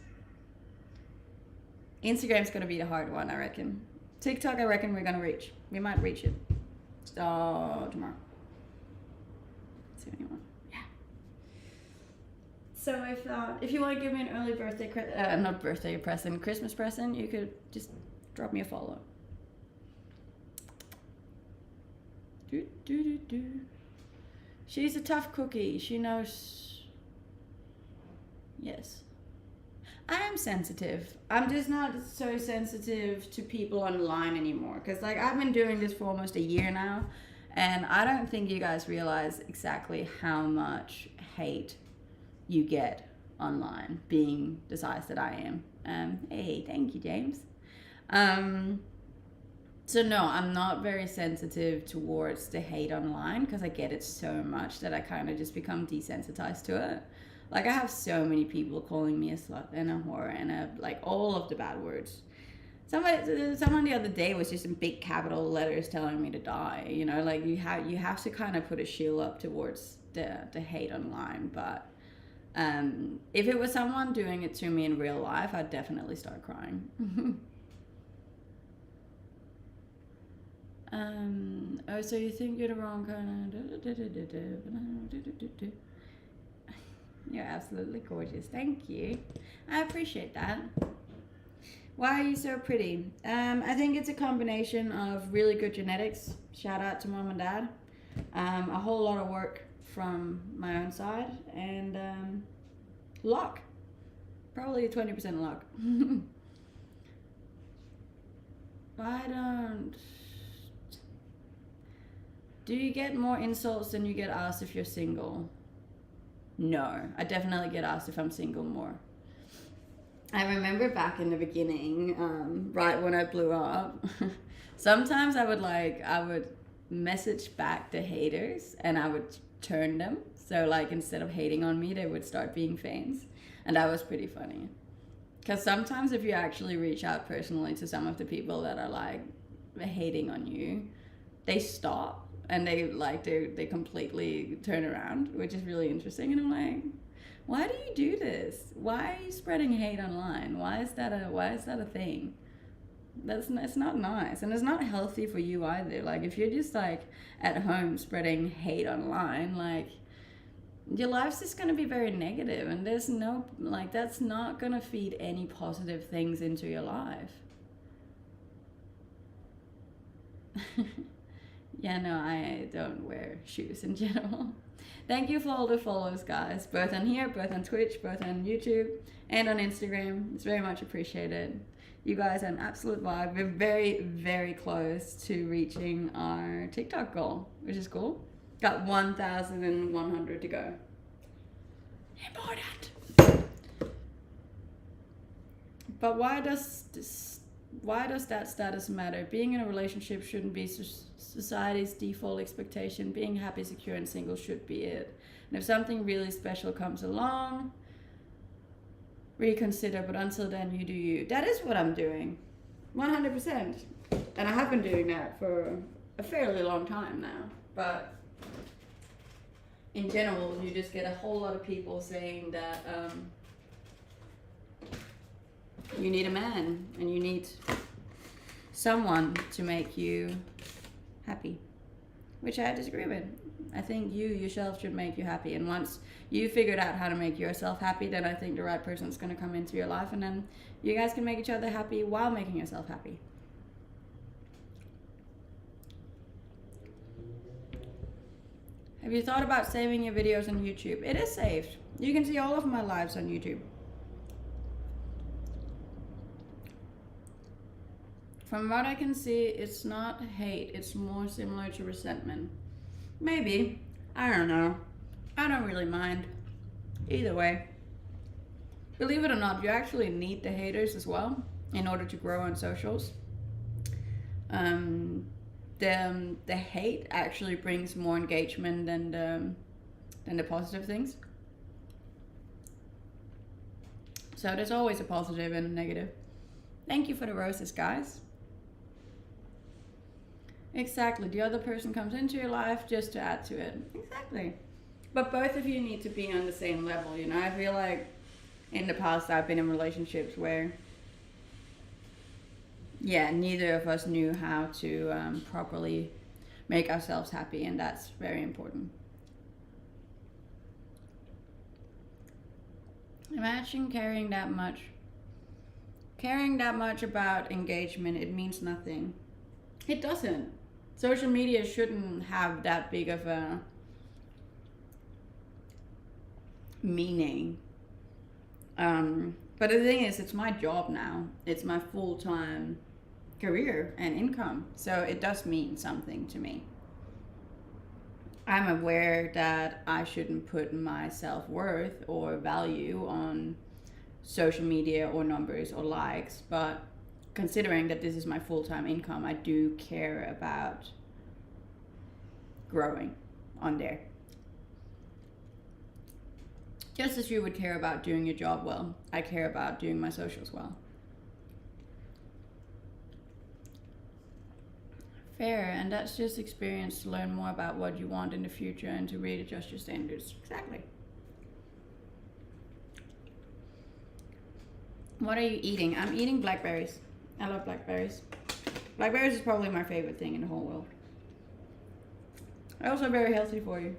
Speaker 1: Instagram's gonna be the hard one, I reckon. TikTok, I reckon we're gonna reach. We might reach it tomorrow. See anyone? Yeah. So if you want to give me an early Christmas present, you could just drop me a follow. She's a tough cookie. She knows. Yes. I am sensitive. I'm just not so sensitive to people online anymore. Because like I've been doing this for almost a year now. And I don't think you guys realize exactly how much hate you get online being the size that I am. Hey, thank you, James. So no, I'm not very sensitive towards the hate online because I get it so much that I kind of just become desensitized to it. Like I have so many people calling me a slut and a whore and like all of the bad words. Someone the other day was just in big capital letters telling me to die. You know, like you have to kind of put a shield up towards the hate online. But if it was someone doing it to me in real life, I'd definitely start crying. Oh, so you think you're the wrong kind of... You're absolutely gorgeous. Thank you. I appreciate that. Why are you so pretty? I think it's a combination of really good genetics. Shout out to mom and dad. A whole lot of work from my own side. And luck. Probably 20% luck. Do you get more insults than you get asked if you're single? No, I definitely get asked if I'm single more. I remember back in the beginning, right when I blew up, sometimes I would message back the haters and I would turn them. So like instead of hating on me, they would start being fans. And that was pretty funny. Because sometimes if you actually reach out personally to some of the people that are like hating on you, they stop. And they completely turn around, which is really interesting. And I'm like, why do you do this? Why are you spreading hate online? Why is that a thing? It's not nice, and it's not healthy for you either. Like if you're just like at home spreading hate online, like your life's just going to be very negative, and there's no, like, that's not going to feed any positive things into your life. Yeah, no, I don't wear shoes in general. Thank you for all the follows, guys, both on here, both on Twitch, both on YouTube, and on Instagram. It's very much appreciated. You guys are an absolute vibe. We're very, very close to reaching our TikTok goal, which is cool. Got 1,100 to go. Important. But why does that status matter? Being in a relationship shouldn't be society's default expectation. Being happy, secure, and single should be it. And if something really special comes along, reconsider. But until then, you do you. That is what I'm doing, 100%. And I have been doing that for a fairly long time now. But in general, you just get a whole lot of people saying that you need a man and you need someone to make you happy, which I disagree with. I think you yourself should make you happy, and once you figured out how to make yourself happy, then I think the right person's going to come into your life, and then you guys can make each other happy while making yourself happy. Have you thought about saving your videos on YouTube? It is saved. You can see all of my lives on YouTube. From what I can see, it's not hate. It's more similar to resentment. Maybe. I don't know. I don't really mind. Either way. Believe it or not, you actually need the haters as well in order to grow on socials. The hate actually brings more engagement than the positive things. So there's always a positive and a negative. Thank you for the roses, guys. Exactly. The other person comes into your life just to add to it. Exactly. But both of you need to be on the same level, you know? I feel like in the past I've been in relationships where, yeah, neither of us knew how to properly make ourselves happy, and that's very important. Imagine caring that much about engagement. It means nothing. It doesn't. Social media shouldn't have that big of a meaning. But the thing is, it's my job now. It's my full-time career and income. So it does mean something to me. I'm aware that I shouldn't put my self-worth or value on social media or numbers or likes, but considering that this is my full-time income, I do care about growing on there. Just as you would care about doing your job well, I care about doing my socials well. Fair, and that's just experience to learn more about what you want in the future and to readjust your standards. Exactly. What are you eating? I'm eating blackberries. I love blackberries. Blackberries is probably my favorite thing in the whole world. Also very healthy for you.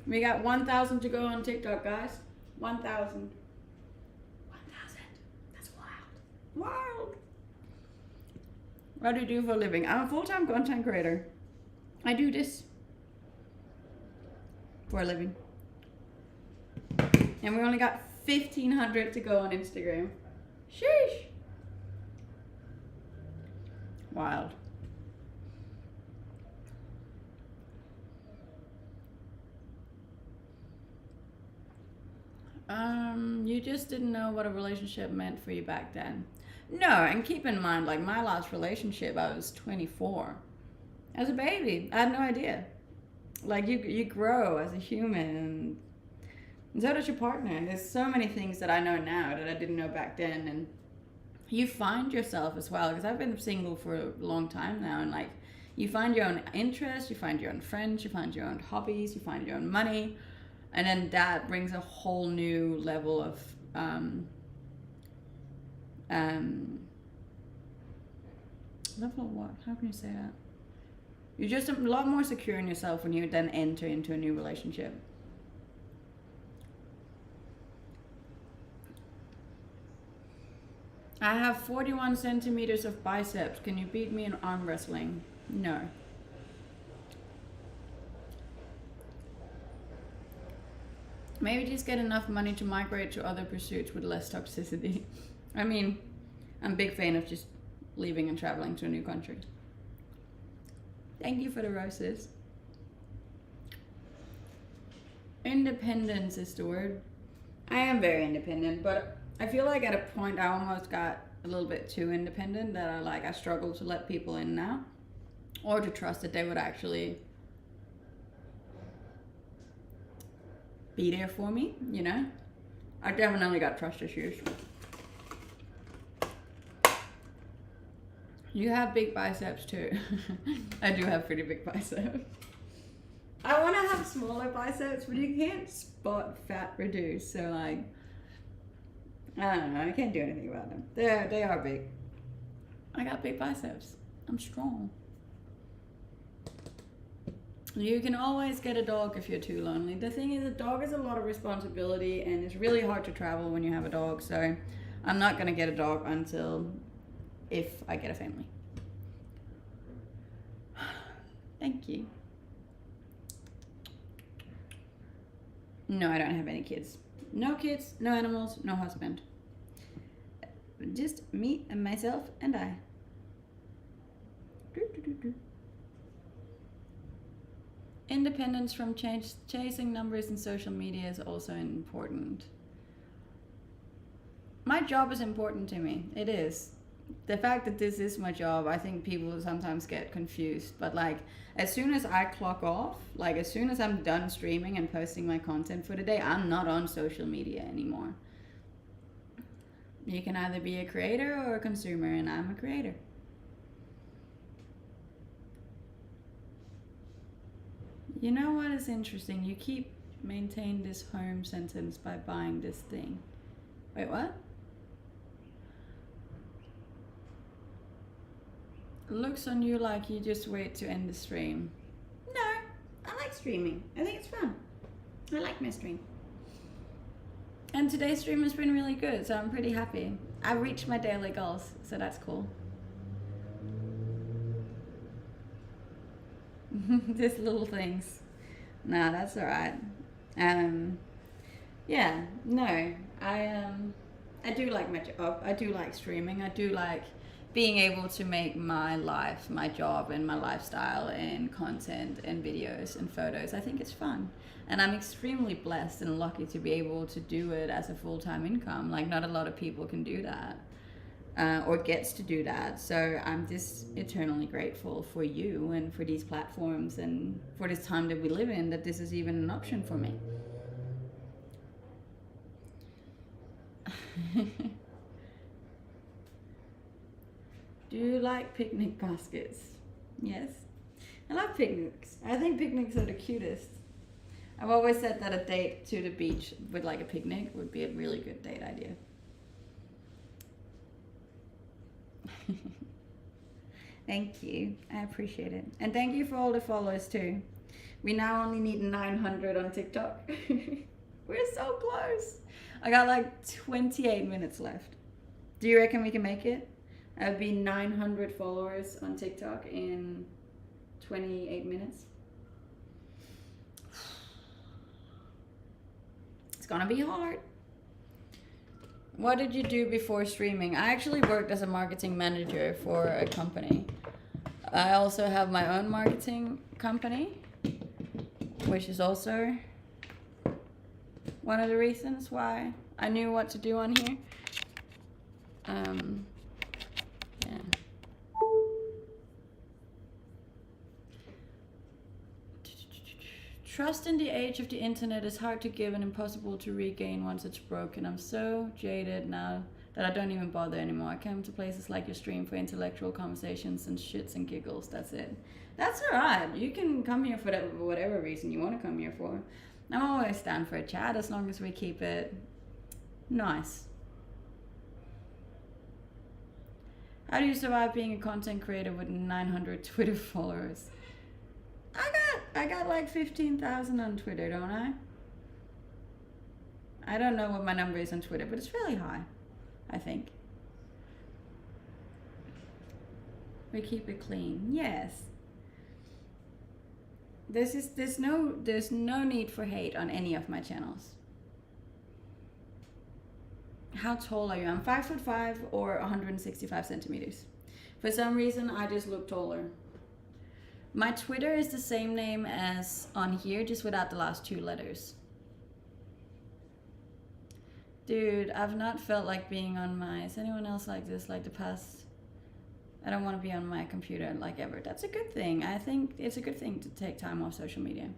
Speaker 1: We got 1,000 to go on TikTok, guys. 1,000. 1,000. That's wild. Wild. What do you do for a living? I'm a full-time content creator. I do this for a living. And we only got 1,500 to go on Instagram. Sheesh. Wild. You just didn't know what a relationship meant for you back then. No, and keep in mind, like my last relationship, I was 24. As a baby, I had no idea. Like you grow as a human, and so does your partner. And there's so many things that I know now that I didn't know back then. And you find yourself as well, because I've been single for a long time now, and like you find your own interests, you find your own friends, you find your own hobbies, you find your own money. And then that brings a whole new level of level of what? How can you say that? You're just a lot more secure in yourself when you then enter into a new relationship. I have 41 centimeters of biceps. Can you beat me in arm wrestling? No. Maybe just get enough money to migrate to other pursuits with less toxicity. I mean, I'm a big fan of just leaving and traveling to a new country. Thank you for the roses. Independence is the word. I am very independent, but I feel like at a point I almost got a little bit too independent that I struggle to let people in now, or to trust that they would actually be there for me, you know? I definitely got trust issues. You have big biceps too. I do have pretty big biceps. I want to have smaller biceps, but you can't spot fat reduce, so like, I don't know, I can't do anything about them. They are big. I got big biceps. I'm strong. You can always get a dog if you're too lonely. The thing is, a dog is a lot of responsibility and it's really hard to travel when you have a dog, so I'm not gonna get a dog until if I get a family. Thank you. No, I don't have any kids. No kids, no animals, no husband. Just me and myself and I. Independence from chasing numbers in social media is also important. My job is important to me. It is. The fact that this is my job, I think people sometimes get confused. But like, as soon as I clock off, like as soon as I'm done streaming and posting my content for the day, I'm not on social media anymore. You can either be a creator or a consumer, and I'm a creator. You know what is interesting? You keep maintain this home sentence by buying this thing. Wait, what? Looks on you like you just wait to end the stream. No, I like streaming. I think it's fun. I like my stream. And today's stream has been really good, so I'm pretty happy. I reached my daily goals, so that's cool. Just little things. Nah, that's alright. Yeah, no, I do like my job. I do like streaming. I do like being able to make my life, my job, and my lifestyle, and content, and videos, and photos. I think it's fun. And I'm extremely blessed and lucky to be able to do it as a full-time income. Like, not a lot of people can do that, or gets to do that. So I'm just eternally grateful for you and for these platforms and for this time that we live in, that this is even an option for me. Do you like picnic baskets? Yes. I love picnics. I think picnics are the cutest. I've always said that a date to the beach with like a picnic would be a really good date idea. Thank you. I appreciate it. And thank you for all the followers too. We now only need 900 on TikTok. We're so close. I got like 28 minutes left. Do you reckon we can make it? That would be 900 followers on TikTok in 28 minutes. It's gonna be hard. What did you do before streaming? I actually worked as a marketing manager for a company. I also have my own marketing company, which is also one of the reasons why I knew what to do on here. Yeah. Trust in the age of the internet is hard to give and impossible to regain once it's broken. I'm so jaded now that I don't even bother anymore. I come to places like your stream for intellectual conversations and shits and giggles. That's it. That's alright. You can come here for whatever reason you want to come here for. I'm always down for a chat as long as we keep it nice. How do you survive being a content creator with 900 Twitter followers? I got like 15,000 on Twitter, don't I? I don't know what my number is on Twitter, but it's really high, I think. We keep it clean. Yes. There's no need for hate on any of my channels. How tall are you? I'm 5'5" or 165 centimeters. For some reason, I just look taller. My Twitter is the same name as on here, just without the last 2 letters. Dude, I've not felt like being on my... Is anyone else like this? Like the past... I don't want to be on my computer like ever. That's a good thing. I think it's a good thing to take time off social media.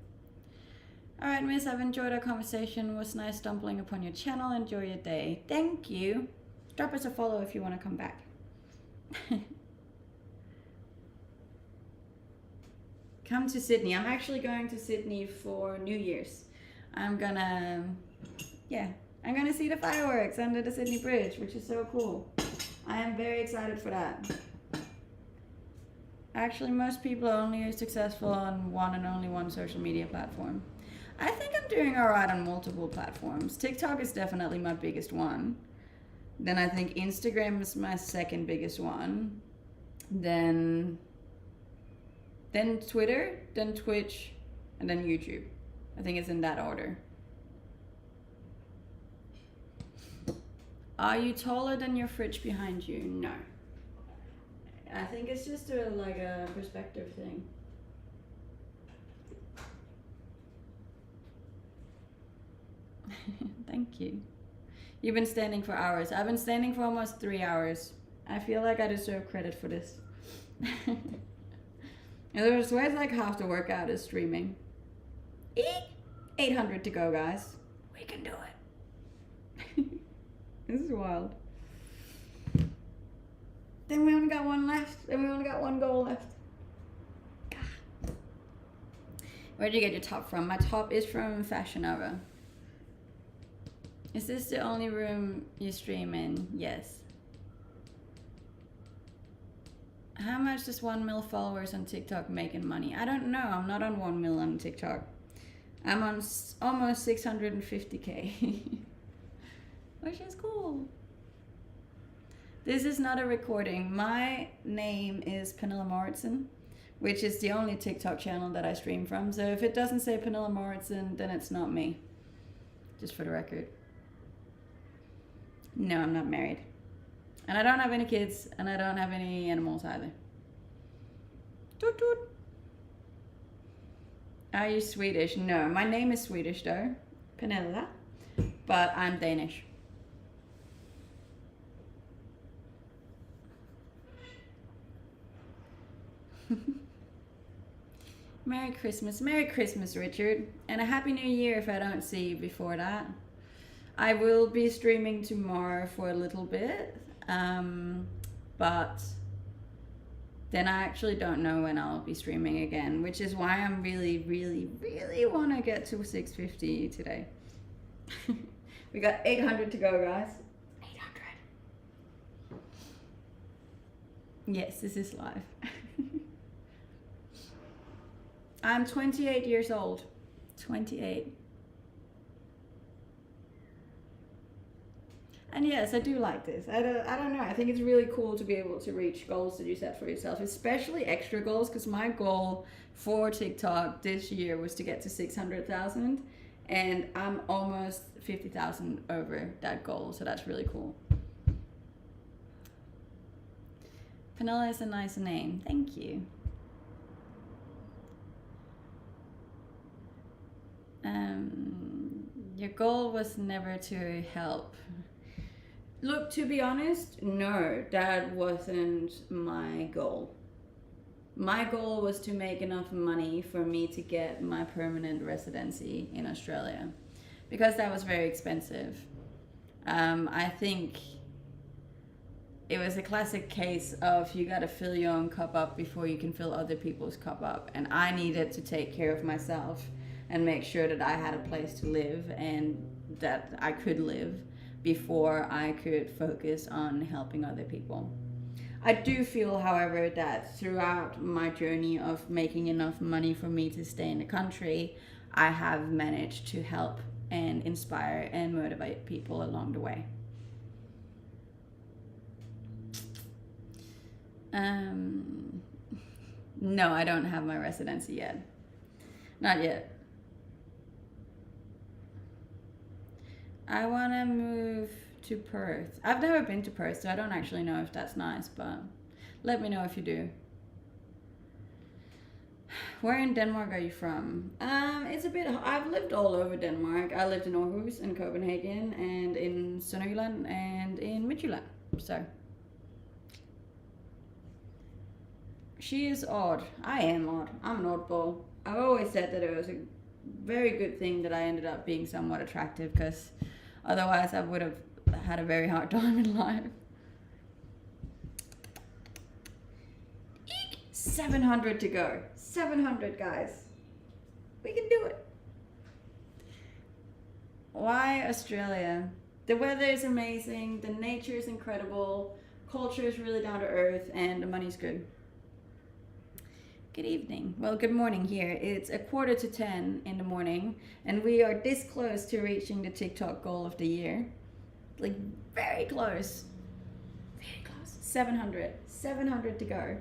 Speaker 1: Alright, miss, I've enjoyed our conversation. It was nice stumbling upon your channel. Enjoy your day. Thank you. Drop us a follow if you want to come back. Come to Sydney. I'm actually going to Sydney for New Year's. I'm gonna see the fireworks under the Sydney Bridge, which is so cool. I am very excited for that. Actually, most people are only successful on one and only one social media platform. I think I'm doing alright on multiple platforms. TikTok is definitely my biggest one. Then I think Instagram is my second biggest one. Then Twitter, then Twitch, and then YouTube. I think it's in that order. Are you taller than your fridge behind you? No. I think it's just like a perspective thing. Thank you. You've been standing for hours. I've been standing for almost 3 hours. I feel like I deserve credit for this. And there's like half the workout is streaming. 800 to go, guys. We can do it. This is wild. Then we only got one left. Then we only got one goal left. God. Where did you get your top from? My top is from Fashion Nova. Is this the only room you stream in? Yes. How much does 1 mil followers on TikTok make in money? I don't know. I'm not on 1 mil on TikTok. I'm on almost 650K. Which is cool. This is not a recording. My name is Pernilla Moritzen, which is the only TikTok channel that I stream from. So if it doesn't say Pernilla Moritzen, then it's not me. Just for the record. No, I'm not married. And I don't have any kids, and I don't have any animals either. Toot toot. Are you Swedish? No, my name is Swedish though. Pernilla. But I'm Danish. Merry Christmas. Merry Christmas, Richard. And a Happy New Year if I don't see you before that. I will be streaming tomorrow for a little bit. But then I actually don't know when I'll be streaming again, which is why I'm really want to get to 650 today. We got 800 to go, guys. 800. Yes, this is live. I'm 28 years old. 28. And yes, I do like this. I don't know. I think it's really cool to be able to reach goals that you set for yourself, especially extra goals, because my goal for TikTok this year was to get to 600,000, and I'm almost 50,000 over that goal, so that's really cool. Pernilla is a nice name. Thank you. Your goal was never to help. Look, to be honest, no, that wasn't my goal. My goal was to make enough money for me to get my permanent residency in Australia, because that was very expensive. I think it was a classic case of you gotta fill your own cup up before you can fill other people's cup up, and I needed to take care of myself and make sure that I had a place to live and that I could live before I could focus on helping other people. I do feel, however, that throughout my journey of making enough money for me to stay in the country, I have managed to help and inspire and motivate people along the way. No, I don't have my residency yet. Not yet. I want to move to Perth. I've never been to Perth, so I don't actually know if that's nice, but let me know if you do. Where in Denmark are you from? It's a bit. I've lived all over Denmark. I lived in Aarhus, in Copenhagen, and in Sønderjylland, and in Midtjylland. So she is odd. I am odd. I'm an oddball. I've always said that it was a very good thing that I ended up being somewhat attractive, because otherwise I would have had a very hard time in life. 700 to go. 700, guys. We can do it. Why Australia? The weather is amazing, the nature is incredible, culture is really down to earth, and the money's good. Good evening. Well, good morning here. It's 9:45 in the morning, and we are this close to reaching the TikTok goal of the year. Like, very close. Very close. 700 to go.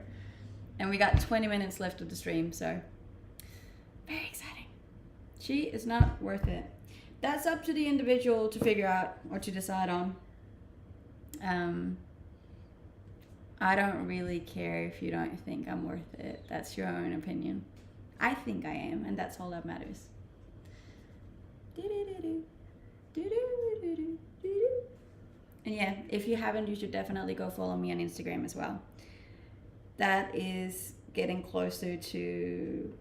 Speaker 1: And we got 20 minutes left of the stream, so very exciting. She is not worth it. That's up to the individual to figure out or to decide on. I don't really care if you don't think I'm worth it. That's your own opinion. I think I am, and that's all that matters. And yeah, if you haven't, you should definitely go follow me on Instagram as well. That is getting closer to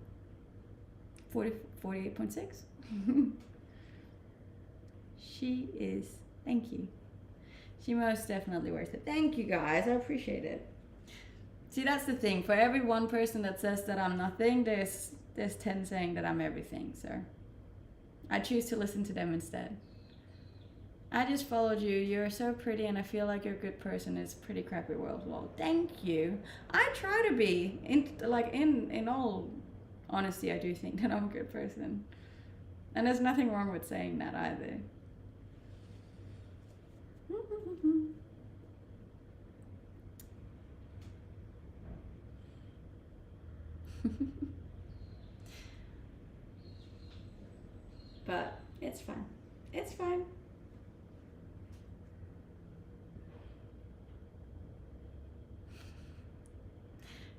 Speaker 1: 48.6. She is, thank you. She most definitely worth it. Thank you, guys. I appreciate it. See, that's the thing. For every one person that says that I'm nothing, there's 10 saying that I'm everything. So I choose to listen to them instead. I just followed you. You're so pretty, and I feel like you're a good person. It's a pretty crappy world. Well, thank you. I try to be. In all honesty, I do think that I'm a good person. And there's nothing wrong with saying that either. But it's fine. It's fine.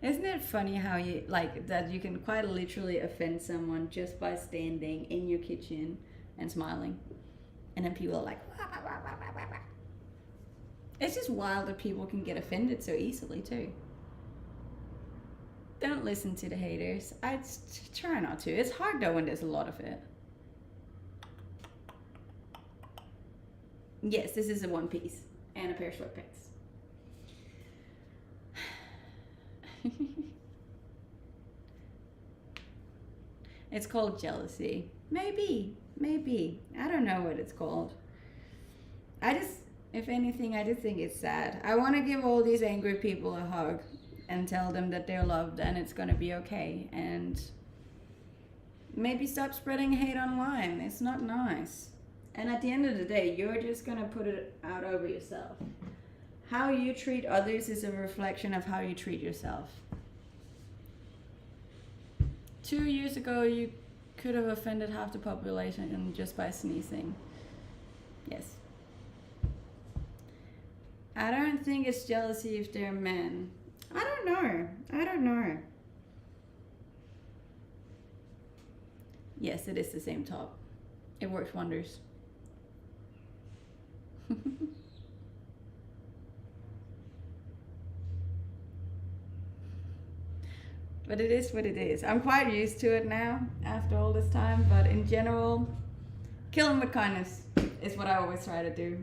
Speaker 1: Isn't it funny how you like that you can quite literally offend someone just by standing in your kitchen and smiling, and then people are like, wah, wah, wah, wah, wah, wah. It's just wild that people can get offended so easily too. Don't listen to the haters. I try not to. It's hard though when there's a lot of it. Yes, this is a one piece and a pair of sweatpants. It's called jealousy. Maybe. I don't know what it's called. If anything, I just think it's sad. I want to give all these angry people a hug and tell them that they're loved and it's going to be okay. And maybe stop spreading hate online. It's not nice. And at the end of the day, you're just going to put it out over yourself. How you treat others is a reflection of how you treat yourself. 2 years ago, you could have offended half the population just by sneezing. Yes. I don't think it's jealousy if they're men. I don't know. Yes, it is the same top. It works wonders. But it is what it is. I'm quite used to it now after all this time, but in general, kill them with kindness is what I always try to do.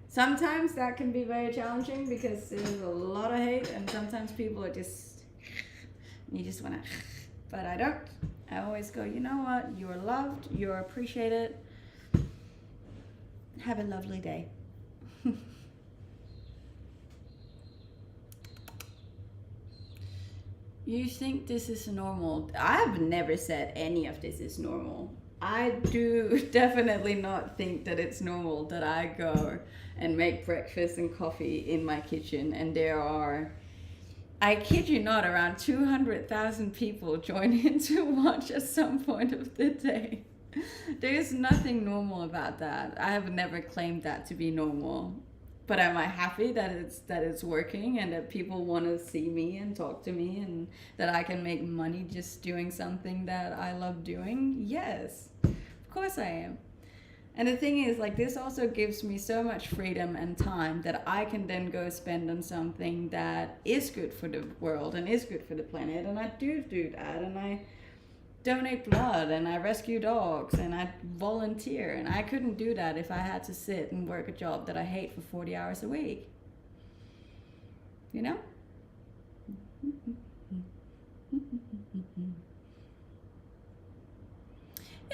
Speaker 1: Sometimes that can be very challenging because there's a lot of hate, and sometimes people are just, you just want to, but I don't. I always go, you know what? You are loved. You are appreciated. Have a lovely day. You think this is normal? I've never said any of this is normal. I do definitely not think that it's normal that I go and make breakfast and coffee in my kitchen and there are, I kid you not, around 200,000 people join in to watch at some point of the day. There's nothing normal about that. I have never claimed that to be normal. But am I happy that it's working and that people want to see me and talk to me and that I can make money just doing something that I love doing? Yes, of course I am. And the thing is, like, this also gives me so much freedom and time that I can then go spend on something that is good for the world and is good for the planet. And I do that, and I donate blood and I rescue dogs and I volunteer, and I couldn't do that if I had to sit and work a job that I hate for 40 hours a week. You know?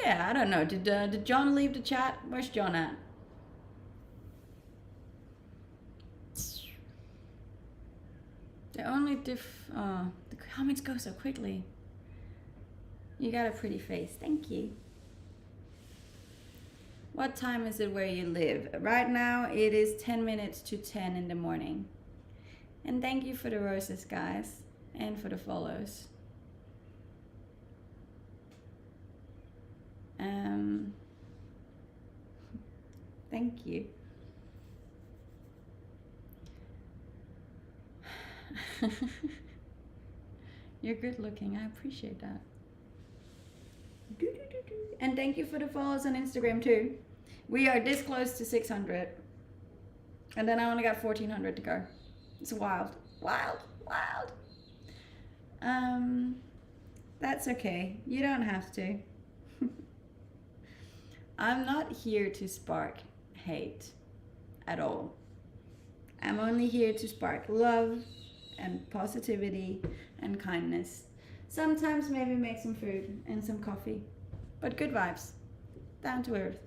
Speaker 1: Yeah, I don't know. Did John leave the chat? Where's John at? The only the comments go so quickly. You got a pretty face. Thank you. What time is it where you live? Right now it is 10 minutes to 10 in the morning. And thank you for the roses, guys, and for the follows. Thank you. You're good looking. I appreciate that. And thank you for the follows on Instagram too. We are this close to 600. And then I only got 1,400 to go. It's wild. Wild. Wild. That's okay. You don't have to. I'm not here to spark hate at all. I'm only here to spark love and positivity and kindness. Sometimes maybe make some food and some coffee. But good vibes. Down to earth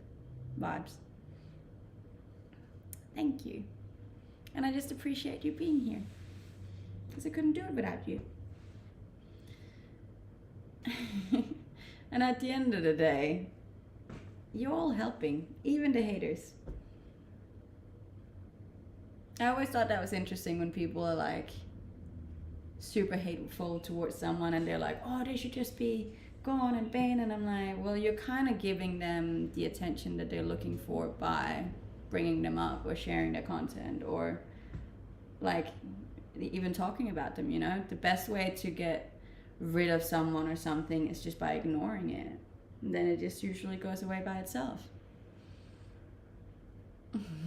Speaker 1: vibes. Thank you. And I just appreciate you being here. Because I couldn't do it without you. And at the end of the day, you're all helping, even the haters. I always thought that was interesting when people are like super hateful towards someone and they're like, oh, they should just be gone and banned. And I'm like, well, you're kind of giving them the attention that they're looking for by bringing them up or sharing their content or like even talking about them, you know? The best way to get rid of someone or something is just by ignoring it. And then it just usually goes away by itself.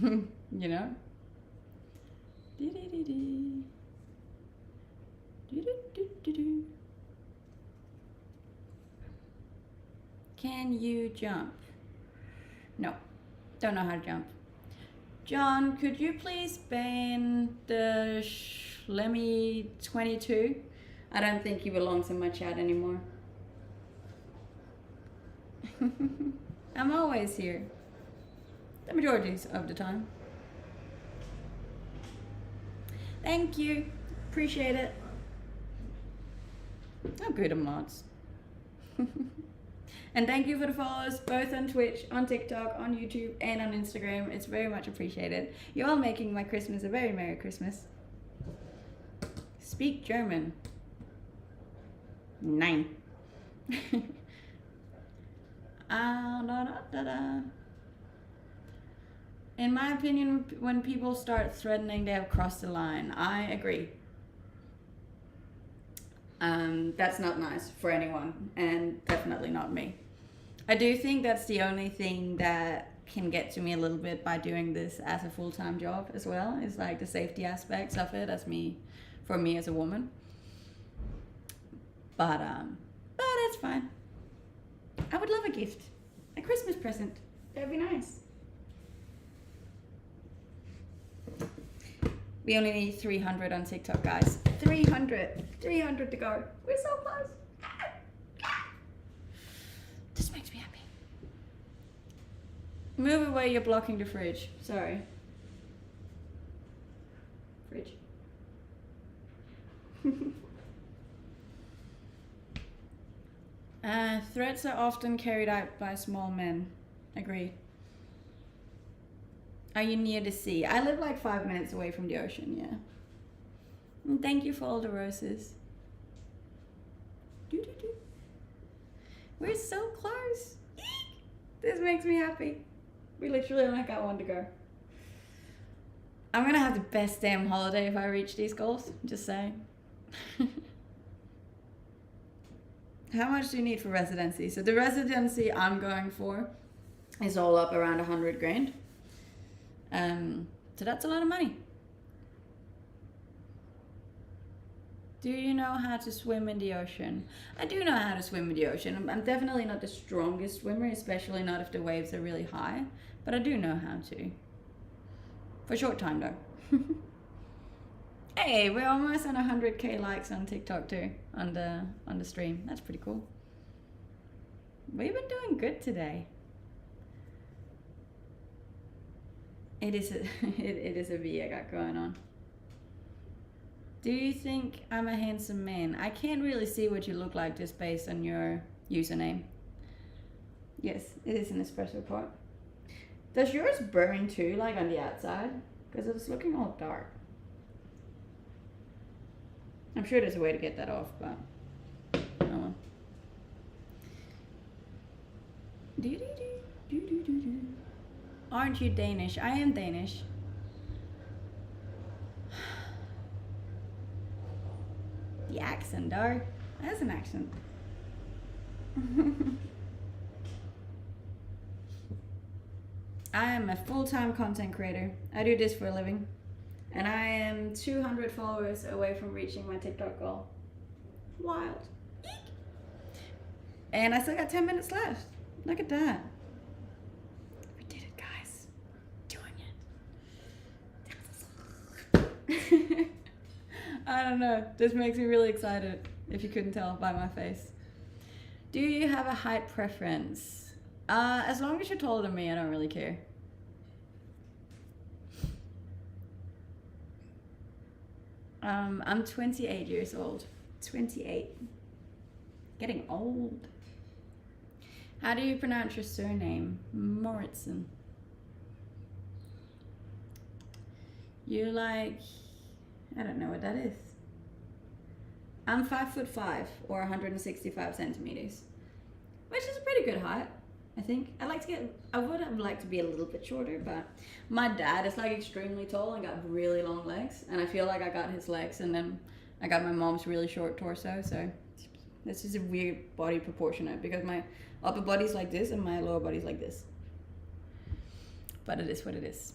Speaker 1: You know? Can you jump? No, don't know how to jump. John, could you please ban the Schlemmy 22? I don't think he belongs in my chat anymore. I'm always here. The majority of the time. Thank you. Appreciate it. Oh, good mods. And thank you for the follows, both on Twitch, on TikTok, on YouTube, and on Instagram. It's very much appreciated. You're all making my Christmas a very Merry Christmas. Speak German. 9. In my opinion, when people start threatening, they have crossed the line. I agree. That's not nice for anyone, and definitely not me. I do think that's the only thing that can get to me a little bit by doing this as a full-time job as well, is like the safety aspects of it for me as a woman. But it's fine. I would love a gift. A Christmas present. That'd be nice. We only need 300 on TikTok, guys. 300 to go. We're so close. Move away, you're blocking the fridge. Sorry. Fridge. Threats are often carried out by small men. Agreed. Are you near the sea? I live like 5 minutes away from the ocean, yeah. And thank you for all the roses. Doo-doo-doo. We're so close. Eek! This makes me happy. We literally only got one to go. I'm gonna have the best damn holiday if I reach these goals. Just saying. How much do you need for residency? So the residency I'm going for is all up around 100 grand. So that's a lot of money. Do you know how to swim in the ocean? I do know how to swim in the ocean. I'm definitely not the strongest swimmer, especially not if the waves are really high, but I do know how to. For a short time though. Hey, we're almost on 100k likes on TikTok too, on the stream. That's pretty cool. We've been doing good today. It is a V I got going on. Do you think I'm a handsome man? I can't really see what you look like just based on your username. Yes, it is an espresso pot. Does yours burn too, like on the outside? Because it's looking all dark. I'm sure there's a way to get that off, but oh well. Aren't you Danish? I am Danish. The accent, though. That's an accent. I am a full-time content creator. I do this for a living. And I am 200 followers away from reaching my TikTok goal. Wild. Eek. And I still got 10 minutes left. Look at that. We did it, guys. Doing it. I don't know. This makes me really excited, if you couldn't tell by my face. Do you have a height preference? As long as you're taller than me, I don't really care. I'm 28 years old. 28. Getting old. How do you pronounce your surname? Moritzen. You like... I don't know what that is. I'm 5'5" or 165 centimeters. Which is a pretty good height, I think. I would have liked to be a little bit shorter, but my dad is like extremely tall and got really long legs, and I feel like I got his legs and then I got my mom's really short torso, so this is a weird body proportionate because my upper body's like this and my lower body's like this. But it is what it is.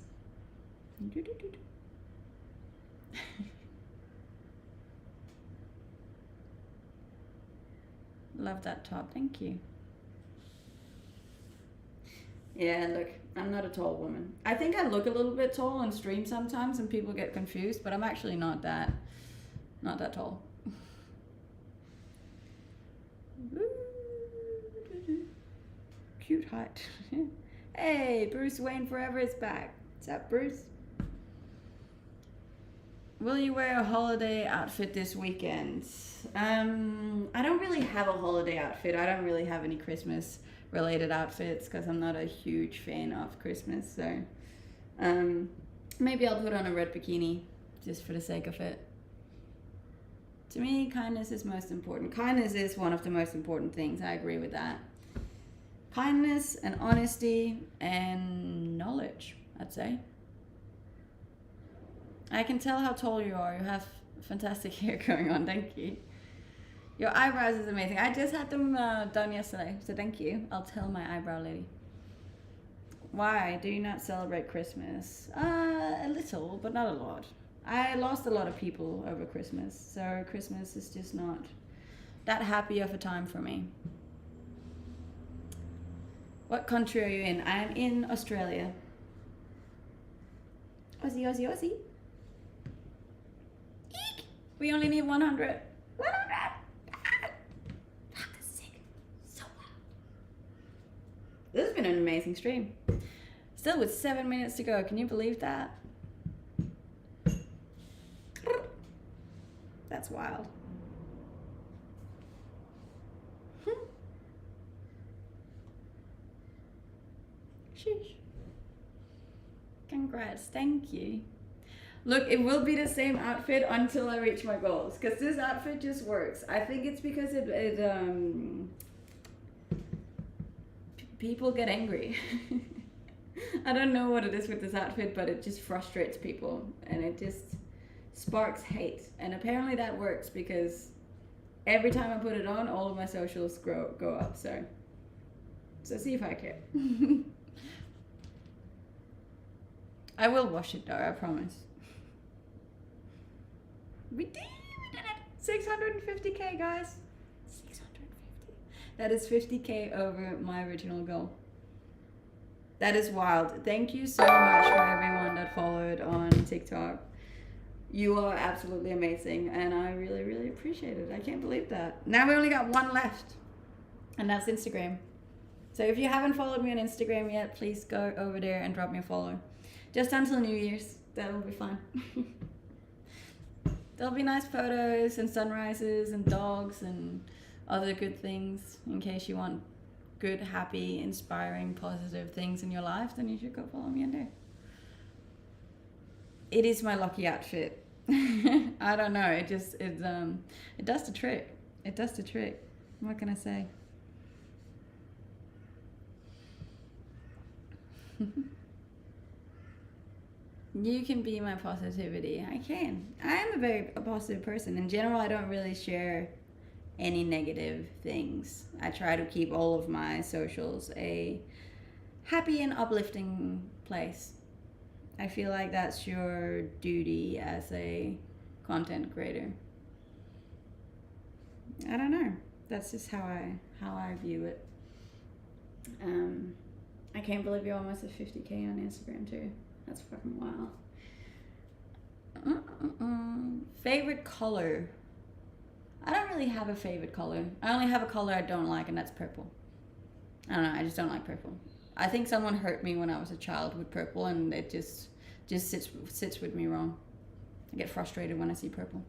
Speaker 1: Love that top, thank you. Yeah, look, I'm not a tall woman. I think I look a little bit tall on stream sometimes and people get confused, but I'm actually not that tall. Cute height. Hey, Bruce Wayne Forever is back. What's up, Bruce? Will you wear a holiday outfit this weekend? I don't really have a holiday outfit. I don't really have any Christmas related outfits because I'm not a huge fan of Christmas, so maybe I'll put on a red bikini just for the sake of it. To me, kindness is most important. Kindness is one of the most important things. I agree with that. Kindness and honesty and knowledge, I'd say. I can tell how tall you are. You have fantastic hair going on. Thank you. Your eyebrows is amazing. I just had them done yesterday, so thank you. I'll tell my eyebrow lady. Why do you not celebrate Christmas? A little, but not a lot. I lost a lot of people over Christmas, so Christmas is just not that happy of a time for me. What country are you in? I am in Australia. Aussie, Aussie, Aussie. Eek! We only need 100. 100! This has been an amazing stream. Still with 7 minutes to go. Can you believe that? That's wild. Sheesh. Congrats. Thank you. Look, it will be the same outfit until I reach my goals, because this outfit just works. I think it's because people get angry. I don't know what it is with this outfit, but it just frustrates people and it just sparks hate. And apparently that works, because every time I put it on, all of my socials go up. So see if I care. I will wash it though, I promise. We did it! 650k, guys. 650. That is 50k over my original goal. That is wild. Thank you so much for everyone that followed on TikTok. You are absolutely amazing, and I really, really appreciate it. I can't believe that. Now we only got one left, and that's Instagram. So if you haven't followed me on Instagram yet, please go over there and drop me a follow. Just until New Year's. That'll be fun. There'll be nice photos and sunrises and dogs and other good things in case you want good, happy, inspiring, positive things in your life, then you should go follow me in there. It is my lucky outfit. I don't know. It does the trick. It does the trick. What can I say? You can be my positivity. I can. I am a positive person. In general, I don't really share any negative things. I try to keep all of my socials a happy and uplifting place. I feel like that's your duty as a content creator. I don't know. That's just how I view it. I can't believe you're almost at 50k on Instagram too. That's fucking wild. Favorite color? I don't really have a favorite color. I only have a color I don't like, and that's purple. I don't know. I just don't like purple. I think someone hurt me when I was a child with purple, and it just sits with me wrong. I get frustrated when I see purple.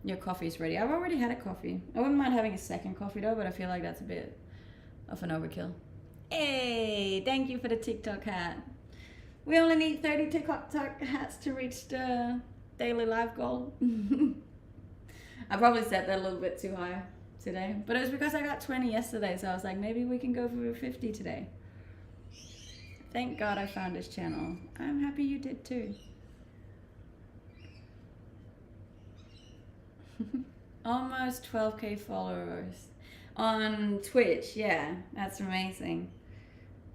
Speaker 1: Your coffee's ready. I've already had a coffee. I wouldn't mind having a second coffee though, but I feel like that's a bit of an overkill. Hey, thank you for the TikTok hat. We only need 30 TikTok hats to reach the daily live goal. I probably set that a little bit too high today, but it was because I got 20 yesterday, so I was like, maybe we can go for 50 today. Thank God I found this channel. I'm happy you did too. Almost 12k followers on Twitch. Yeah, that's amazing.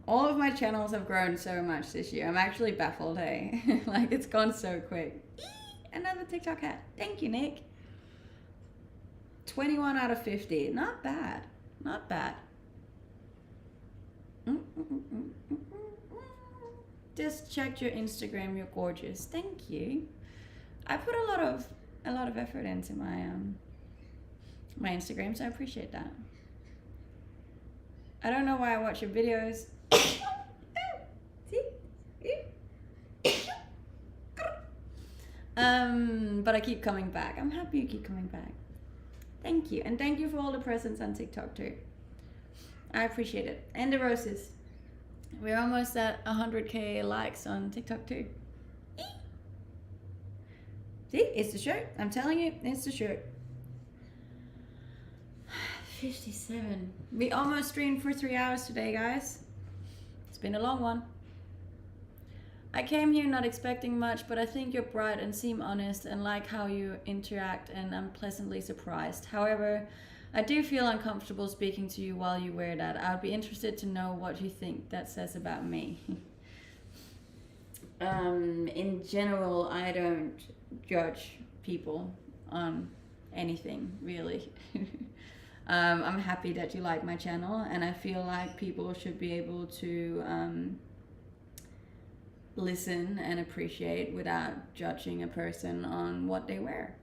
Speaker 1: All of my channels have grown so much this year. I'm actually baffled, hey. Like, it's gone so quick. Another TikTok hat. Thank you, Nick. 21 out of 50. Not bad. Not bad. Just checked your Instagram. You're gorgeous. Thank you. I put a lot of effort into my Instagram, so I appreciate that. I don't know why I watch your videos. But I keep coming back. I'm happy you keep coming back. Thank you. And thank you for all the presents on TikTok too. I appreciate it. And the roses. We're almost at 100k likes on TikTok too. See, it's the shirt. I'm telling you, it's the shirt. 57. We almost streamed for 3 hours today, guys. It's been a long one. I came here not expecting much, but I think you're bright and seem honest and like how you interact, and I'm pleasantly surprised. However, I do feel uncomfortable speaking to you while you wear that. I would be interested to know what you think that says about me. In general, I don't judge people on anything, really. I'm happy that you like my channel, and I feel like people should be able to listen and appreciate without judging a person on what they wear.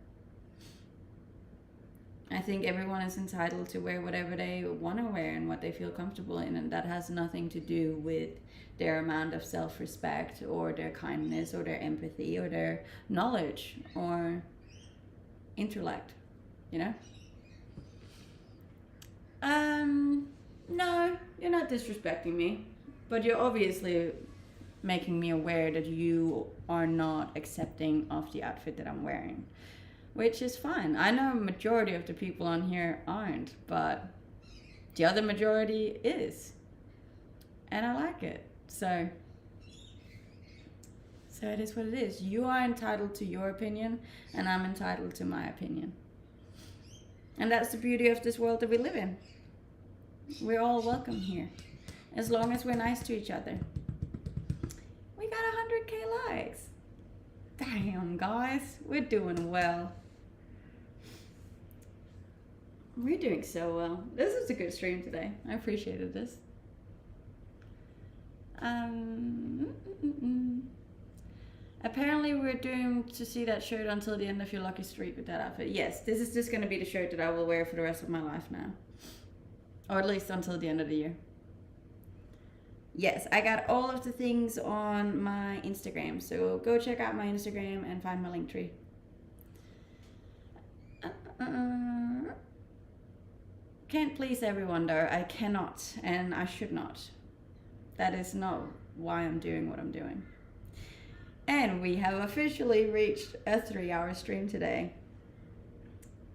Speaker 1: I think everyone is entitled to wear whatever they want to wear and what they feel comfortable in, and that has nothing to do with their amount of self-respect or their kindness or their empathy or their knowledge or intellect, you know? No, you're not disrespecting me, but you're obviously making me aware that you are not accepting of the outfit that I'm wearing, which is fine. I know a majority of the people on here aren't, but the other majority is, and I like it. So it is what it is. You are entitled to your opinion, and I'm entitled to my opinion. And that's the beauty of this world that we live in. We're all welcome here, as long as we're nice to each other. We got 100K likes. Damn, guys, we're doing well. We're doing so well. This was a good stream today. I appreciated this. Apparently we're doomed to see that shirt until the end of your lucky streak with that outfit. Yes, this is just going to be the shirt that I will wear for the rest of my life now. Or at least until the end of the year. Yes, I got all of the things on my Instagram. So go check out my Instagram and find my link tree. Can't please everyone though. I cannot, and I should not. That is not why I'm doing what I'm doing. And we have officially reached a 3-hour stream today.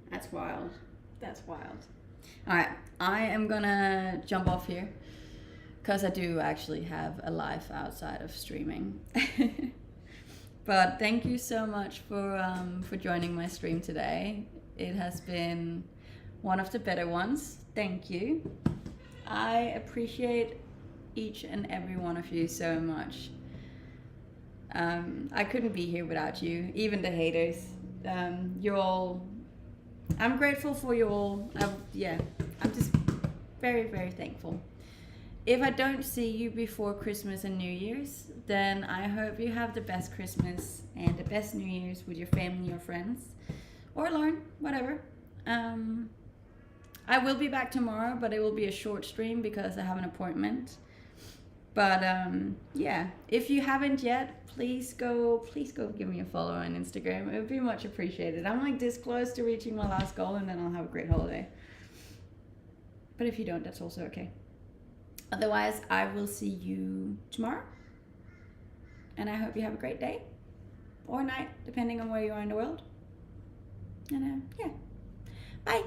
Speaker 1: That's wild. That's wild. Alright, I am gonna jump off here because I do actually have a life outside of streaming. But thank you so much for joining my stream today. It has been one of the better ones. Thank you. I appreciate each and every one of you so much. I couldn't be here without you, even the haters. You're all, I'm grateful for you all. I'm just very, very thankful. If I don't see you before Christmas and New Year's, then I hope you have the best Christmas and the best New Year's with your family or friends, or alone, whatever. I will be back tomorrow, but it will be a short stream because I have an appointment. But yeah, if you haven't yet, please go give me a follow on Instagram. It would be much appreciated. I'm like this close to reaching my last goal, and then I'll have a great holiday. But if you don't, that's also okay. Otherwise, I will see you tomorrow. And I hope you have a great day or night, depending on where you are in the world. And yeah, bye.